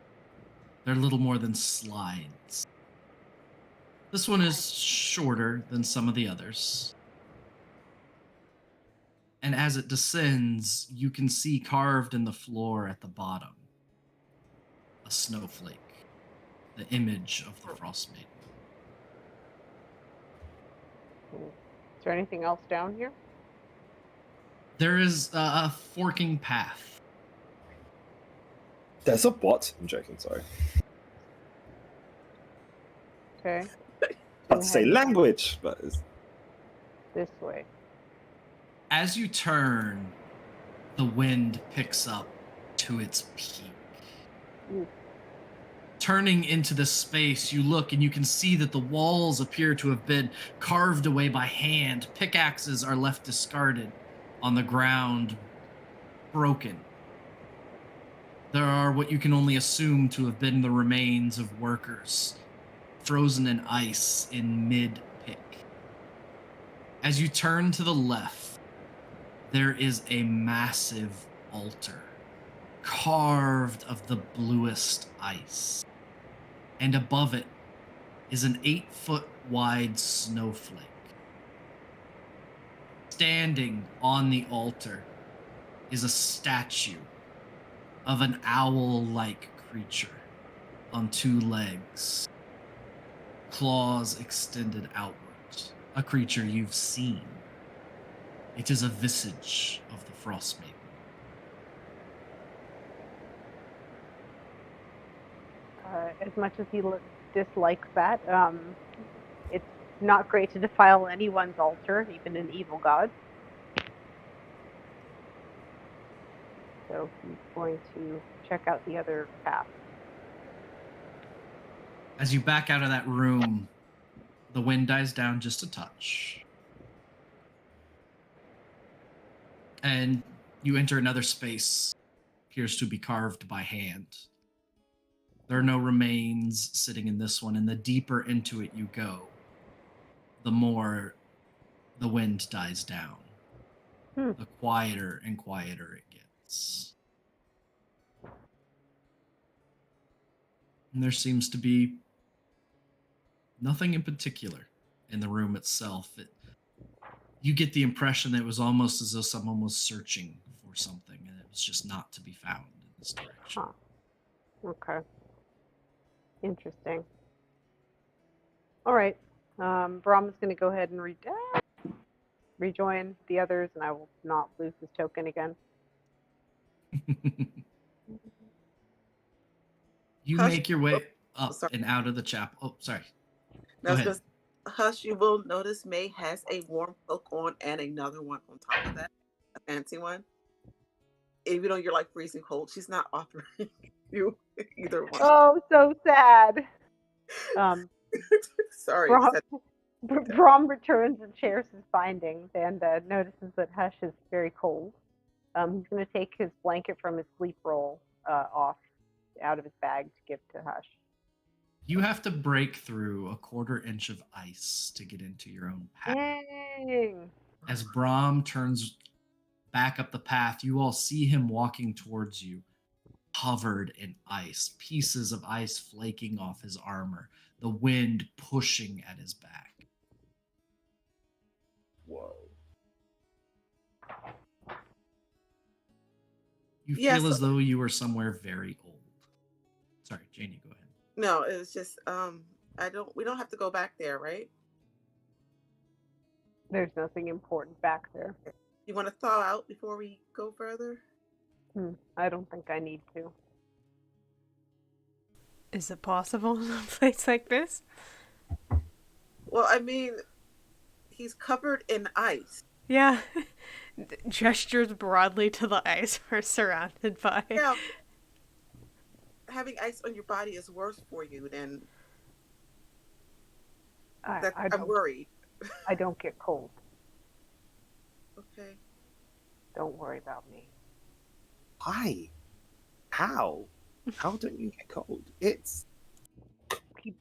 they're little more than slides. This one is shorter than some of the others. And as it descends, you can see carved in the floor at the bottom a snowflake, the image of the Frostmaiden. Is there anything else down here? There is a forking path. There's a bot. I'm joking, sorry. Okay. About to say language, but it's This way. As you turn, the wind picks up to its peak. Ooh. Turning into this space, you look and you can see that the walls appear to have been carved away by hand. Pickaxes are left discarded on the ground, broken. There are what you can only assume to have been the remains of workers, frozen in ice in mid-pick. As you turn to the left, there is a massive altar, carved of the bluest ice. And above it is an 8-foot wide snowflake. Standing on the altar is a statue of an owl-like creature on 2 legs, claws extended outwards, a creature you've seen. It is a visage of the Frostmaiden. As much as he dislikes that, it's not great to defile anyone's altar, even an evil god. So he's going to check out the other path. As you back out of that room, the wind dies down just a touch. And you enter another space, appears to be carved by hand. There are no remains sitting in this one, and the deeper into it you go, the more the wind dies down. The quieter and quieter it gets. And there seems to be nothing in particular in the room itself. You get the impression that it was almost as though someone was searching for something and it was just not to be found in this direction. Huh. Okay. Interesting. All right. Brahm is going to go ahead and rejoin the others, and I will not lose this token again. You Hush. make your way up Sorry. and out of the chapel. Oh, sorry. Now, Go ahead. Hush, you will notice May has a warm cloak on and another one on top of that, a fancy one. Even though you're like freezing cold, she's not offering you either one. Oh, so sad. Sorry. Brahm returns and shares his findings and notices that Hush is very cold. He's going to take his blanket from his sleep roll out of his bag to give to Hush. You have to break through a 1/4 inch of ice to get into your own path. Dang. As Brahm turns back up the path, you all see him walking towards you, covered in ice, pieces of ice flaking off his armor, the wind pushing at his back. Whoa. You Yes. feel as though you were somewhere very old. Sorry, Janie, go ahead. No, it was just we don't have to go back there, right? There's nothing important back there. You want to thaw out before we go further? I don't think I need to. Is it possible in a place like this? Well, I mean, he's covered in ice. Yeah. Gestures broadly to the ice we're surrounded by. Yeah. Having ice on your body is worse for you than I'm worried. I don't get cold. Okay. Don't worry about me. Why? How? How don't you get cold? It's He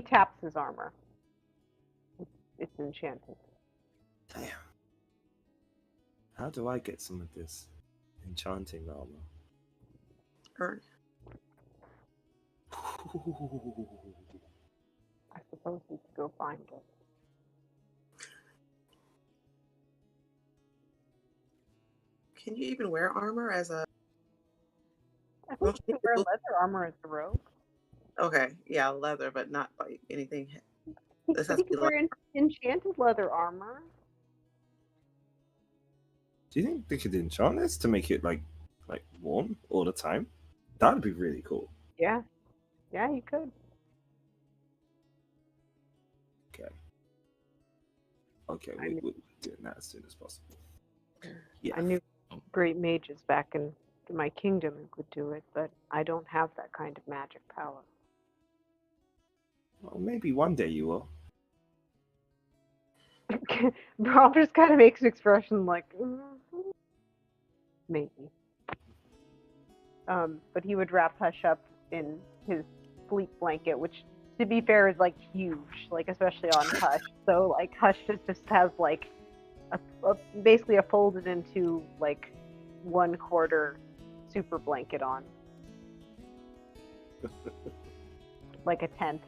taps his armor. It's enchanted. damn. How do I get some of this enchanting armor? Earn. I suppose we could go find it. Can you even wear armor as a? I think you can wear leather armor as a rogue. Okay, yeah, leather, but not like anything. This has You to be can wear enchanted leather armor. Do you think they could enchant this to make it like warm all the time? That would be really cool. Yeah. Yeah, you could. Okay, we're doing that as soon as possible. Yeah. I knew great mages back in my kingdom who could do it, but I don't have that kind of magic power. Well, maybe one day you will. Rob just kind of makes an expression like, maybe. But he would wrap Hush up in his sleep blanket, which, to be fair, is like huge, like especially on Hush. So like Hush just has like basically a folded into like 1/4 super blanket on, like a tent.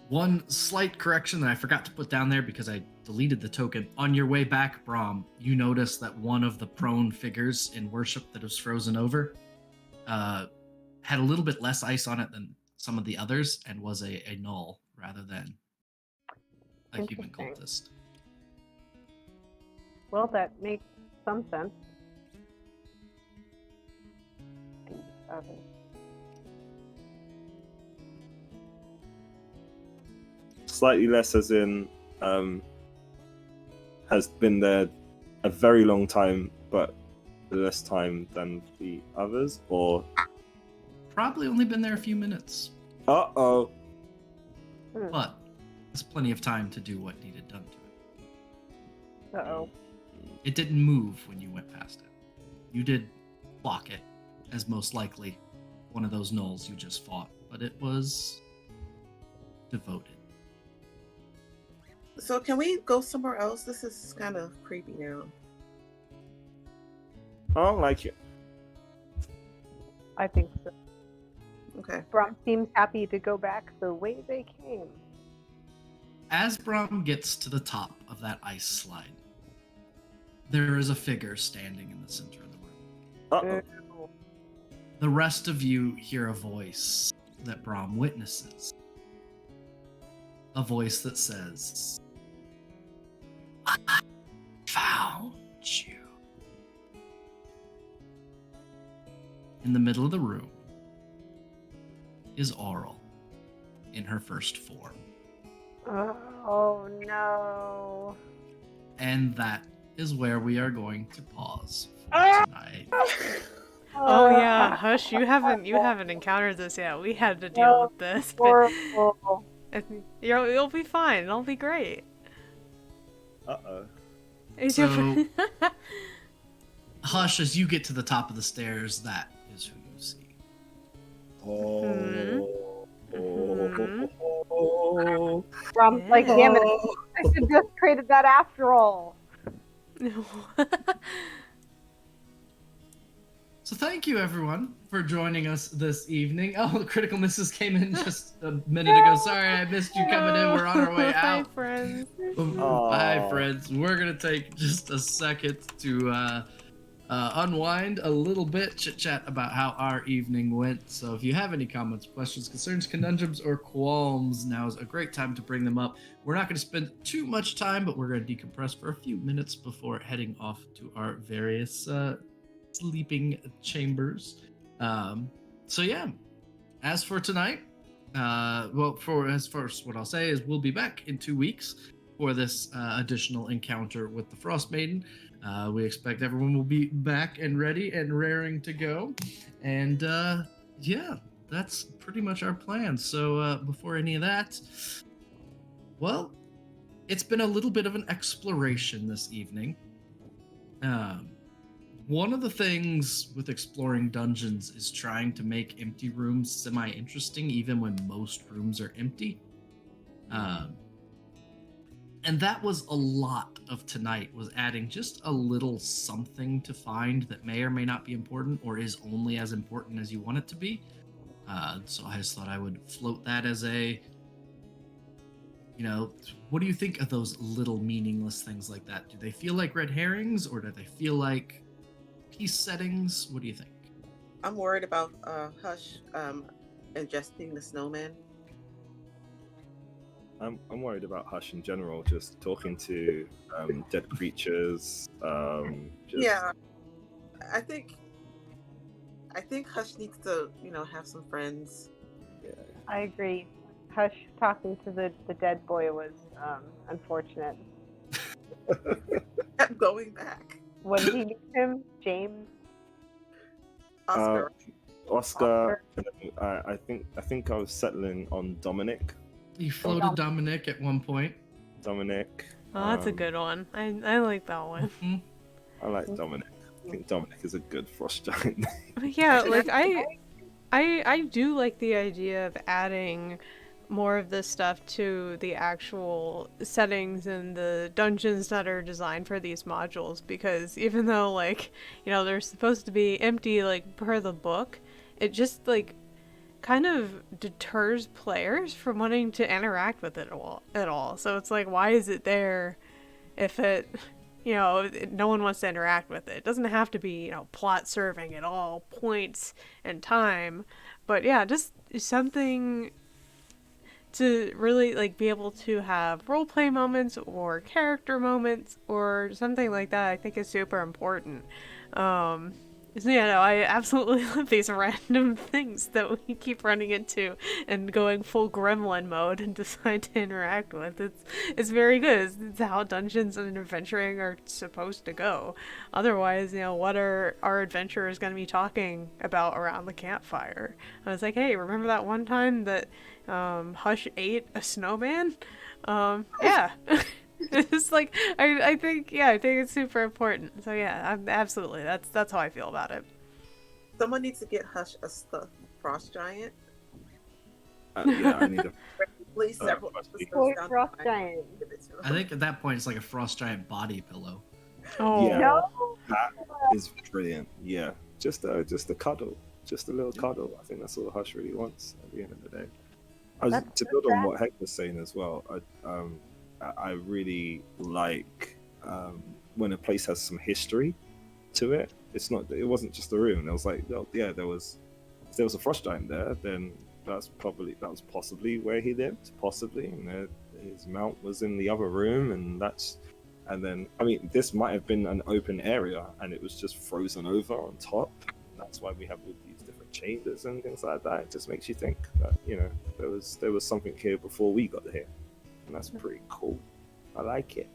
One slight correction that I forgot to put down there because I deleted the token. On your way back, Brahm, you notice that one of the prone figures in worship that was frozen over had a little bit less ice on it than some of the others and was a null rather than a human cultist. Well, that makes some sense. Slightly less as in has been there a very long time, but less time than the others, or Probably only been there a few minutes, uh-oh. but there's plenty of time to do what needed done to it. Uh-oh. It didn't move when you went past it. You did block it, as most likely one of those gnolls you just fought, but it was devoted. So can we go somewhere else? This is kind of creepy now. I don't like it. I think so. Okay. Brom seems happy to go back the way they came. As Brom gets to the top of that ice slide, there is a figure standing in the center of the room. Uh-oh. The rest of you hear a voice that Brom witnesses. A voice that says, "I found you." In the middle of the room is Aurel in her first form. Oh no. And that is where we are going to pause for tonight. Oh yeah, Hush, you haven't encountered this yet. We had to deal with this, but Horrible. you'll be fine. It'll be great. Uh-oh. So, Hush, as you get to the top of the stairs, that is who you see. Brom's like, damn it, I should just created that after all. So thank you, everyone, for joining us this evening. Oh, Critical Misses came in just a minute ago. Sorry, I missed you coming in. We're on our way Hi, out. friends. Bye, friends. We're going to take just a second to unwind a little bit, chit-chat about how our evening went. So if you have any comments, questions, concerns, conundrums, or qualms, now is a great time to bring them up. We're not going to spend too much time, but we're going to decompress for a few minutes before heading off to our various sleeping chambers. So yeah, as for tonight, as first, what I'll say is we'll be back in 2 weeks for this additional encounter with the Frostmaiden. We expect everyone will be back and ready and raring to go. And yeah, that's pretty much our plan. So before any of that, well, it's been a little bit of an exploration this evening. One of the things with exploring dungeons is trying to make empty rooms semi-interesting, even when most rooms are empty. And that was a lot of tonight, was adding just a little something to find that may or may not be important, or is only as important as you want it to be. So I just thought I would float that as a, what do you think of those little meaningless things like that? Do they feel like red herrings, or do they feel like piece settings? What do you think? I'm worried about Hush ingesting the snowman. I'm worried about Hush in general, just talking to dead creatures. Yeah, I think Hush needs to, have some friends. Yeah. I agree. Hush talking to the dead boy was unfortunate. Kept going back. What did he name him? James? Oscar. I think I was settling on Dominic. You floated Dominic at one point. Dominic. Oh, that's a good one. I like that one. Mm-hmm. I like Dominic. I think Dominic is a good frost giant name. Yeah, like I do like the idea of adding more of this stuff to the actual settings and the dungeons that are designed for these modules, because even though they're supposed to be empty per the book, it just kind of deters players from wanting to interact with it at all. So it's why is it there if it no one wants to interact with it? It doesn't have to be plot serving at all points and time, but yeah, just something to really be able to have roleplay moments or character moments or something like that. I think is super important. So yeah, no, I absolutely love these random things that we keep running into and going full gremlin mode and decide to interact with. It's very good. It's how dungeons and adventuring are supposed to go. Otherwise, what are our adventurers going to be talking about around the campfire? I was like, hey, remember that one time that Hush ate a snowman? Yeah. It's I think it's super important. So yeah, absolutely. That's how I feel about it. Someone needs to get Hush a stuffed frost giant. Yeah, I need a. Please, several Frost giant. I think at that point it's like a frost giant body pillow. Oh Yeah. No. That is brilliant. Yeah, just a cuddle. just a little cuddle. I think that's all Hush really wants at the end of the day. To That's build on sad. what Heck was saying as well, I really like when a place has some history to it. It wasn't just a room. It was like, oh, yeah, there was a frost giant there, then that was possibly where he lived, possibly, and his mount was in the other room, and then I mean, this might have been an open area, and it was just frozen over on top. That's why we have all these different chambers and things like that. It just makes you think that there was something here before we got here, and that's pretty cool. I like it.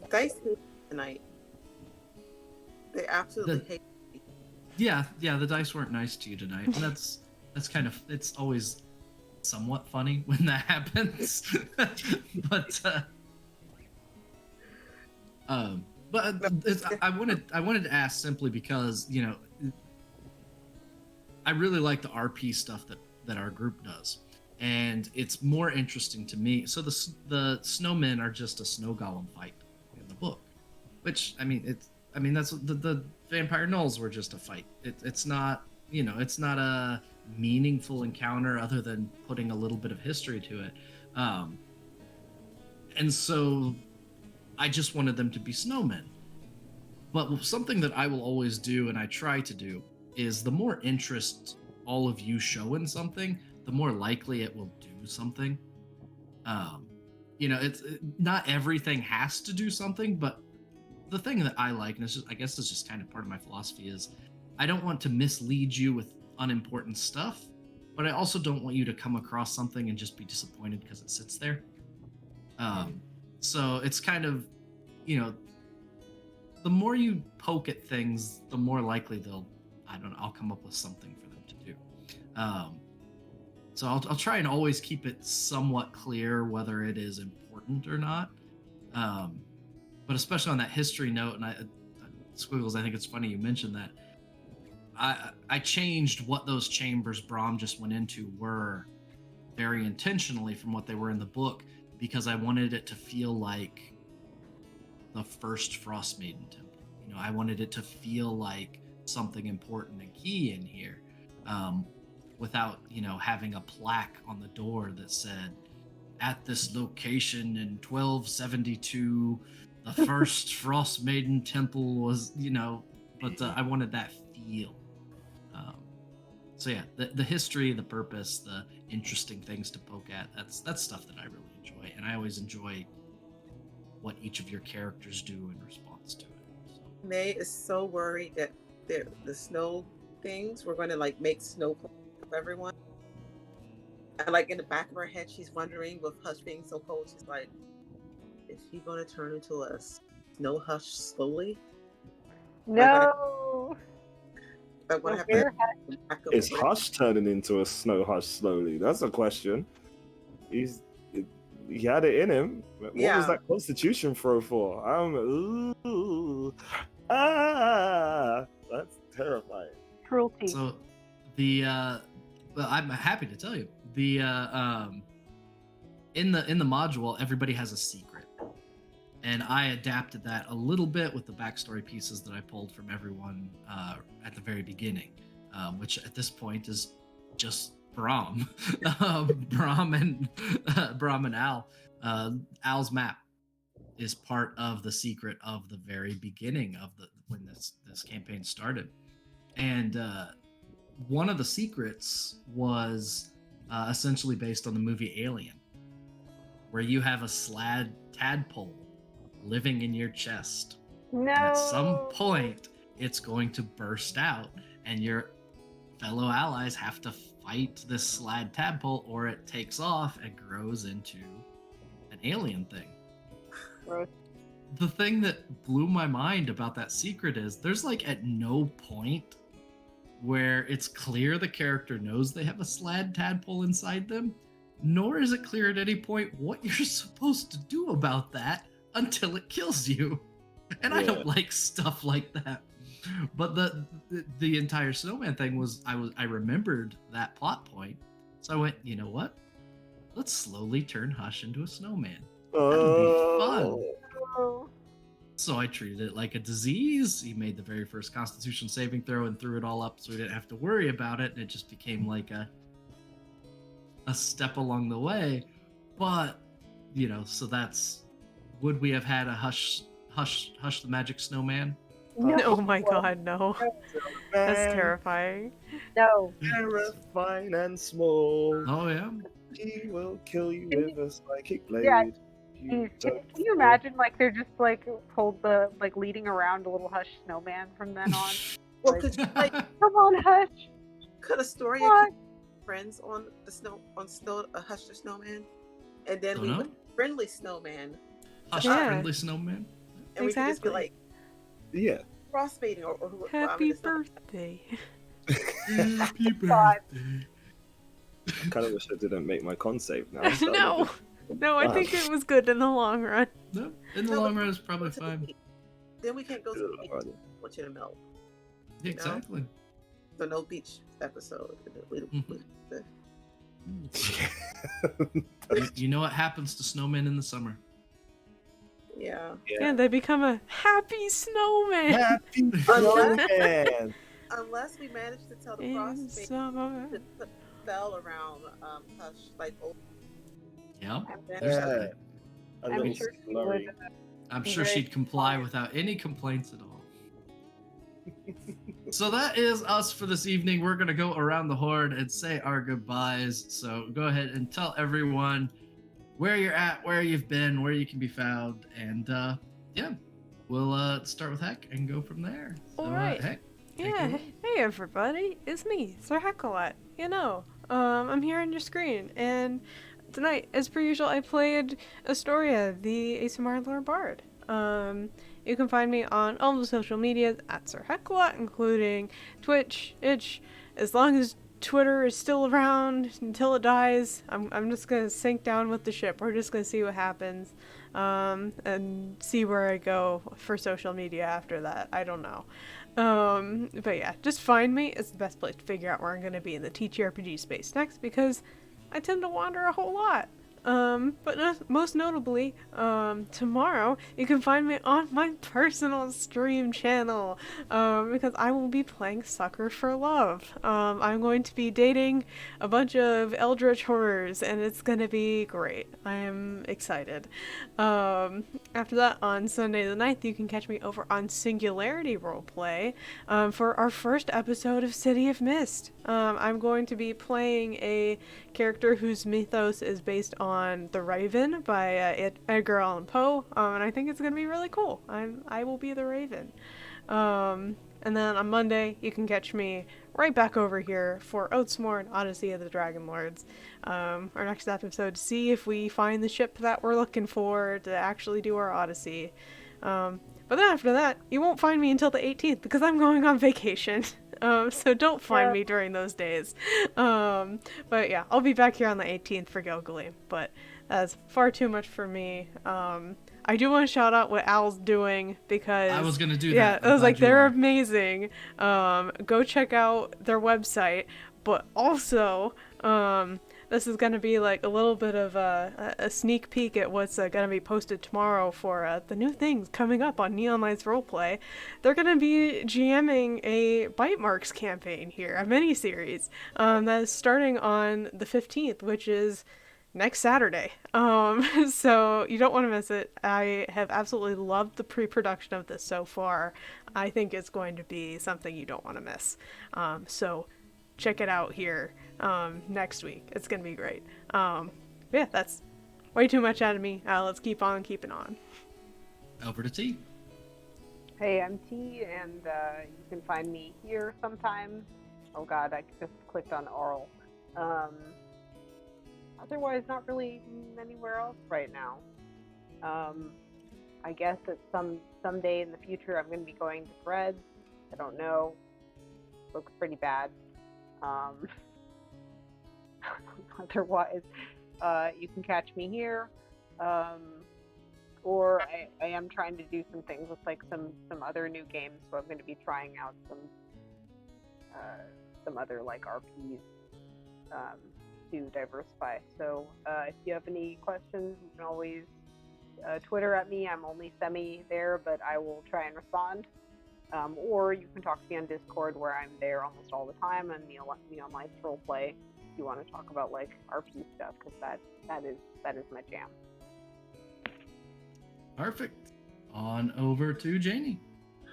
Dice hate tonight. They absolutely hate me. Yeah, the dice weren't nice to you tonight. And that's kind of, it's always somewhat funny when that happens. but I wanted to ask simply because I really like the RP stuff that our group does, and it's more interesting to me. So the snowmen are just a snow golem fight in the book, which that's the vampire gnolls were just a fight. It's not it's not a meaningful encounter other than putting a little bit of history to it, and so I just wanted them to be snowmen. But something that I will always do, and I try to do, is the more interest all of you show in something, the more likely it will do something. Not everything has to do something, but the thing that I like, and I guess it's just kind of part of my philosophy, is I don't want to mislead you with unimportant stuff, but I also don't want you to come across something and just be disappointed because it sits there. So it's kind of, the more you poke at things, the more likely I'll come up with something for them to do. So I'll try and always keep it somewhat clear whether it is important or not. But especially on that history note, and Squiggles, I think it's funny you mentioned that. I changed what those chambers Brahm just went into were very intentionally from what they were in the book, because I wanted it to feel like the first Frostmaiden temple. I wanted it to feel like something important and key in here, without having a plaque on the door that said, "At this location in 1272, the first Frostmaiden temple was," But I wanted that feel. So yeah, the history, the purpose, the interesting things to poke at, that's stuff that I really enjoy, and I always enjoy what each of your characters do in response to it. So. May is so worried that the snow things we're going to make snow of everyone, and in the back of her head she's wondering, with Hush being so cold, she's like, is she going to turn into a snow Hush slowly? No. Is Hush turning into a snow Hush slowly? That's a question. He had it in him. What was that Constitution throw for? That's terrifying. Cruelty. So well, I'm happy to tell you, in the module, everybody has a secret, and I adapted that a little bit with the backstory pieces that I pulled from everyone at the very beginning, which at this point is just Brahm, Brahm and Al. Al's map is part of the secret of the very beginning of when this campaign started, and one of the secrets was essentially based on the movie Alien, where you have a slad tadpole living in your chest. No. And at some point, it's going to burst out, and your fellow allies have to fight this slad tadpole, or it takes off and grows into an alien thing. Gross. The thing that blew my mind about that secret is there's at no point where it's clear the character knows they have a slad tadpole inside them, nor is it clear at any point what you're supposed to do about that until it kills you. And I don't like stuff like that. But the entire snowman thing I remembered that plot point, so I went, you know what? Let's slowly turn Hush into a snowman. That'll be fun. So I treated it like a disease. He made the very first Constitution saving throw and threw it all up, so we didn't have to worry about it. And it just became like a step along the way. But so that's, would we have had a hush the magic snowman? Oh my god, no. That's Man, terrifying. No. terrifying and small. Oh yeah. He will kill you Can with a psychic blade. Yeah, You Can don't you fall. imagine, like, they're just, like, told the, like, leading around a little Hush snowman from then on? Well, Like, could you like come on, Hush! could Astoria What? keep friends on the snow Hush the Snowman, and then Don't we know. would friendly snowman, Hush Yeah. friendly snowman. and we could just be Exactly. like Yeah. Frostmaiden or who? Happy it's not- birthday. Happy God. birthday. I kind of wish I didn't make my con save now. That would've No. been No, I fun. think it was good in the long run. No, in the No, long but run, it's probably to the fine. beach. Then we can't go to the beach. Alright. Want you to melt. Exactly. So no beach episode. You know what happens to snowmen in the summer? Yeah. Yeah, they become a happy snowman. Happy snowman. Unless we manage to tell the In Frostmaiden summer. to put a spell around Hush, like Yeah. then There's Yeah. that. A I'm little sure she slurry. would. I'm Be sure very she'd comply compliant. without any complaints at all. So that is us for this evening. We're going to go around the horn and say our goodbyes. So go ahead and tell everyone where you're at, where you've been, where you can be found. And yeah, we'll start with Heck and go from there. So, All right. Heck, take it Yeah, away. hey everybody, it's me, Sir Heckalot. I'm here on your screen, and tonight, as per usual, I played Astoria, the ASMR Lore Bard. You can find me on all the social medias at Sir Heckalot, including Twitch, Itch. As long as Twitter is still around until it dies, I'm just gonna sink down with the ship. We're just gonna see what happens, and see where I go for social media after that. I don't know. But yeah, just find me. It's the best place to figure out where I'm going to be in the TTRPG space next, because I tend to wander a whole lot. Most notably, tomorrow you can find me on my personal stream channel, because I will be playing Sucker for Love. I'm going to be dating a bunch of eldritch horrors, and it's gonna be great. I am excited. After that, on Sunday the 9th, you can catch me over on Singularity Roleplay, for our first episode of City of Mist. I'm going to be playing a character whose mythos is based on The Raven by Edgar Allan Poe, and I think it's going to be really cool. I will be the Raven. And then on Monday, you can catch me right back over here for Oathsmore and Odyssey of the Dragon Lords. Our next episode to see if we find the ship that we're looking for to actually do our Odyssey. But then after that, you won't find me until the 18th because I'm going on vacation. So don't find me during those days. But yeah, I'll be back here on the 18th for Gilgly. But that's far too much for me. I do want to shout out what Al's doing, because I was going to do yeah, that. I was like, they're are. amazing. Go check out their website. But also, this is going to be like a little bit of a sneak peek at what's going to be posted tomorrow for the new things coming up on Neon Lights Roleplay. They're going to be GMing a Bite Marks campaign here, a mini-series, that is starting on the 15th, which is next Saturday. So you don't want to miss it. I have absolutely loved the pre-production of this so far. I think it's going to be something you don't want to miss. So check it out here next week. It's gonna be great. Yeah, that's way too much out of me. Let's keep on keeping on. Over to T. Hey, I'm T, and you can find me here sometimes. Oh god, I just clicked on Oral. Otherwise, not really anywhere else right now. I guess that someday in the future I'm going to be going to Threads. I don't know. Looks pretty bad. Otherwise, you can catch me here. Or I am trying to do some things with like some other new games, so I'm going to be trying out some other like RPs to diversify. So if you have any questions, you can always Twitter at me. I'm only semi there, but I will try and respond. Or you can talk to me on Discord, where I'm there almost all the time, and Neon Lights roleplay. If you want to talk about like RP stuff, because that is my jam. Perfect. On over to Janie.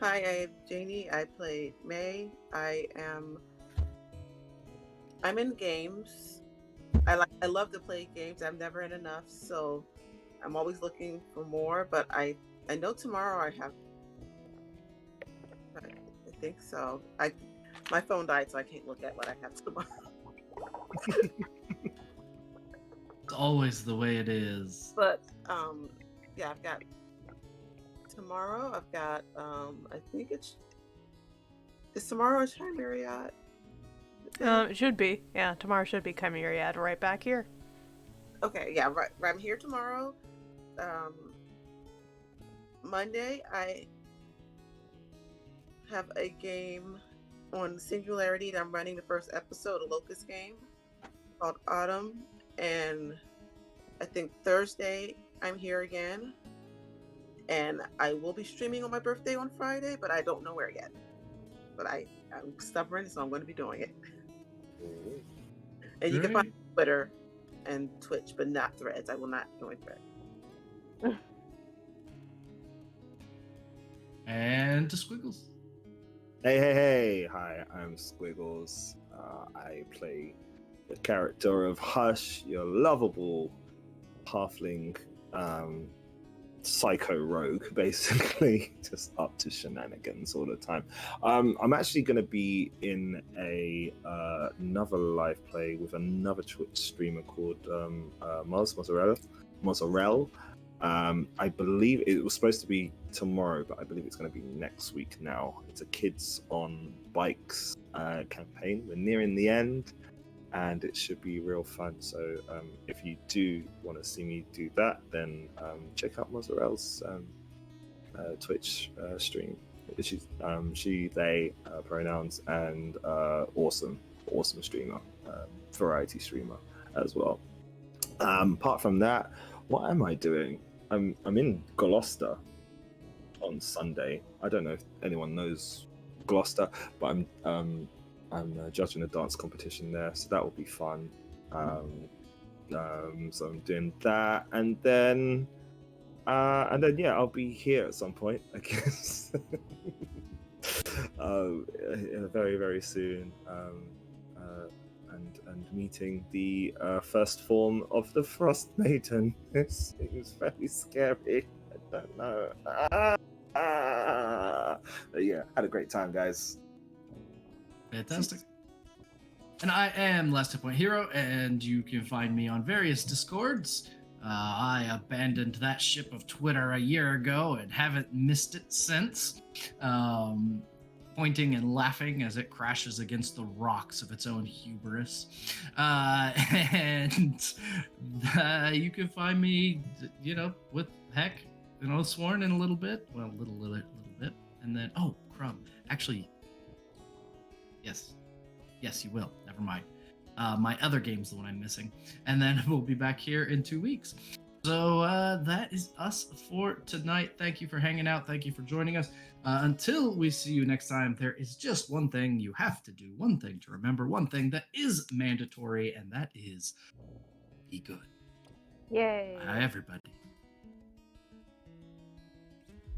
Hi, I'm Janie. I play May. I'm in games. I love to play games. I'm never in enough, so I'm always looking for more. But I know tomorrow I have. I think so. My phone died, so I can't look at what I have tomorrow. It's always the way it is. But yeah, I've got tomorrow. I've got I think is tomorrow a Chimeriad? It should be. Yeah, tomorrow should be Chimeriad right back here. Okay, yeah, right. I'm here tomorrow. Monday, I have a game on Singularity that I'm running the first episode, a Locust game called Autumn. And I think Thursday, I'm here again. And I will be streaming on my birthday on Friday, but I don't know where yet. But I'm stubborn, so I'm going to be doing it. And you can find me on Twitter and Twitch, but not Threads. I will not join Threads. And to Squiggles. Hey. Hi, I'm Squiggles. I play the character of Hush, your lovable halfling psycho rogue, basically, just up to shenanigans all the time. I'm actually going to be in another live play with another Twitch streamer called Mozzarella. I believe it was supposed to be tomorrow, but I believe it's going to be next week now. It's a Kids on Bikes campaign. We're nearing the end, and it should be real fun. So if you do want to see me do that, then check out Mozzarella's Twitch stream. She's she, they pronouns, and awesome streamer, variety streamer as well. Apart from that, what am I doing? I'm in Gloucester on Sunday. I don't know if anyone knows Gloucester, but I'm judging a dance competition there, so that will be fun. So I'm doing that, and then yeah, I'll be here at some point, I guess. Very, very soon. And meeting the first form of the Frostmaiden. It seems very scary. I don't know. But yeah, had a great time, guys. Fantastic. And I am Last Hit Point Hero, and you can find me on various Discords. I abandoned that ship of Twitter a year ago and haven't missed it since. Pointing and laughing as it crashes against the rocks of its own hubris. And you can find me, with Sworn in a little bit. Well, a little bit. And then, Crumb. Actually, yes, you will. Never mind. My other game's the one I'm missing. And then we'll be back here in 2 weeks. So that is us for tonight. Thank you for hanging out. Thank you for joining us. Until we see you next time, there is just one thing you have to do, one thing to remember, one thing that is mandatory, and that is be good. Yay. Bye, everybody.